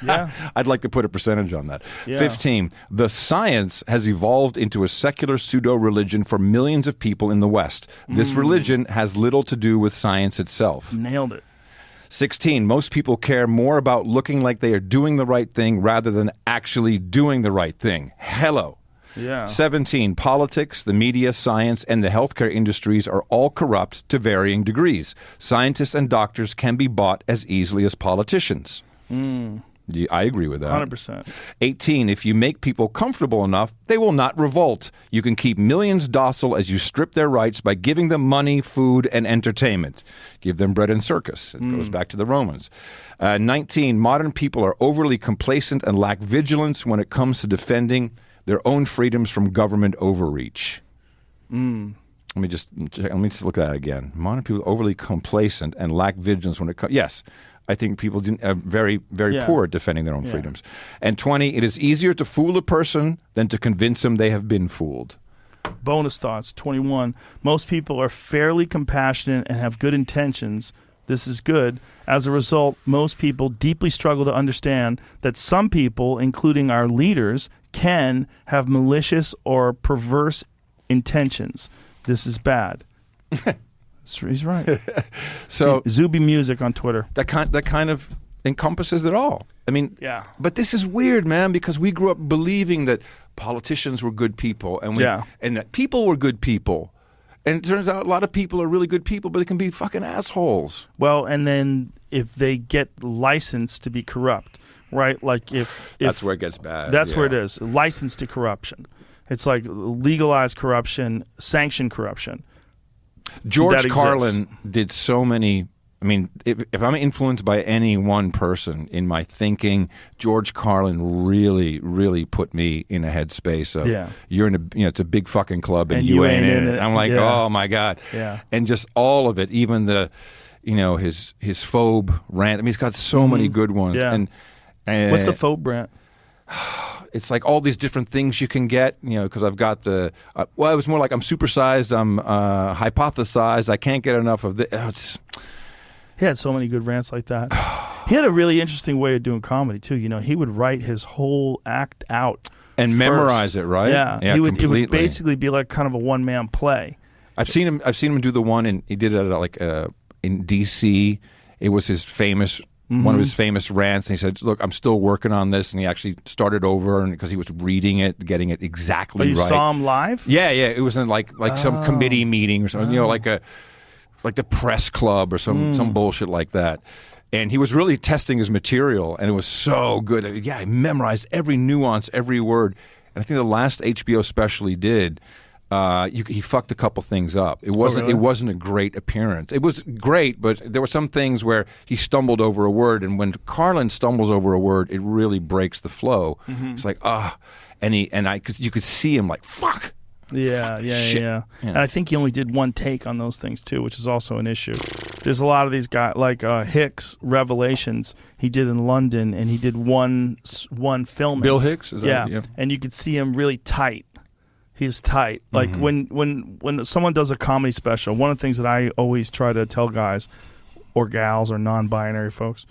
Yeah. I'd like to put a percentage on that. Yeah. 15, the science has evolved into a secular pseudo-religion for millions of people in the West. This religion has little to do with science itself. Nailed it. 16, most people care more about looking like they are doing the right thing rather than actually doing the right thing. Hello. Yeah. 17, politics, the media, science, and the healthcare industries are all corrupt to varying degrees. Scientists and doctors can be bought as easily as politicians. I agree with that. 100%. 18, if you make people comfortable enough, they will not revolt. You can keep millions docile as you strip their rights by giving them money, food, and entertainment. Give them bread and circus. It goes back to the Romans. 19, modern people are overly complacent and lack vigilance when it comes to defending their own freedoms from government overreach. Let me just look at that again. Modern people are overly complacent and lack vigilance when it comes. Yes. I think people are very, very poor at defending their own freedoms. And 20, it is easier to fool a person than to convince them they have been fooled. Bonus thoughts. 21, most people are fairly compassionate and have good intentions. This is good. As a result, most people deeply struggle to understand that some people, including our leaders, can have malicious or perverse intentions. This is bad. He's right. So Zuby Music on Twitter. that kind of encompasses it all. I mean, Yeah. But this is weird, man, because we grew up believing that politicians were good people, and and that people were good people. And it turns out a lot of people are really good people, but they can be fucking assholes. Well, and then if they get licensed to be corrupt, right? Like if That's where it gets bad. That's where it yeah. is. Licensed to corruption. It's like legalized corruption, sanctioned corruption. George that Carlin exists. did so many. I mean, if I'm influenced by any one person in my thinking, George Carlin really, really put me in a headspace of you're in a, it's a big fucking club and you ain't in it. I'm like, oh my God. Yeah. And just all of it, even the, his phobe rant. I mean, he's got so many good ones. Yeah. And What's the phobe rant? it's like all these different things you can get, because I've got the, it was more like I'm supersized, I'm hypothesized, I can't get enough of this. He had so many good rants like that. He had a really interesting way of doing comedy too. He would write his whole act out and first. memorize it, right? Yeah, it would completely. basically be like kind of a one-man play. I've seen him do the one, and he did it in D.C. It was his famous. One of his famous rants, and he said, "Look, I'm still working on this," and he actually started over, and because he was reading it, getting it exactly you right. saw him live? Yeah. It was in like some committee meeting or something, like the press club or some bullshit like that. And he was really testing his material, and it was so good. Yeah, he memorized every nuance, every word. And I think the last HBO special he did, he fucked a couple things up. It wasn't. It wasn't a great appearance. It was great, but there were some things where he stumbled over a word. And when Carlin stumbles over a word, it really breaks the flow. It's like you could see him like fuck. Yeah. And I think he only did one take on those things too, which is also an issue. There's a lot of these guys like Hicks Revelations. He did in London, and he did one filming. Bill Hicks, is that? Yeah, and you could see him really tight. He's tight. Like when someone does a comedy special, one of the things that I always try to tell guys or gals or non-binary folks,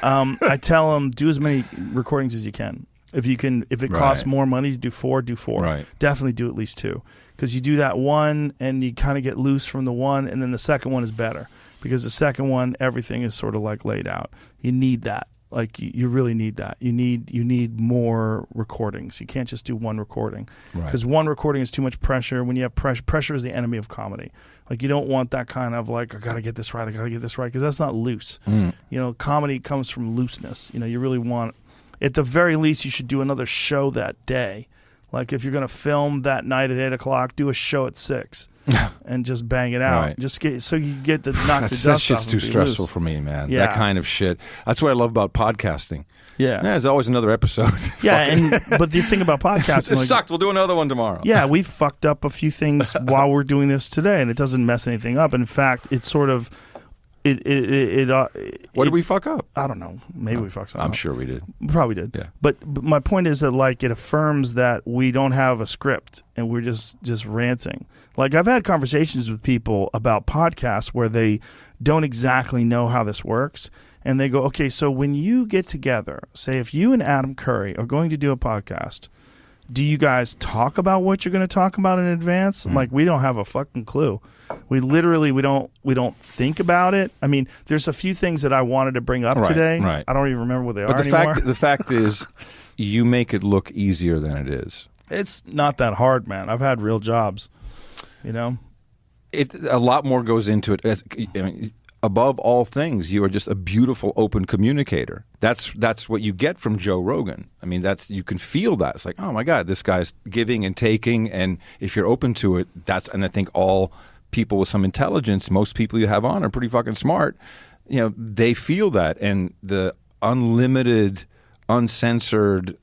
I tell them do as many recordings as you can. If it costs more money to do four, do four. Right. Definitely do at least two, because you do that one and you kind of get loose from the one, and then the second one is better because the second one everything is sort of like laid out. You need that. Like you really need that. You need more recordings. You can't just do one recording because one recording is too much pressure. When you have pressure, pressure is the enemy of comedy. Like you don't want that kind of like I gotta get this right, because that's not loose. Comedy comes from looseness. You really want. At the very least, you should do another show that day. Like if you're going to film that night at 8:00, do a show at 6 and just bang it out. Right. Just so you get the knock the dust That off. shit's too stressful for me, man. Yeah. That kind of shit. That's what I love about podcasting. Yeah. There's always another episode. Yeah, but the thing about podcasting, It sucked. We'll do another one tomorrow. Yeah, we've fucked up a few things while we're doing this today, and it doesn't mess anything up. In fact, it's sort of. What did we fuck up? I don't know. Maybe we fucked something I'm up. sure we did. We probably did. Yeah. But my point is that like it affirms that we don't have a script and we're just ranting. Like I've had conversations with people about podcasts where they don't exactly know how this works, and they go, "Okay, so when you get together, say if you and Adam Curry are going to do a podcast, do you guys talk about what you're going to talk about in advance?" Like we don't have a fucking clue. We literally we don't think about it. I mean, there's a few things that I wanted to bring up today. Right. I don't even remember what they But are anymore. the fact is, you make it look easier than it is. It's not that hard, man. I've had real jobs. A lot more goes into it. Above all things, you are just a beautiful, open communicator. That's what you get from Joe Rogan. I mean, you can feel that. It's like, oh my God, this guy's giving and taking, and if you're open to it, and I think all people with some intelligence, most people you have on are pretty fucking smart. They feel that, and the unlimited, uncensored,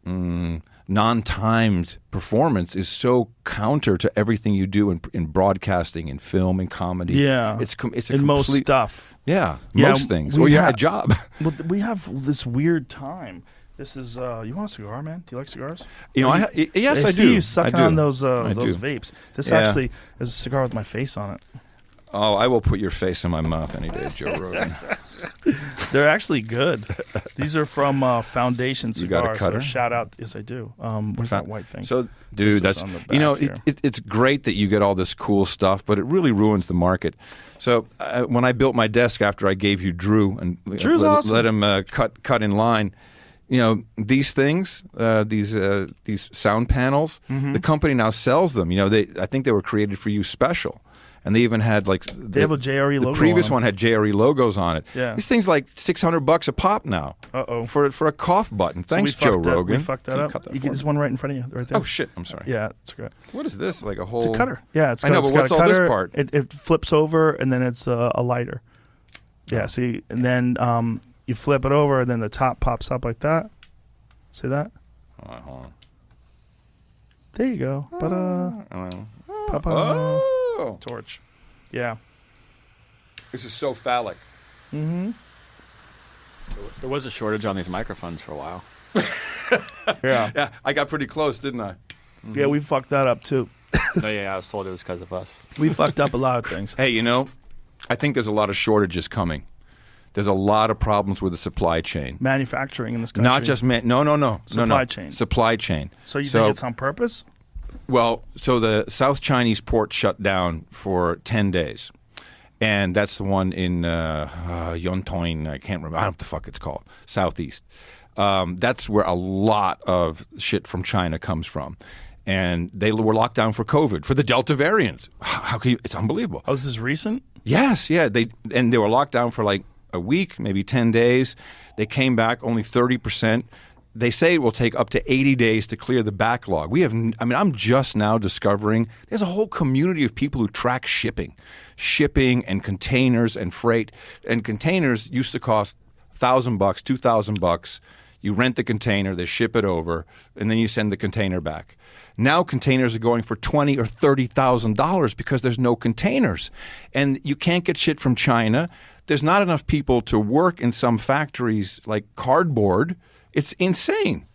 non-timed performance is so counter to everything you do in broadcasting, in film, and comedy. Yeah, it's in most stuff. Yeah, most things. Or a job. Well, we have this weird time. This is you want a cigar, man? Do you like cigars? Yes, I see do. you sucking I do. on those I do. vapes. This actually is a cigar with my face on it. Oh, I will put your face in my mouth any day, Joe Rogan. They're actually good. These are from Foundation Cigars. You got a cutter? So shout out. Yes, I do. What's that white thing? So, This dude, is that's on the back it's great that you get all this cool stuff, but it really ruins the market. So when I built my desk after I gave you Drew and Drew's awesome. let him cut in line, these things, these sound panels, the company now sells them. I think they were created for you special. And they even had they have a JRE logo. The previous on them. one had JRE logos on it. Yeah. These things like $600 a pop now. Uh-oh. For a cough button. So Thanks, Joe Rogan. We fucked that Can you up. cut that You for get me? this one right in front of you, right there. Oh shit! I'm sorry. Yeah, it's good. What is this? Like a whole? It's a cutter. Yeah, I know, it's but got what's a all cutter. this part? It flips over, and then it's a lighter. Yeah. See, and then you flip it over, and then the top pops up like that. See that? Hold on. There you go. Papa. Oh, Torch. Yeah. this is so phallic. Mm-hmm. There was a shortage on these microphones for a while. Yeah. Yeah, I got pretty close, didn't I? Yeah, we fucked that up too. No, yeah, I was told it was because of us. We fucked up a lot of things. Hey, I think there's a lot of shortages coming. There's a lot of problems with the supply chain. Manufacturing in this country. Not just no. Supply chain. Supply chain. So you think it's on purpose? Well, so the South Chinese port shut down for 10 days. And that's the one in Yontoin. I can't remember. I don't know what the fuck it's called. Southeast. That's where a lot of shit from China comes from. And they were locked down for COVID, for the Delta variant. How can you, it's unbelievable. Oh, this is recent? Yes, yeah. They were locked down for like a week, maybe 10 days. They came back only 30%. They say it will take up to 80 days to clear the backlog. I'm just now discovering there's a whole community of people who track shipping and containers and freight. And containers used to cost $1,000, $2,000. You rent the container, they ship it over, and then you send the container back. Now containers are going for $20,000 or $30,000 because there's no containers, and you can't get shit from China. There's not enough people to work in some factories like cardboard. It's insane.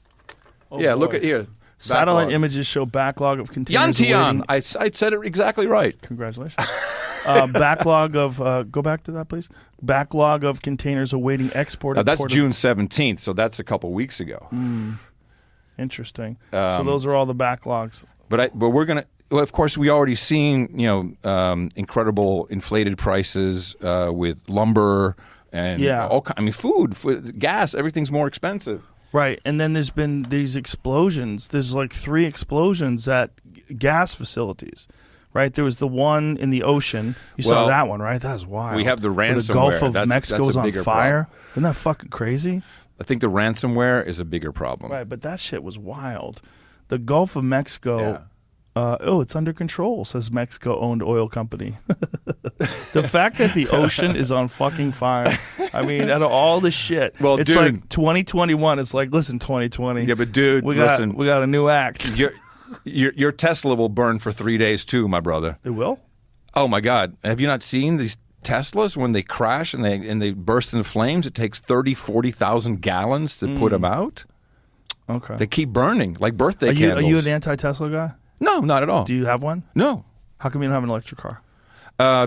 Oh, yeah, boy. look at here. Satellite Backlog. images show backlog of containers. Yantian. awaiting- I said it exactly right. Congratulations. Backlog of go back to that, please. Backlog of containers awaiting export. Now, at that's Port of- June 17th, so that's a couple weeks ago. Interesting. So those are all the backlogs. But we're gonna. Well, of course, we already seen incredible inflated prices with lumber and Yeah. food, gas, everything's more expensive. Right, and then there's been these explosions. There's like 3 explosions at gas facilities. Right, there was the one in the ocean. You saw Well, that one, right? That was wild. we have the Where the Gulf ransomware. of That's Mexico's a on bigger fire. problem. Isn't that fucking crazy? I think the ransomware is a bigger problem. Right, but that shit was wild. The Gulf of Mexico. It's under control, says Mexico-owned oil company. The fact that the ocean is on fucking fire. I mean, out of all the shit, Well, it's dude. like 2021. It's like, listen, 2020. Yeah, but dude, we listen. got a new act. Your Tesla will burn for 3 days too, my brother. It will. Oh my God, have you not seen these Teslas when they crash and they burst into flames? It takes 40,000 gallons to put them out. Okay. They keep burning like birthday Are candles. you an anti-Tesla guy? No, not at all. Do you have one? No. How come you don't have an electric car?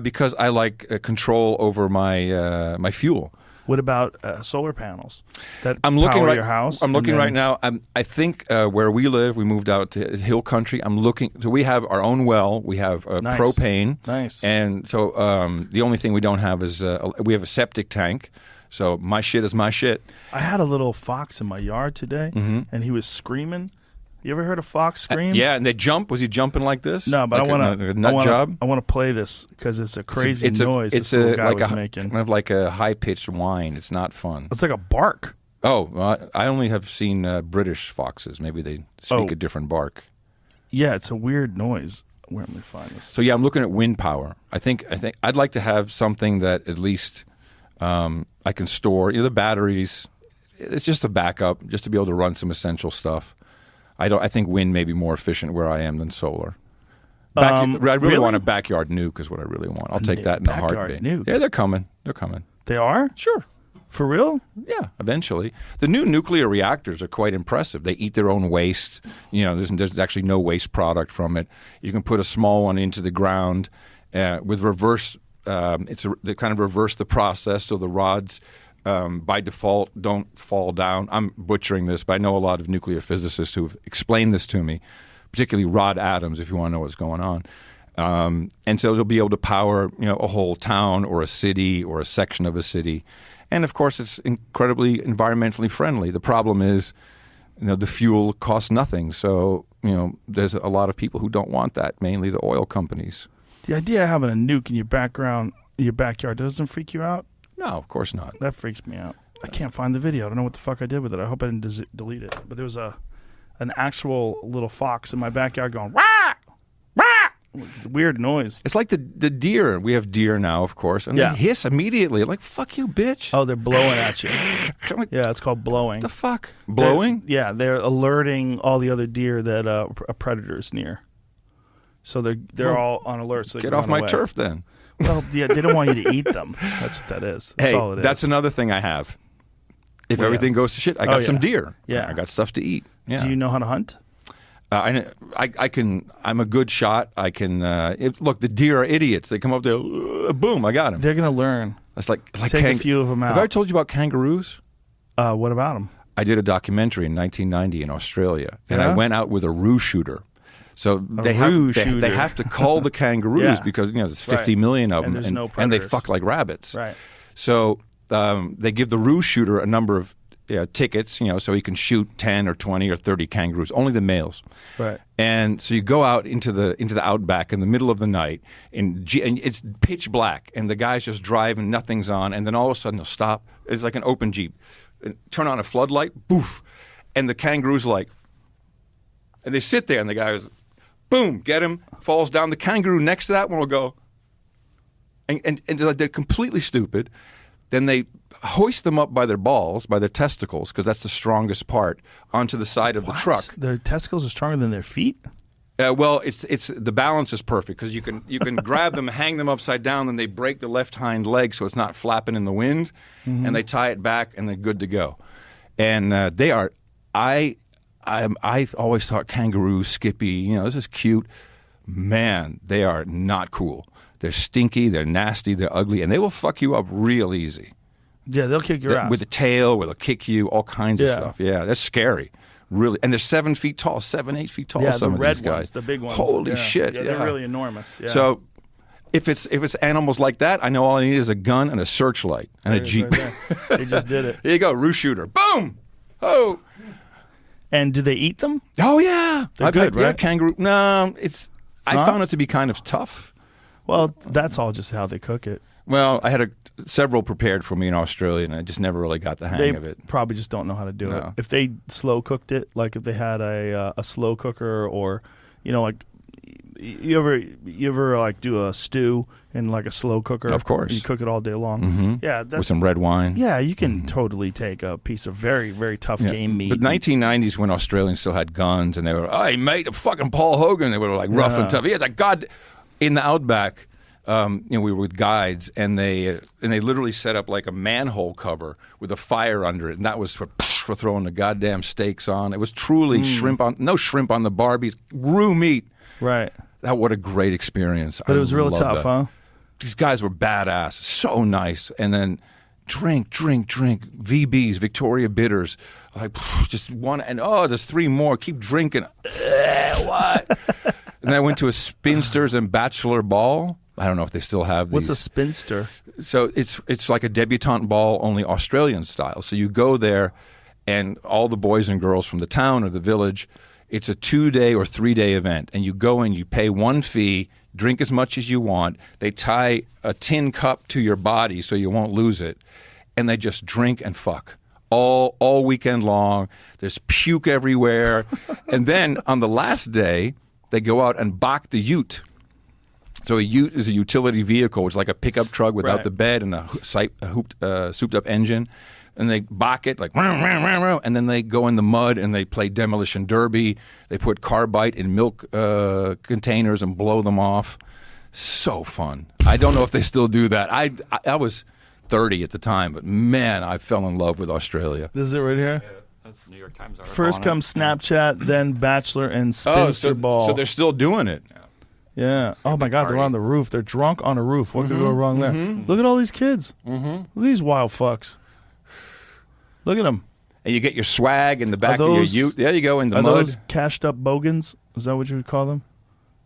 Because I like control over my fuel. What about solar panels that I'm looking power right. your house? I'm looking and right then- now. I think where we live, we moved out to hill country. I'm looking. So we have our own well. We have Nice. propane. Nice. And so the only thing we don't have is we have a septic tank. So my shit is my shit. I had a little fox in my yard today, and he was screaming. You ever heard a fox scream? Yeah, and they jump. Was he jumping like this? No, but like I want a nut job. I want to play this because it's a crazy It's noise. It's this little a guy like was a making. kind of like a high pitched whine. It's not fun. It's like a bark. Oh, I only have seen British foxes. Maybe they speak Oh. a different bark. Yeah, it's a weird noise. Where am I find this? So yeah, I'm looking at wind power. I think I'd like to have something that at least I can store. The batteries. It's just a backup, just to be able to run some essential stuff. I think wind may be more efficient where I am than solar. I really really? want a backyard nuke is what I really want. I'll take that in a backyard heartbeat. nuke? Yeah, they're coming. They're coming. They are? Sure. For real? Yeah, eventually. The new nuclear reactors are quite impressive. They eat their own waste. There's actually no waste product from it. You can put a small one into the ground with reverse they kind of reverse the process, so the rods by default don't fall down. I'm butchering this, but I know a lot of nuclear physicists who've explained this to me, particularly Rod Adams, if you want to know what's going on. And so they'll be able to power, a whole town or a city or a section of a city. And of course, it's incredibly environmentally friendly. The problem is, the fuel costs nothing. So, there's a lot of people who don't want that, mainly the oil companies. The idea of having a nuke in your backyard doesn't freak you out? No, of course not. That freaks me out. I can't find the video. I don't know what the fuck I did with it. I hope I didn't delete it. But there was an actual little fox in my backyard going, wah! Wah! Weird noise. It's like the deer. We have deer now, of course, and they hiss immediately. Like, fuck you, bitch. Oh, they're blowing at you. Yeah, it's called blowing. The fuck? Blowing? They're alerting all the other deer that a predator is near. So they're all on alert. So they get can off run my away. Turf then. Well, yeah, they don't want you to eat them. That's what that is. That's all it is. That's another thing I have. If Well, everything goes to shit, I got some deer. Yeah. I got stuff to eat. Yeah. Do you know how to hunt? I can. I'm a good shot. I can. Look, the deer are idiots. They come up there, boom, I got him. They're gonna learn. That's like Take a few of them out. Have I told you about kangaroos? What about them? I did a documentary in 1990 in Australia, and I went out with a roo shooter. So they have to cull the kangaroos because there's 50 million of them, and there's no and they predators. fuck like rabbits. Right. So they give the roo shooter a number of tickets, so he can shoot 10 or 20 or 30 kangaroos, only the males. Right. And so you go out into the outback in the middle of the night, and it's pitch black, and the guy's just driving, nothing's on, and then all of a sudden he'll stop. It's like an open Jeep. Turn on a floodlight, boof, and the kangaroo's like, and they sit there, and the guy goes, boom, get him, falls down. The kangaroo next to that one will go, and they're completely stupid. Then they hoist them up by their balls, by their testicles, because that's the strongest part, onto the side of the truck. Their testicles are stronger than their feet? Well, it's the balance is perfect because you can grab them, hang them upside down, then they break the left hind leg so it's not flapping in the wind, and they tie it back, and they're good to go. And they are. I always thought kangaroos, Skippy, this is cute. Man, they are not cool. They're stinky, they're nasty, they're ugly, and they will fuck you up real easy. Yeah, they'll kick your ass. With the tail, where they'll kick you, all kinds of stuff. Yeah, that's scary. Really. And they're 7 feet tall, 8 feet tall, some of these guys. The red ones, the big ones. Holy shit. Yeah, they're really enormous. Yeah. So if it's animals like that, I know all I need is a gun and a searchlight and a Jeep. Right there. They just did it. Here you go, roo shooter. Boom! Oh. And do they eat them? Oh, yeah. They're good, right? Yeah, kangaroo. No, I found it to be kind of tough. Well, that's all just how they cook it. Well, I had several prepared for me in Australia, and I just never really got the hang of it. Probably just don't know how to do it. No. If they slow cooked it, like if they had a slow cooker, or like you ever like do a stew in like a slow cooker? Of course. You cook it all day long. Mm-hmm. Yeah, with some red wine. Yeah, you can totally take a piece of very, very tough game meat. But 1990s, when Australians still had guns, and they were, hey, mate, fucking Paul Hogan, they were like rough and tough. Yeah, like God, in the outback. We were with guides, and they literally set up like a manhole cover with a fire under it, and that was for throwing the goddamn steaks on. It was truly no shrimp on the barbie, roo meat. Right. What a great experience. But it was real tough, huh? These guys were badass, so nice, and then drink, VBs, Victoria Bitters, like just one, and there's 3 more. Keep drinking. What? And then I went to a spinsters and bachelor ball. I don't know if they still have these. What's a spinster? So it's like a debutante ball, only Australian style. So you go there, and all the boys and girls from the town or the village, it's a 2-day or 3-day event. And you go in, you pay 1 fee, drink as much as you want. They tie a tin cup to your body so you won't lose it. And they just drink and fuck all weekend long. There's puke everywhere. And then on the last day, they go out and bach the ute. So a ute is a utility vehicle, which is like a pickup truck without the bed and a souped-up engine. And they bach it like, and then they go in the mud and they play demolition derby. They put carbide in milk containers and blow them off. So fun. I don't know if they still do that. I was 30 at the time, but man, I fell in love with Australia. This is it right here? Yeah, that's the New York Times article. First comes Snapchat, then Bachelor and Spinster Ball. So they're still doing it. Yeah. Oh my God, they're party. on the roof. They're drunk on a roof. What could go wrong there? Look at all these kids. Look at these wild fucks. Look at them. And you get your swag in the back of those- your ute. There you go in the Are mud. those cashed up bogans? Is that what you would call them?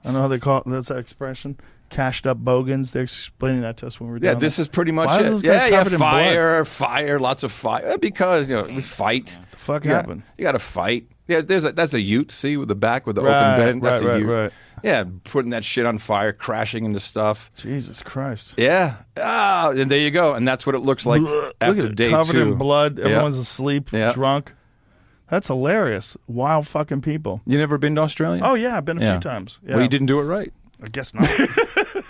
I don't know how they call it. That's that expression. Cashed up bogans. They're explaining that to us when we were Yeah, down this there. is pretty much Why are it. those guys Yeah, covered in blood? fire, lots of fire. Because we fight. The fuck Yeah, happened? you got to fight. Yeah, that's a ute. See with the back with the Right, open bed. That's right, a ute. right. Yeah, putting that shit on fire, crashing into stuff. Jesus Christ. Yeah. And there you go. And that's what it looks like Look after at it, day covered 2. in blood. Yeah. Everyone's asleep, Yeah. drunk. That's hilarious. Wild fucking people. You never been to Australia? Oh yeah, I've been a Yeah. few times. Yeah. Well, you didn't do it right. I guess not.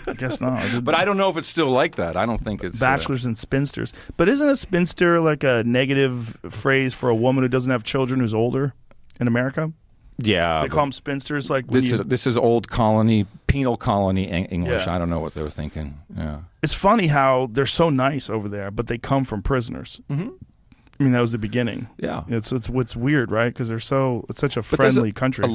I guess not. But I don't know if it's still like that. I don't think it's Bachelors and spinsters. But isn't a spinster like a negative phrase for a woman who doesn't have children who's older in America? Yeah. They call them spinsters. Like when This is old colony, penal colony English. Yeah. I don't know what they were thinking. Yeah. it's funny how they're so nice over there, but they come from prisoners. Mm-hmm. I mean, that was the beginning. Yeah. It's what's weird, right? Because it's such a But there's friendly country. there's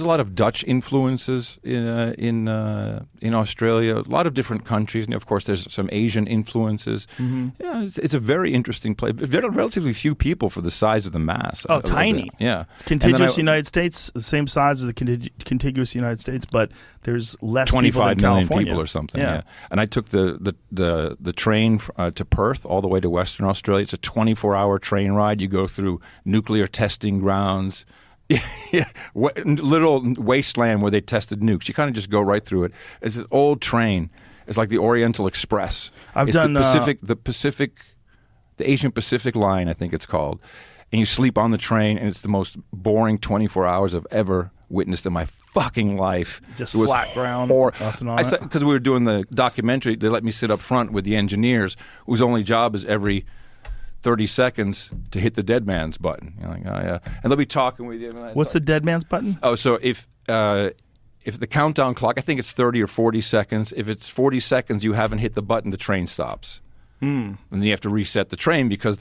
a lot of Dutch influences in Australia. A lot of different countries, and of course, there's some Asian influences. Mm-hmm. Yeah, it's a very interesting place. Very relatively few people for the size of the mass. Oh, of tiny. it. Yeah, Contiguous And then United States, the same size as the contiguous United States, but there's less 25 people than million California. people or something. Yeah. Yeah. And I took the train to Perth all the way to Western Australia. It's a 24-hour train ride. You go through nuclear testing grounds. Yeah, little wasteland where they tested nukes. You kind of just go right through it. It's an old train. It's like the Oriental Express. I've It's done, the Asian Pacific line, I think it's called. And you sleep on the train, and it's the most boring 24 hours I've ever witnessed in my fucking life. Just It was flat ground, nothing on it? because we were doing the documentary, they let me sit up front with the engineers, whose only job is every 30 seconds to hit the dead man's button. You're like, oh yeah, and they'll be talking with you. What's the dead man's button? Oh, so if the countdown clock, I think it's 30 or 40 seconds. If it's 40 seconds, you haven't hit the button, the train stops. And then you have to reset the train because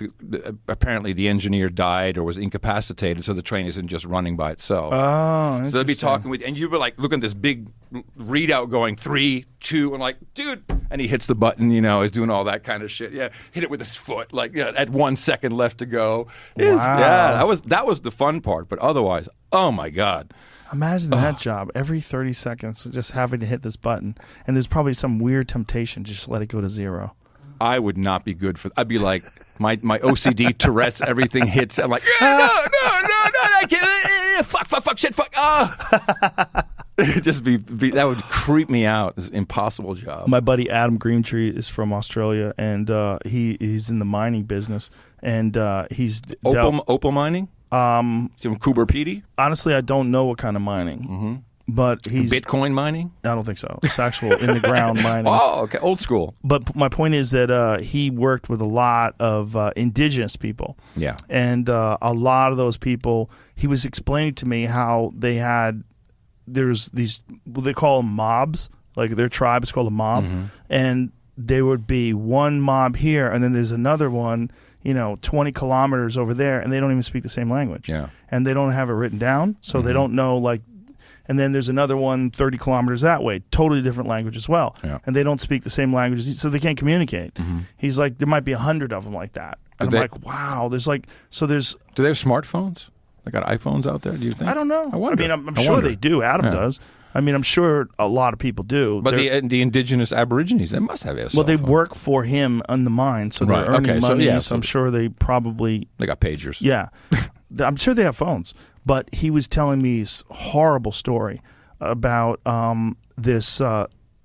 apparently the engineer died or was incapacitated, so the train isn't just running by itself. Oh, So they'll be interesting. talking with, and you were like looking at this big readout going 3, 2, and like, dude, and he hits the button, he's doing all that kind of shit. Yeah, hit it with his foot, like at 1 second left to go. Wow. Yeah, that was the fun part, but otherwise, oh my God. Imagine that job. Every 30 seconds, just having to hit this button. And there's probably some weird temptation to just let it go to 0. I would not be good for. I'd be like my OCD Tourette's. Everything hits. I'm like, no, I can't. Fuck, shit, fuck. Just be that would creep me out. It's an impossible job. My buddy Adam Greentree is from Australia, and he's in the mining business. And he's Opal mining. From Cooper Pedy. honestly, I don't know what kind of mining, but he's. Bitcoin mining. I don't think so. It's actual in the ground mining. Oh, okay, old school. But my point is that he worked with a lot of indigenous people. Yeah. And a lot of those people, he was explaining to me how there's these, they call them mobs, like their tribe is called a mob. And there would be one mob here, and then there's another one, 20 kilometers over there, and they don't even speak the same language. Yeah. And they don't have it written down, so they don't know, like, and then there's another one 30 kilometers that way, totally different language as well. Yeah. And they don't speak the same language, so they can't communicate. He's like, there might be 100 of them like that. And Do I'm they- like, wow, there's like, so there's, Do they have smartphones? They got iPhones out there. Do you think? I don't know. I wonder. mean, I'm I sure wonder. they do. Adam Yeah. does. I mean, I'm sure a lot of people do. But They're- the indigenous Aborigines, they must have a cell well, they phone. work for him on the mine, so they're Right, earning okay, so, money. yeah, So so- I'm sure they probably, They got pagers. yeah. I'm sure they have phones. But he was telling me this horrible story about this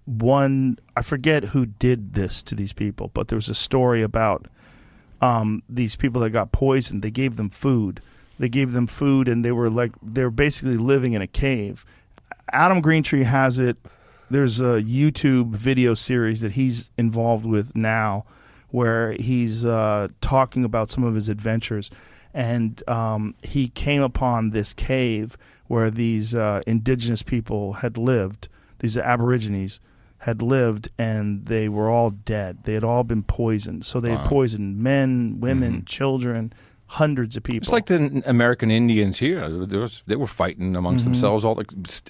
one. I forget who did this to these people, but there was a story about these people that got poisoned. They gave them food. And they were basically living in a cave. Adam Greentree has it. There's a YouTube video series that he's involved with now where he's talking about some of his adventures. And he came upon this cave where these indigenous people had lived, these Aborigines had lived, and they were all dead. They had all been poisoned. So they had poisoned men, women, children, hundreds of people. It's like the American Indians here. They were fighting amongst themselves, all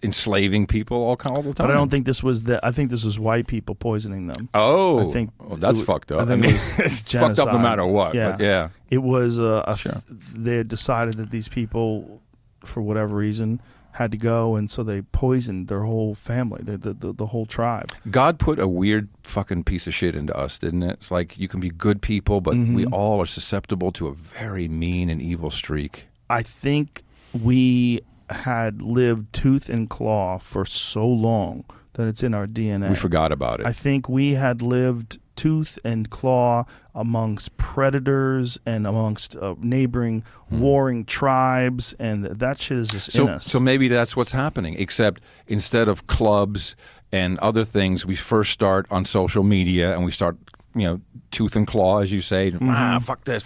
enslaving people all the time. But I don't think this was I think this was white people poisoning them. Oh, I think that's fucked up. I think it was it's fucked up no matter what. Yeah, but yeah. It was. Sure. They had decided that these people, for whatever reason, had to go, and so they poisoned their whole family, the whole tribe. God put a weird fucking piece of shit into us, didn't it? It's like you can be good people, but we all are susceptible to a very mean and evil streak. I think we had lived tooth and claw for so long that it's in our DNA. We forgot about it. I think we had lived tooth and claw amongst predators and amongst neighboring warring tribes, and that shit is just in us. So maybe that's what's happening, except instead of clubs and other things, we first start on social media and we start, tooth and claw, as you say, fuck this,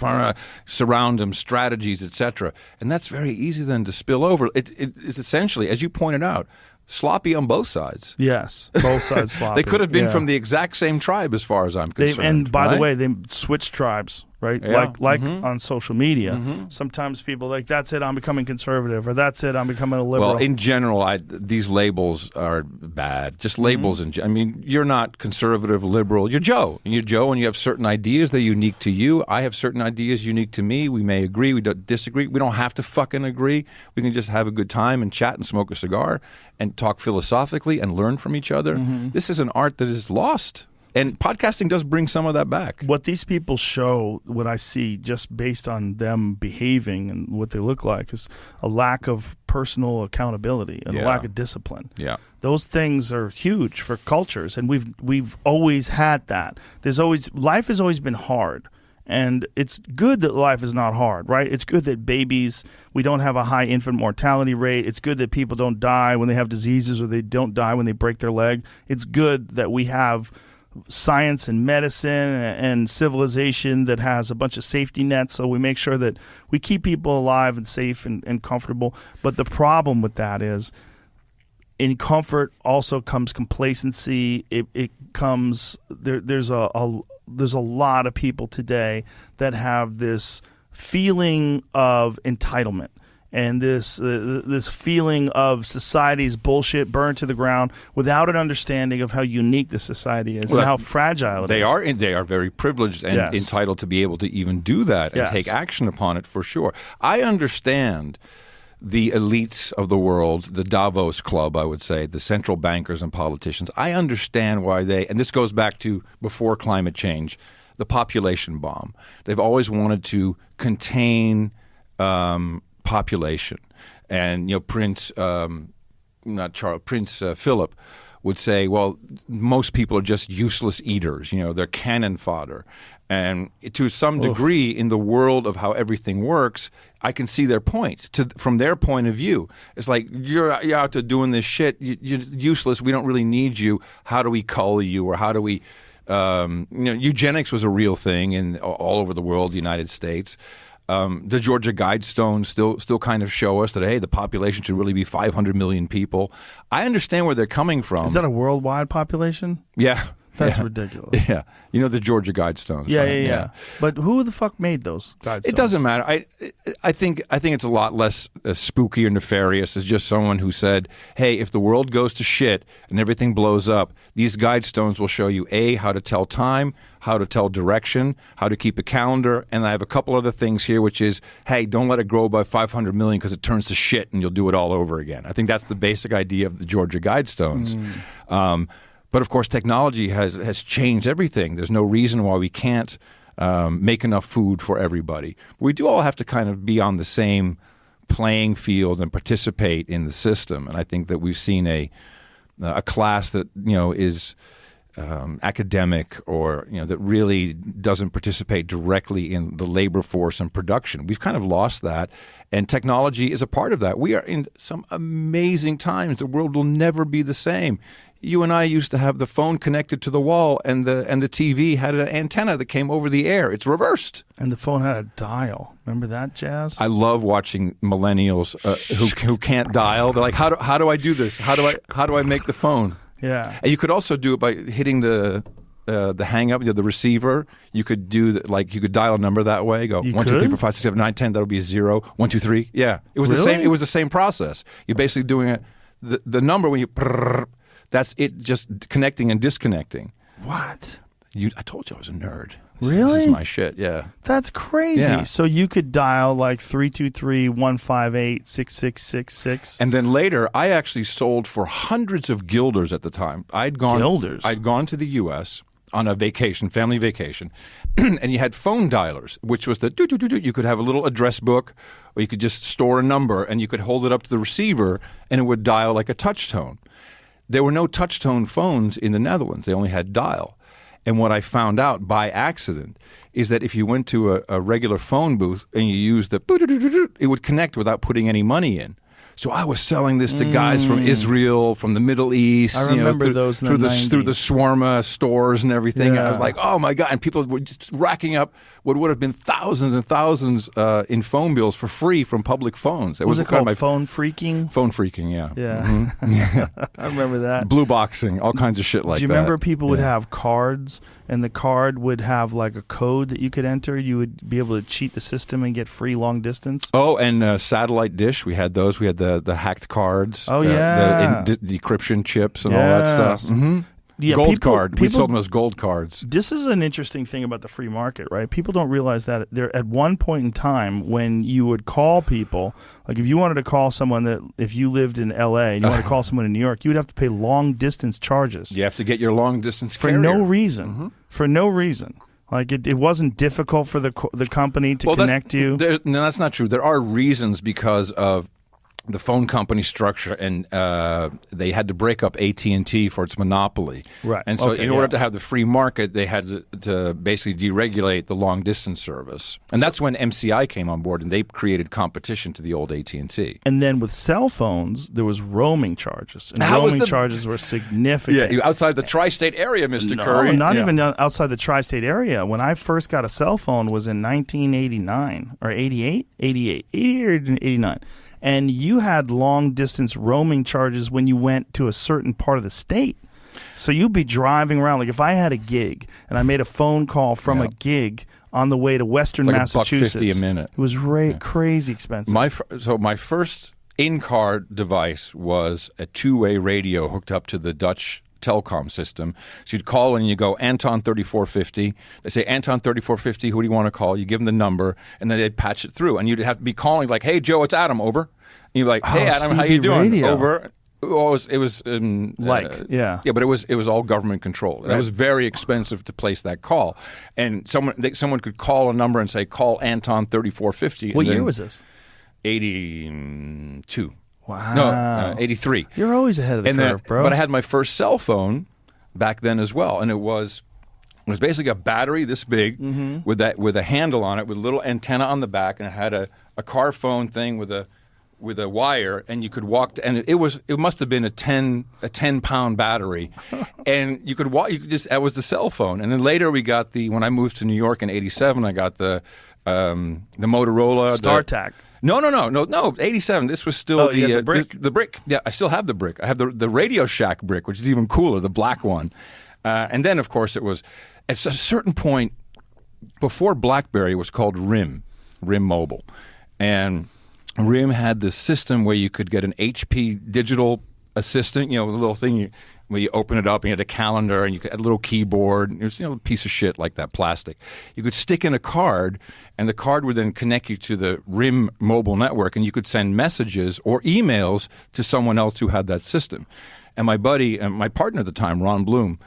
surround them, strategies, etc. And that's very easy then to spill over. It's essentially, as you pointed out, sloppy on both sides. Yes, both sides sloppy. They could have been from the exact same tribe, as far as I'm concerned. And by the right? way, they switched tribes, right? Yeah. Like on social media. Sometimes people are like, that's it, I'm becoming conservative, or that's it, I'm becoming a liberal. Well, in general, these labels are bad. Just labels. I mean, you're not conservative, liberal. You're Joe. And you're Joe, and you have certain ideas that are unique to you. I have certain ideas unique to me. We may agree. We don't disagree. We don't have to fucking agree. We can just have a good time and chat and smoke a cigar and talk philosophically and learn from each other. This is an art that is lost. And podcasting does bring some of that back. What these people show, what I see just based on them behaving and what they look like, is a lack of personal accountability and a lack of discipline. Yeah. Those things are huge for cultures, and we've always had that. Life has always been hard. And it's good that life is not hard, right? It's good that we don't have a high infant mortality rate. It's good that people don't die when they have diseases, or they don't die when they break their leg. It's good that we have science and medicine and civilization that has a bunch of safety nets, so we make sure that we keep people alive and safe and comfortable. But the problem with that is, in comfort also comes complacency. It comes there's a lot of people today that have this feeling of entitlement and this feeling of society's bullshit burned to the ground without an understanding of how unique this society is and how fragile it is. They are very privileged and entitled to be able to even do that and take action upon it, for sure. I understand the elites of the world, the Davos Club, I would say, the central bankers and politicians. I understand why and this goes back to before climate change, the population bomb. They've always wanted to contain population. And, Prince Philip would say, well, most people are just useless eaters. They're cannon fodder. And to some degree, in the world of how everything works, I can see their point. From their point of view, it's like, you're out there doing this shit. You're useless. We don't really need you. How do we cull you? Or how do we eugenics was a real thing in all over the world, the United States. The Georgia Guidestones still kind of show us that, hey, the population should really be 500 million people. I understand where they're coming from. Is that a worldwide population? Yeah. That's ridiculous. Yeah. The Georgia Guidestones. Yeah, right? yeah. But who the fuck made those Guidestones? It doesn't matter. I think it's a lot less spooky or nefarious. It's just someone who said, hey, if the world goes to shit and everything blows up, these Guidestones will show you, A, how to tell time, how to tell direction, how to keep a calendar, and I have a couple other things here, which is, hey, don't let it grow by 500 million because it turns to shit and you'll do it all over again. I think that's the basic idea of the Georgia Guidestones. But of course, technology has changed everything. There's no reason why we can't make enough food for everybody. We do all have to kind of be on the same playing field and participate in the system. And I think that we've seen a class that is academic or that really doesn't participate directly in the labor force and production. We've kind of lost that, and technology is a part of that. We are in some amazing times. The world will never be the same. You and I used to have the phone connected to the wall, and the TV had an antenna that came over the air. It's reversed. And the phone had a dial. Remember that, Jazz? I love watching millennials who can't dial. They're like, how do I do this? How do I make the phone? Yeah. And you could also do it by hitting the the hang up, the receiver. You could do you could dial a number that way. Go You 1, 2, 3, could? 4, 5, 6, 7, 8, 9, 10. That'll be a 0. 1, 2, 3. Yeah, it was the Really? same. It was the same process. You're basically doing it. The number when you that's it. Just connecting and disconnecting. What? I told you I was a nerd. This Really? is my shit. Yeah. That's crazy. Yeah. So you could dial like 323-158-6666. And then later, I actually sold for hundreds of guilders at the time. Guilders? I'd gone to the U.S. on a vacation, family vacation, and you had phone dialers, which was the do-do-do-do. You could have a little address book, or you could just store a number, and you could hold it up to the receiver, and it would dial like a touch tone. There were no touch tone phones in the Netherlands. They only had dial. And what I found out by accident is that if you went to a regular phone booth and you used the it would connect without putting any money in. So I was selling this to guys from Israel, from the Middle East. I remember through, those in through the the 90s. through the shawarma stores and everything. Yeah. I was like, oh my God. And people were just racking up what would have been thousands and thousands in phone bills for free from public phones. That Was it kind of called phone freaking? phone freaking, yeah. Yeah. I remember that. Blue boxing, all kinds of shit like that. Do you remember people would Yeah. have cards, and the card would have like a code that you could enter? You would be able to cheat the system and get free long distance? Oh, and satellite dish. We had those. We had the hacked cards. Oh, yeah. the decryption chips and all that stuff. Yes. Yeah, Gold people- card. We people- sold them as gold cards. This is an interesting thing about the free market, right? People don't realize that there at one point in time when you would call people, like if you wanted to call someone that if you lived in LA and you wanted to call someone in New York, you would have to pay long distance charges You have to get your long distance for carrier. no reason. For no reason. Like it wasn't difficult for the company to connect you. No, that's not true. There are reasons because of the phone company structure, and they had to break up AT&T for its monopoly. Right. And so Okay, in order yeah. to have the free market, they had to basically deregulate the long-distance service. And that's when MCI came on board, and they created competition to the old AT&T. And then with cell phones, there was roaming charges, and How was roaming the- charges were significant. Yeah, outside the tri-state area, Mr. No, Curry. not Yeah. even outside the tri-state area. When I first got a cell phone was in 1989 or 88 or 89. And you had long-distance roaming charges when you went to a certain part of the state. So you'd be driving around. Like if I had a gig and I made a phone call from Yeah. a gig on the way to Western It's like Massachusetts. $1.50 a minute. It was crazy expensive. So my first in-car device was a two-way radio hooked up to the Dutch telecom system. So you'd call and you go, Anton 3450. They say, Anton 3450, who do you want to call? You give them the number, and then they'd patch it through. And you'd have to be calling like, hey, Joe, it's Adam, over. And you'd be like, hey, Adam, how CB you doing? radio. Over. Well, it was yeah. Yeah, but it was all government controlled. And it was very expensive to place that call. And someone could call a number and say, call Anton 3450. What year was this? 82. Wow. No, 83. You're always ahead of the curve, bro. But I had my first cell phone back then as well, and it was basically a battery this big with a handle on it with a little antenna on the back, and it had a car phone thing with a wire, and you could walk and it must have been a 10-pound battery, and you could walk. You could just that was the cell phone, and then later we got when I moved to New York in '87, I got the Motorola StarTAC. No, 87. This was still you had the brick? The brick. Yeah, I still have the brick. I have the Radio Shack brick, which is even cooler, the black one. And then, of course, it was at a certain point before BlackBerry, it was called RIM Mobile, and RIM had this system where you could get an HP digital assistant. You know, the little thing where you open it up and you had a calendar and you had a little keyboard. It was a piece of shit like that, plastic. You could stick in a card, and the card would then connect you to the RIM mobile network, and you could send messages or emails to someone else who had that system. And my buddy and my partner at the time, Ron Bloom,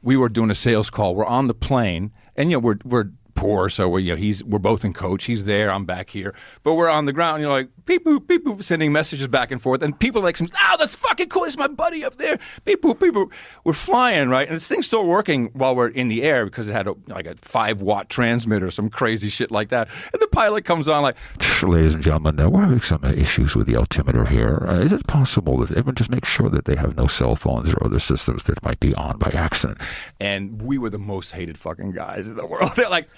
we were doing a sales call. We're on the plane, and we're poor, so we're both in coach. He's there, I'm back here, but we're on the ground. You're like beep boop, sending messages back and forth, and people are like, "Oh, that's fucking cool! It's my buddy up there." Beep boop, beep boop. We're flying, right, and this thing's still working while we're in the air because it had a 5-watt transmitter, some crazy shit like that. And the pilot comes on like, Ladies and gentlemen, we're having some issues with the altimeter here. Is it possible that everyone just make sure that they have no cell phones or other systems that might be on by accident? and we were the most hated fucking guys in the world. They're like,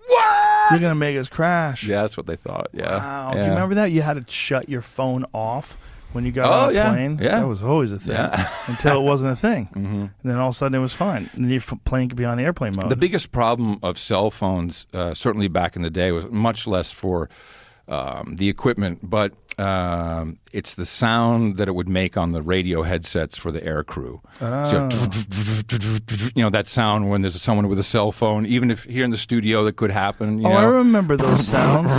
What? You're gonna make us crash. Yeah, that's what they thought. Yeah. Wow. Yeah. Do you remember that? You had to shut your phone off when you got Oh, on a yeah. plane. Yeah. That was always a thing until it wasn't a thing. Mm-hmm. And then all of a sudden it was fine. And your plane could be on airplane mode. The biggest problem of cell phones, certainly back in the day, was much less for the equipment, but it's the sound that it would make on the radio headsets for the air crew. So, that sound when there's someone with a cell phone, even if here in the studio that could happen. I remember those sounds.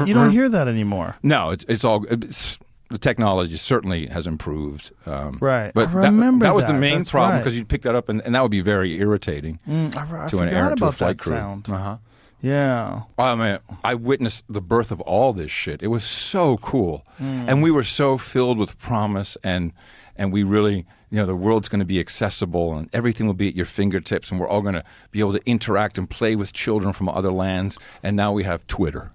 You don't hear that anymore. No, the technology certainly has improved. Right. But I remember that was the main That's problem right. because you'd pick that up and that would be very irritating I to a about flight that crew. sound. Uh-huh. Yeah. I mean, I witnessed the birth of all this shit. It was so cool. And we were so filled with promise and we really, the world's going to be accessible and everything will be at your fingertips and we're all going to be able to interact and play with children from other lands. And now we have Twitter.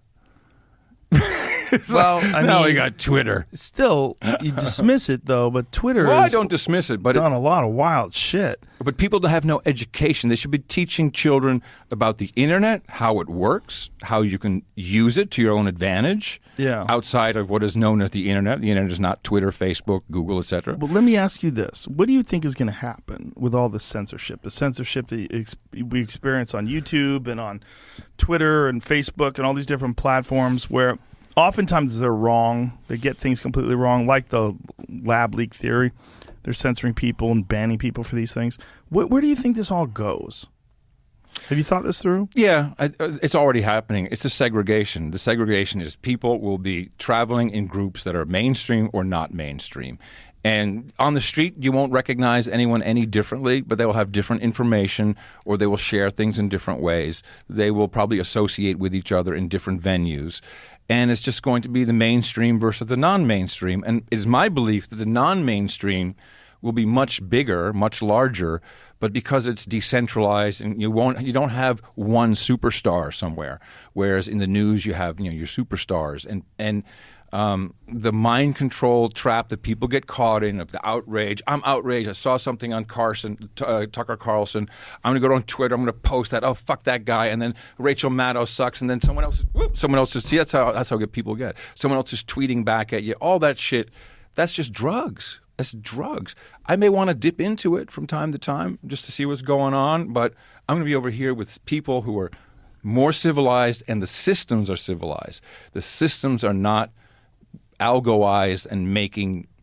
Well, Now we got Twitter. Still, you dismiss it though, but Twitter Well, I has don't dismiss it, but done a lot of wild shit. But people don't have no education. They should be teaching children about the internet, how it works, how you can use it to your own advantage. Yeah. Outside of what is known as the internet. The internet is not Twitter, Facebook, Google, etc. But let me ask you this. What do you think is going to happen with all this censorship? The censorship that we experience on YouTube and on Twitter and Facebook and all these different platforms where oftentimes they're wrong. They get things completely wrong, like the lab leak theory. They're censoring people and banning people for these things. Where do you think this all goes? Have you thought this through? Yeah, it's already happening. It's a segregation. The segregation is people will be traveling in groups that are mainstream or not mainstream. And on the street, you won't recognize anyone any differently, but they will have different information or they will share things in different ways. They will probably associate with each other in different venues. And it's just going to be the mainstream versus the non-mainstream. And it is my belief that the non-mainstream will be much bigger, much larger, but because it's decentralized and you don't have one superstar somewhere, whereas in the news you have your superstars and the mind control trap that people get caught in of the outrage. I'm outraged. I saw something on Tucker Carlson. I'm going to go on Twitter. I'm going to post that. Oh, fuck that guy. And then Rachel Maddow sucks. And then someone else is see, that's how people get. Someone else is tweeting back at you. All that shit. That's just drugs. That's drugs. I may want to dip into it from time to time just to see what's going on, but I'm going to be over here with people who are more civilized and the systems are civilized. The systems are not algoized and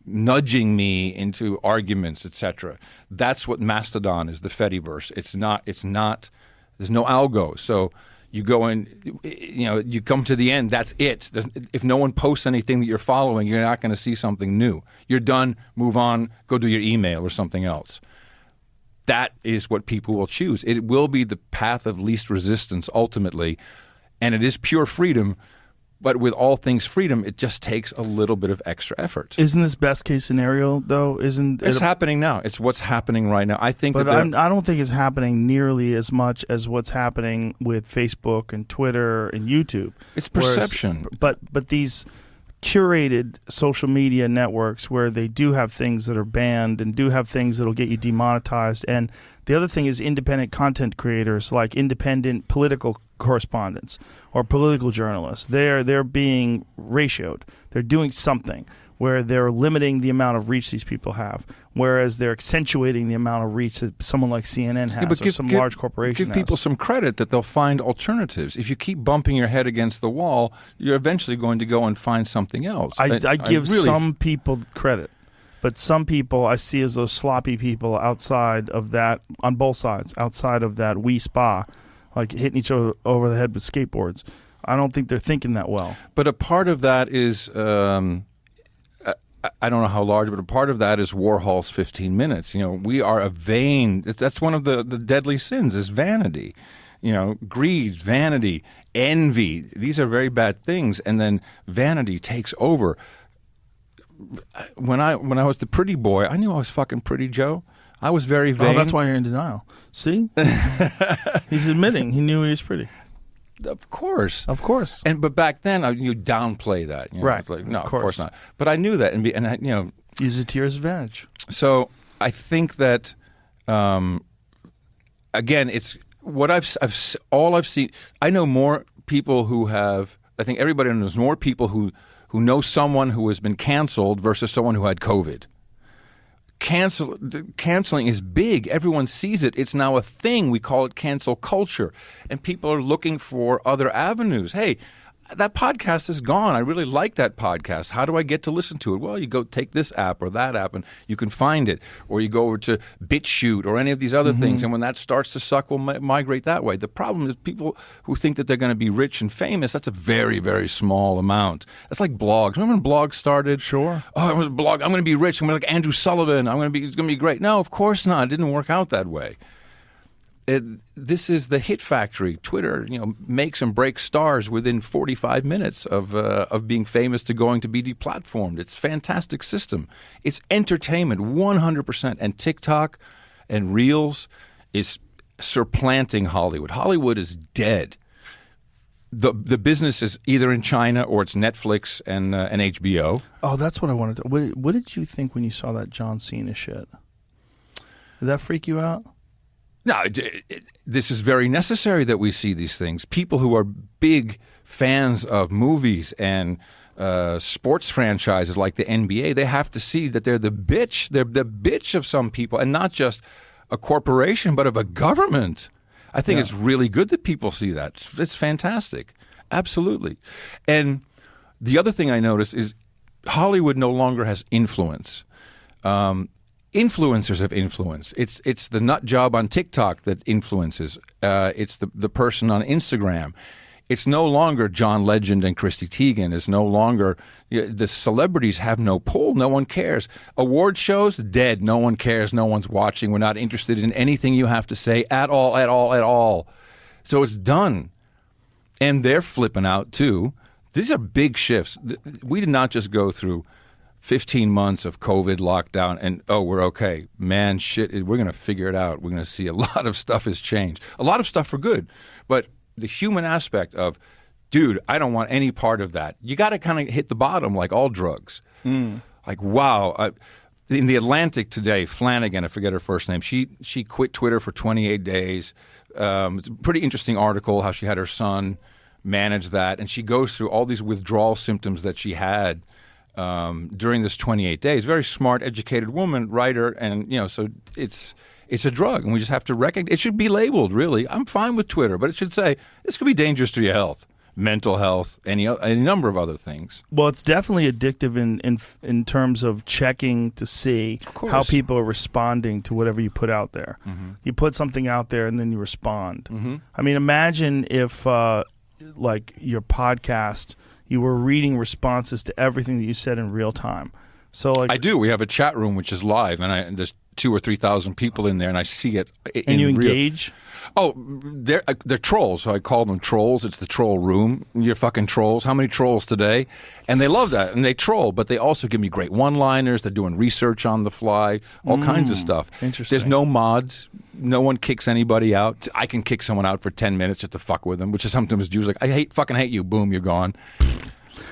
nudging me into arguments, etc. That's what Mastodon is, the Fediverse. It's not, there's no algo. So you go in, you come to the end, that's it. If no one posts anything that you're following, you're not going to see something new. You're done, move on, go do your email or something else. That is what people will choose. It will be the path of least resistance ultimately, and it is pure freedom. But with all things freedom, it just takes a little bit of extra effort. Isn't this best case scenario though? It's happening now. It's what's happening right now. I think, but I don't think it's happening nearly as much as what's happening with Facebook and Twitter and YouTube. It's perception. But these curated social media networks where they do have things that are banned and do have things that'll get you demonetized. And the other thing is independent content creators, like independent political correspondents or political journalists. They're being ratioed. They're doing something where they're limiting the amount of reach these people have, whereas they're accentuating the amount of reach that someone like CNN has or some large corporation Give people some credit that they'll find alternatives. If you keep bumping your head against the wall, you're eventually going to go and find something else. I give some people credit. But some people I see as those sloppy people outside of that, on both sides, outside of that Wii Spa, like hitting each other over the head with skateboards. I don't think they're thinking that well. But a part of that is, I don't know how large, but a part of that is Warhol's 15 minutes. We are a vain, that's one of the deadly sins is vanity. Greed, vanity, envy. These are very bad things. And then vanity takes over. When I was the pretty boy, I knew I was fucking pretty, Joe. I was very vain. Oh, that's why you're in denial. See? He's admitting he knew he was pretty. Of course. But back then, you downplay that. Right. It's like, no, of course not. But I knew that, and I use it to your advantage. So I think that, again, what all I've seen, I know more people who have. I think everybody knows more people who know someone who has been canceled versus someone who had COVID. Canceling is big. Everyone sees it. It's now a thing. We call it cancel culture, and people are looking for other avenues. Hey, that podcast is gone. I really like that podcast. How do I get to listen to it? Well, you go take this app or that app and you can find it. Or you go over to BitChute or any of these other things. And when that starts to suck, we'll migrate that way. The problem is people who think that they're going to be rich and famous, that's a very, very small amount. That's like blogs. Remember when blogs started? Sure. Oh, it was a blog. I'm going to be rich. I'm going to be like Andrew Sullivan. It's going to be great. No, of course not. It didn't work out that way. This is the hit factory. Twitter, makes and breaks stars within 45 minutes of being famous to going to be deplatformed. It's a fantastic system. It's entertainment, 100%. And TikTok and Reels is supplanting Hollywood. Hollywood is dead. The business is either in China or it's Netflix and HBO. Oh, that's what I wanted to. What did you think when you saw that John Cena shit? Did that freak you out? No, this is very necessary that we see these things. People who are big fans of movies and sports franchises like the NBA, they have to see that they're the bitch. They're the bitch of some people, and not just a corporation, but of a government. I think it's really good that people see that. It's fantastic. Absolutely. And the other thing I notice is Hollywood no longer has influence. Influencers have influence. It's the nut job on TikTok that influences. It's the person on Instagram. It's no longer John Legend and Chrissy Teigen. It's no longer the celebrities have no pull. No one cares. Award shows dead. No one cares. No one's watching. We're not interested in anything you have to say at all, at all, at all. So it's done, and they're flipping out too. These are big shifts. We did not just go through 15 months of COVID lockdown and, we're okay. Man, shit, we're going to figure it out. We're going to see a lot of stuff has changed. A lot of stuff for good. But the human aspect of, dude, I don't want any part of that. You got to kind of hit the bottom like all drugs. Like, wow. In The Atlantic today, Flanagan, I forget her first name, she quit Twitter for 28 days. It's a pretty interesting article how she had her son manage that. And she goes through all these withdrawal symptoms that she had during this 28 days. Very smart, educated woman, writer, and so it's a drug, and we just have to recognize. It should be labeled. Really, I'm fine with Twitter, but it should say this could be dangerous to your health, mental health, any number of other things. Well, it's definitely addictive in terms of checking to see how people are responding to whatever you put out there. You put something out there, and then you respond. I mean, imagine if like your podcast, you were reading responses to everything that you said in real time. So, like, I do. We have a chat room which is live, and there's 2,000 or 3,000 people in there, and I see it. And you engage? Oh, they're trolls. So I call them trolls. It's the troll room. You're fucking trolls. How many trolls today? And they love that, and they troll, but they also give me great one-liners. They're doing research on the fly, all kinds of stuff. Interesting. There's no mods. No one kicks anybody out. I can kick someone out for 10 minutes just to fuck with them, which is sometimes Jews like, I fucking hate you. Boom, you're gone.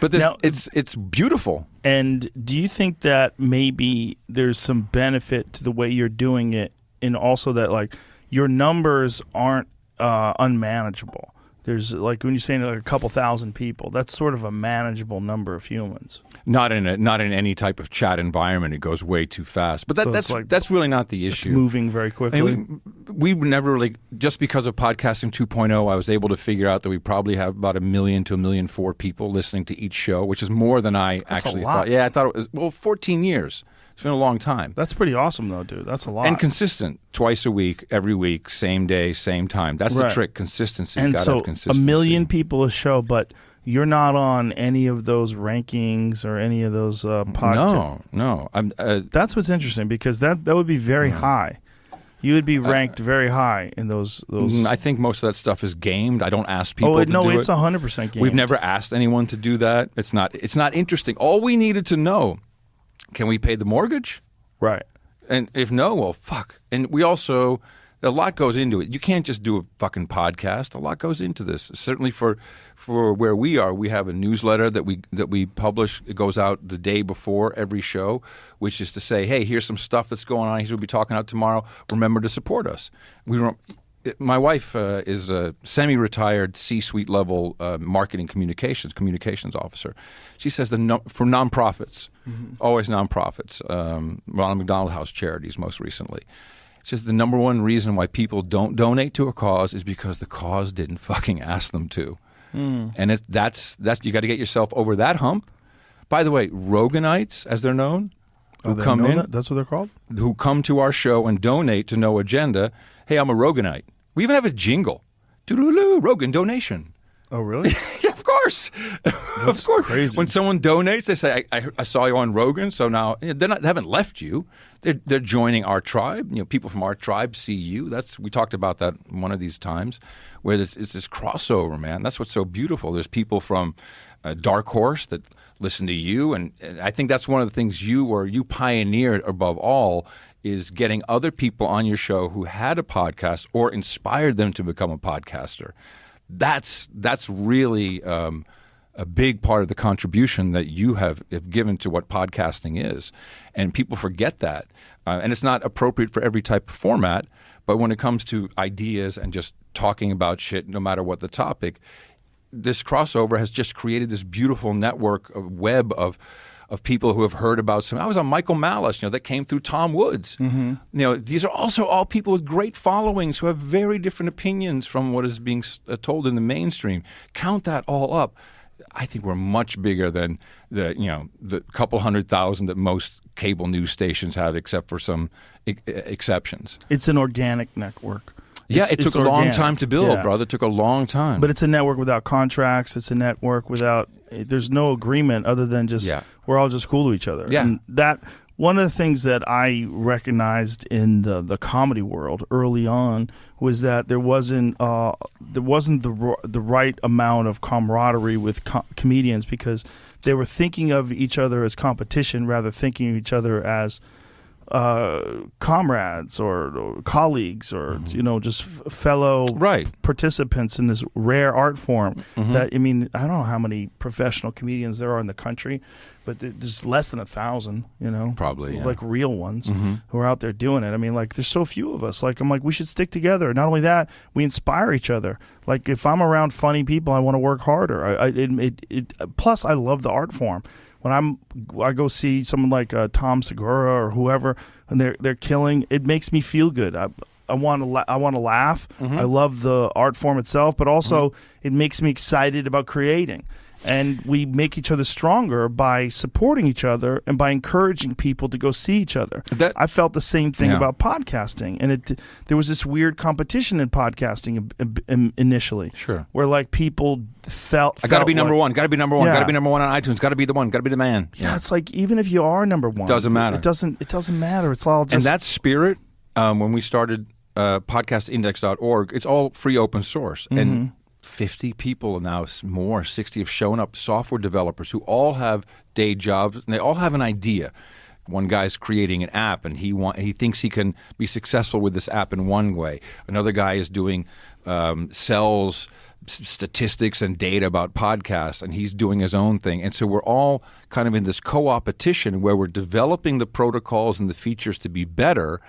But now, it's beautiful. And do you think that maybe there's some benefit to the way you're doing it, and also that like your numbers aren't unmanageable? There's like when you're saying like a couple thousand people, that's sort of a manageable number of humans. Not in any type of chat environment. It goes way too fast. But that's really not the issue. It's moving very quickly. I mean, we never really, just because of podcasting 2.0, I was able to figure out that we probably have about 1 million to 1.4 million people listening to each show, which is more than I actually thought. Yeah, I thought it was 14 years. It's been a long time. That's pretty awesome, though, dude. That's a lot. And consistent. Twice a week, every week, same day, same time. That's the trick. Consistency. And so have consistency. 1 million people a show, but you're not on any of those rankings or any of those podcasts. No. That's what's interesting, because that would be very high. You would be ranked very high in those. I think most of that stuff is gamed. I don't ask people to do it. No, it's 100% gamed. We've never asked anyone to do that. It's not interesting. All we needed to know, can we pay the mortgage? Right. And if no, well, fuck. And we also, a lot goes into it. You can't just do a fucking podcast. A lot goes into this. Certainly for where we are, we have a newsletter that we publish. It goes out the day before every show, which is to say, hey, here's some stuff that's going on. Here's what we'll be talking about tomorrow. Remember to support us. my wife is a semi-retired C-suite level marketing communications officer. She says for nonprofits, always nonprofits, Ronald McDonald House Charities most recently. She says the number one reason why people don't donate to a cause is because the cause didn't fucking ask them to. And that's you got to get yourself over that hump. By the way, Roganites, as they're known, who come in, that's what they're called, who come to our show and donate to No Agenda. Hey, I'm a Roganite. We even have a jingle. Doodaloo, Rogan donation. Oh, really? Yeah, of course. That's of course. crazy. When someone donates, they say, I saw you on Rogan, so now they haven't left you. They're joining our tribe. People from our tribe see you. We talked about that one of these times, where it's this crossover, man. That's what's so beautiful. There's people from Dark Horse that listen to you, and I think that's one of the things you pioneered above all, is getting other people on your show who had a podcast or inspired them to become a podcaster. That's really a big part of the contribution that you have given to what podcasting is. And people forget that. And it's not appropriate for every type of format, but when it comes to ideas and just talking about shit, no matter what the topic, this crossover has just created this beautiful network, web of people who have heard about some. I was on Michael Malice, that came through Tom Woods. These are also all people with great followings who have very different opinions from what is being told in the mainstream. Count that all up. I think we're much bigger than the couple 100,000 that most cable news stations have, except for some exceptions. It's an organic network. Yeah, it took a long organic. time to build, Yeah. brother. It took a long time. But it's a network without contracts. It's a network without. There's no agreement other than just we're all just cool to each other. Yeah. And that one of the things that I recognized in the comedy world early on was that there wasn't the right amount of camaraderie with comedians, because they were thinking of each other as competition rather than thinking of each other as comrades or colleagues or just fellow participants in this rare art form. That I don't know how many professional comedians there are in the country, but there's less than 1,000. Probably, yeah. like real ones who are out there doing it. There's so few of us. I'm like, we should stick together. Not only that, we inspire each other. Like, if I'm around funny people, I want to work harder. Plus, I love the art form. When I go see someone like Tom Segura or whoever, and they're killing, it makes me feel good. I want to laugh. I love the art form itself, but also it makes me excited about creating. And we make each other stronger by supporting each other and by encouraging people to go see each other. I felt the same thing about podcasting, and there was this weird competition in podcasting initially. Sure, where people felt I got to be number one. Got to be number one. Yeah. Got to be number one on iTunes. Got to be the one. Got to be the man. Yeah, it's like, even if you are number one, doesn't matter. It doesn't matter. It's all just. And that spirit, when we started podcastindex.org, it's all free open source. And 50 people now, more, 60 have shown up, software developers who all have day jobs, and they all have an idea. One guy's creating an app, and he thinks he can be successful with this app in one way. Another guy is doing sells statistics and data about podcasts, and he's doing his own thing. And so we're all kind of in this co-opetition where we're developing the protocols and the features to be better,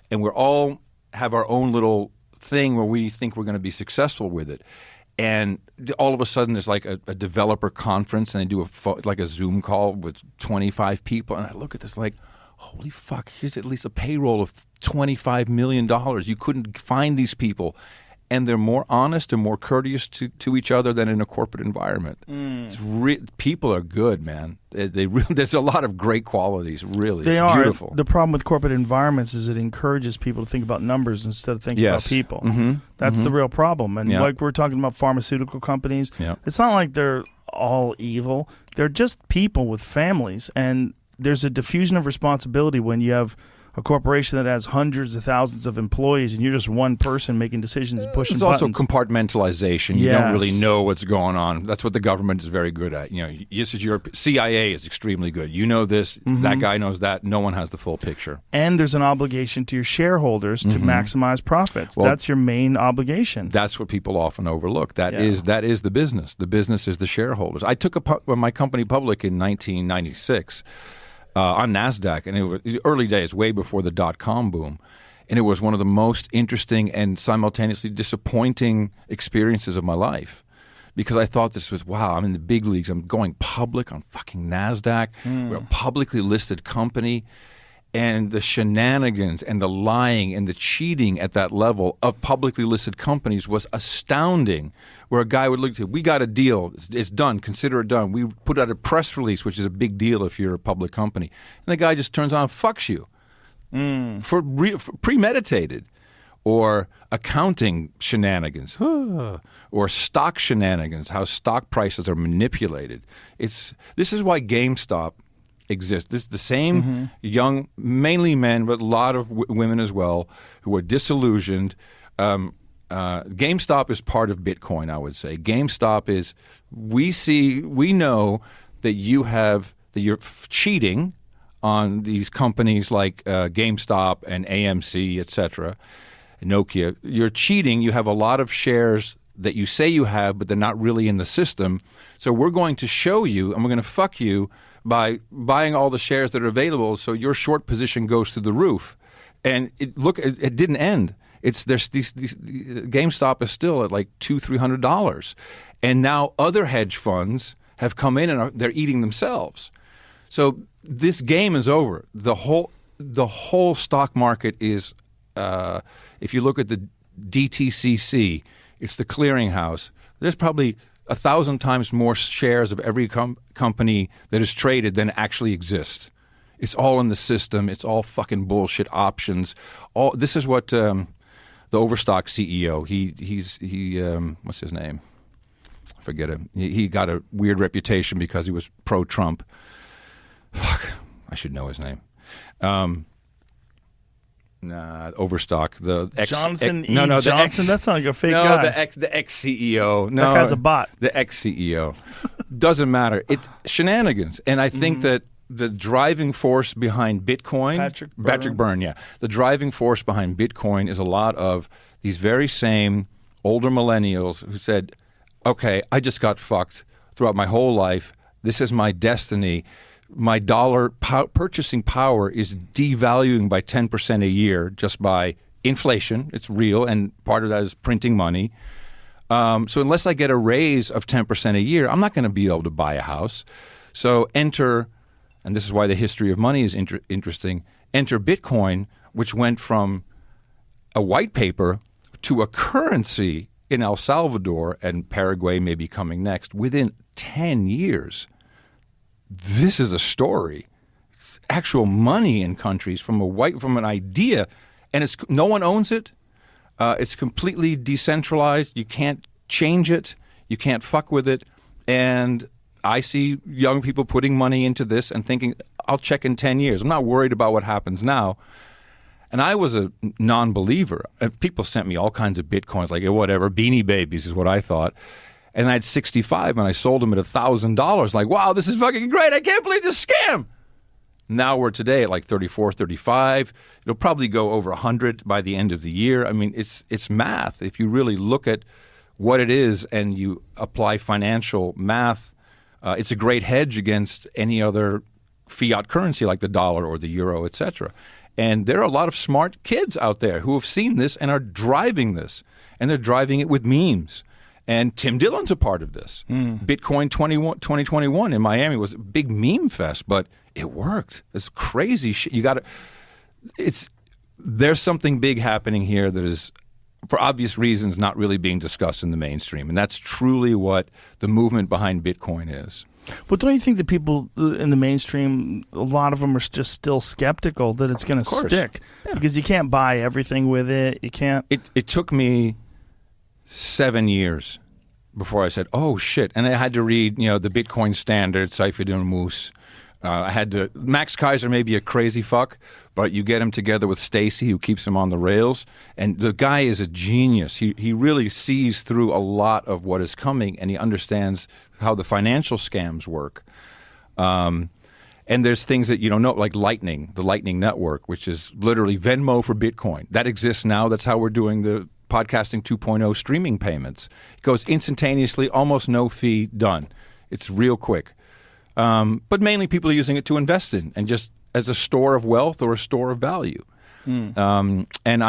and we're all have our own little thing where we think we're going to be successful with it. And all of a sudden, there's like a developer conference, and they do a Zoom call with 25 people. And I look at this like, holy fuck, here's at least a payroll of $25 million. You couldn't find these people. And they're more honest and more courteous to each other than in a corporate environment. People are good, man. They really, there's a lot of great qualities, really. They it's are. beautiful. The problem with corporate environments is it encourages people to think about numbers instead of thinking about people. That's the real problem. And like we're talking about pharmaceutical companies, it's not like they're all evil. They're just people with families. And there's a diffusion of responsibility when you have a corporation that has hundreds of thousands of employees, and you're just one person making decisions and pushing buttons. There's also compartmentalization. You don't really know what's going on. That's what the government is very good at. This is your CIA is extremely good. You know this. That guy knows that. No one has the full picture. And there's an obligation to your sharedholders to maximize profits. Well, that's your main obligation. That's what people often overlook. That is the business. The business is the shareholders. I took my company public in 1996. On NASDAQ, and it was early days, way before the dot-com boom. And it was one of the most interesting and simultaneously disappointing experiences of my life. Because I thought this was, wow, I'm in the big leagues. I'm going public on fucking NASDAQ. We're a publicly listed company. And the shenanigans and the lying and the cheating at that level of publicly listed companies was astounding. Where a guy would look at it, we got a deal. It's done. Consider it done. We put out a press release, which is a big deal if you're a public company. And the guy just turns on and fucks you. For premeditated. Or accounting shenanigans, or stock shenanigans, how stock prices are manipulated. This is why GameStop exists. This is the same young, mainly men, but a lot of women as well, who are disillusioned. GameStop is part of Bitcoin, I would say. GameStop is, we know that you're cheating on these companies like GameStop and AMC, et cetera. Nokia, you're cheating. You have a lot of shares that you say you have, but they're not really in the system. So we're going to show you, and we're going to fuck you by buying all the shares that are available, so your short position goes through the roof. And it didn't end. There's these GameStop is still at like $200-300, and now other hedge funds have come in and they're eating themselves. So this game is over. The whole stock market is. If you look at the DTCC, it's the clearinghouse. There's probably 1,000 times more shares of every company that is traded than actually exist. It's all in the system. It's all fucking bullshit options. This is what the Overstock CEO. He what's his name? I forget him. He got a weird reputation because he was pro-Trump. Fuck, I should know his name. Overstock. Jonathan Johnson. That sounds like a fake guy. The ex-CEO. No, that guy's a bot. The ex-CEO. Doesn't matter. It's shenanigans. And I think that the driving force behind Bitcoin... Patrick Byrne, yeah. The driving force behind Bitcoin is a lot of these very same older millennials who said, okay, I just got fucked throughout my whole life. This is my destiny. My dollar purchasing power is devaluing by 10% a year just by inflation. It's real, and part of that is printing money. So unless I get a raise of 10% a year, I'm not going to be able to buy a house. So enter, and this is why the history of money is interesting, enter Bitcoin, which went from a white paper to a currency in El Salvador, and Paraguay may be coming next, within 10 years. This is a story. It's actual money in countries from an idea, and no one owns it. It's completely decentralized. You can't change it. You can't fuck with it. And I see young people putting money into this and thinking, I'll check in 10 years. I'm not worried about what happens now. And I was a non-believer. People sent me all kinds of Bitcoins, like whatever, Beanie Babies is what I thought. And I had 65, and I sold them at $1,000. Like, wow, this is fucking great. I can't believe this scam. Now we're today at like 34, 35. It'll probably go over 100 by the end of the year. I mean, it's math. If you really look at what it is and you apply financial math, it's a great hedge against any other fiat currency like the dollar or the euro, et cetera. And there are a lot of smart kids out there who have seen this and are driving this. And they're driving it with memes. And Tim Dillon's a part of this. Bitcoin 2021 in Miami was a big meme fest, but it worked. It's crazy shit. There's something big happening here that is, for obvious reasons, not really being discussed in the mainstream. And that's truly what the movement behind Bitcoin is. But don't you think that people in the mainstream, a lot of them are just still skeptical that it's going to stick? Yeah. Because you can't buy everything with it. You can't. It took me 7 years before I said, oh, shit. And I had to read, the Bitcoin Standard, Seyfried Moose. I had to, Max Kaiser may be a crazy fuck, but you get him together with Stacy, who keeps him on the rails. And the guy is a genius. He really sees through a lot of what is coming, and he understands how the financial scams work. And there's things that you don't know, like Lightning, the Lightning Network, which is literally Venmo for Bitcoin. That exists now. That's how we're doing the Podcasting 2.0 streaming payments. It goes instantaneously, almost no fee, done. It's real quick. But mainly people are using it to invest in and just as a store of wealth or a store of value. And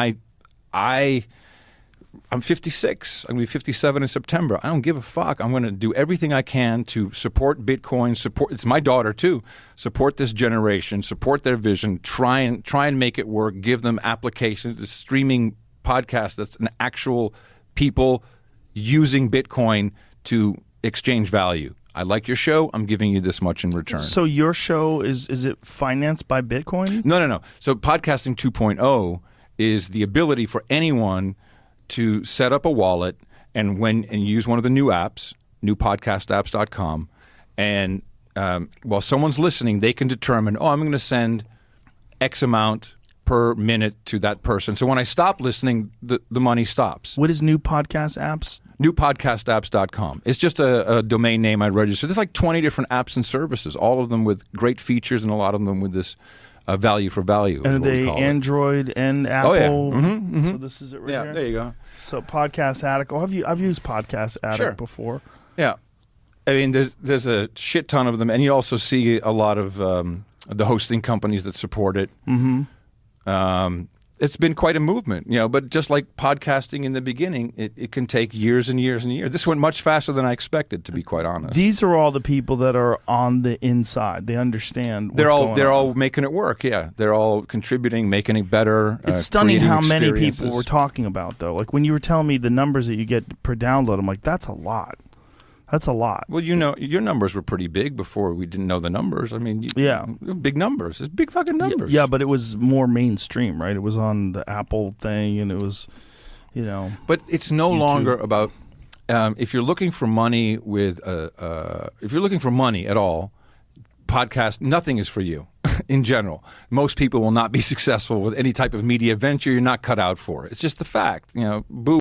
I'm 56. I'm going to be 57 in September. I don't give a fuck. I'm going to do everything I can to support Bitcoin. It's my daughter too. Support this generation. Support their vision. Try and make it work. Give them applications. The streaming podcast that's an actual people using Bitcoin to exchange value. I like your show. I'm giving you this much in return. So your show is it financed by Bitcoin? No. So podcasting 2.0 is the ability for anyone to set up a wallet and use one of the new apps, newpodcastapps.com, and while someone's listening, they can determine, I'm going to send X amount per minute to that person. So when I stop listening, the money stops. What is New Podcast Apps? Newpodcastapps.com. It's just a domain name I registered. There's like 20 different apps and services, all of them with great features and a lot of them with this value for value. And are they Android and Apple? Oh, yeah. Mm-hmm. So this is it right Yeah, here? there you go. So Podcast Addict. I've used Podcast Addict Sure. before. Yeah. I mean, there's a shit ton of them, and you also see a lot of the hosting companies that support it. Mm-hmm. It's been quite a movement, but just like podcasting in the beginning, it can take years and years and years. This went much faster than I expected, to be quite honest. These are all the people that are on the inside. They understand They're what's all going on. making it work, yeah. They're all contributing, making it better. It's stunning creating how many experiences. people we're talking about, though. Like when you were telling me the numbers that you get per download, I'm like, that's a lot. That's a lot. Well, your numbers were pretty big before we didn't know the numbers. I mean, big numbers. It's big fucking numbers. Yeah, but it was more mainstream, right? It was on the Apple thing, and it was, But it's no YouTube. longer about if you're looking for money if you're looking for money at all, podcast, nothing is for you in general. Most people will not be successful with any type of media venture. You're not cut out for it. It's just the fact, boo.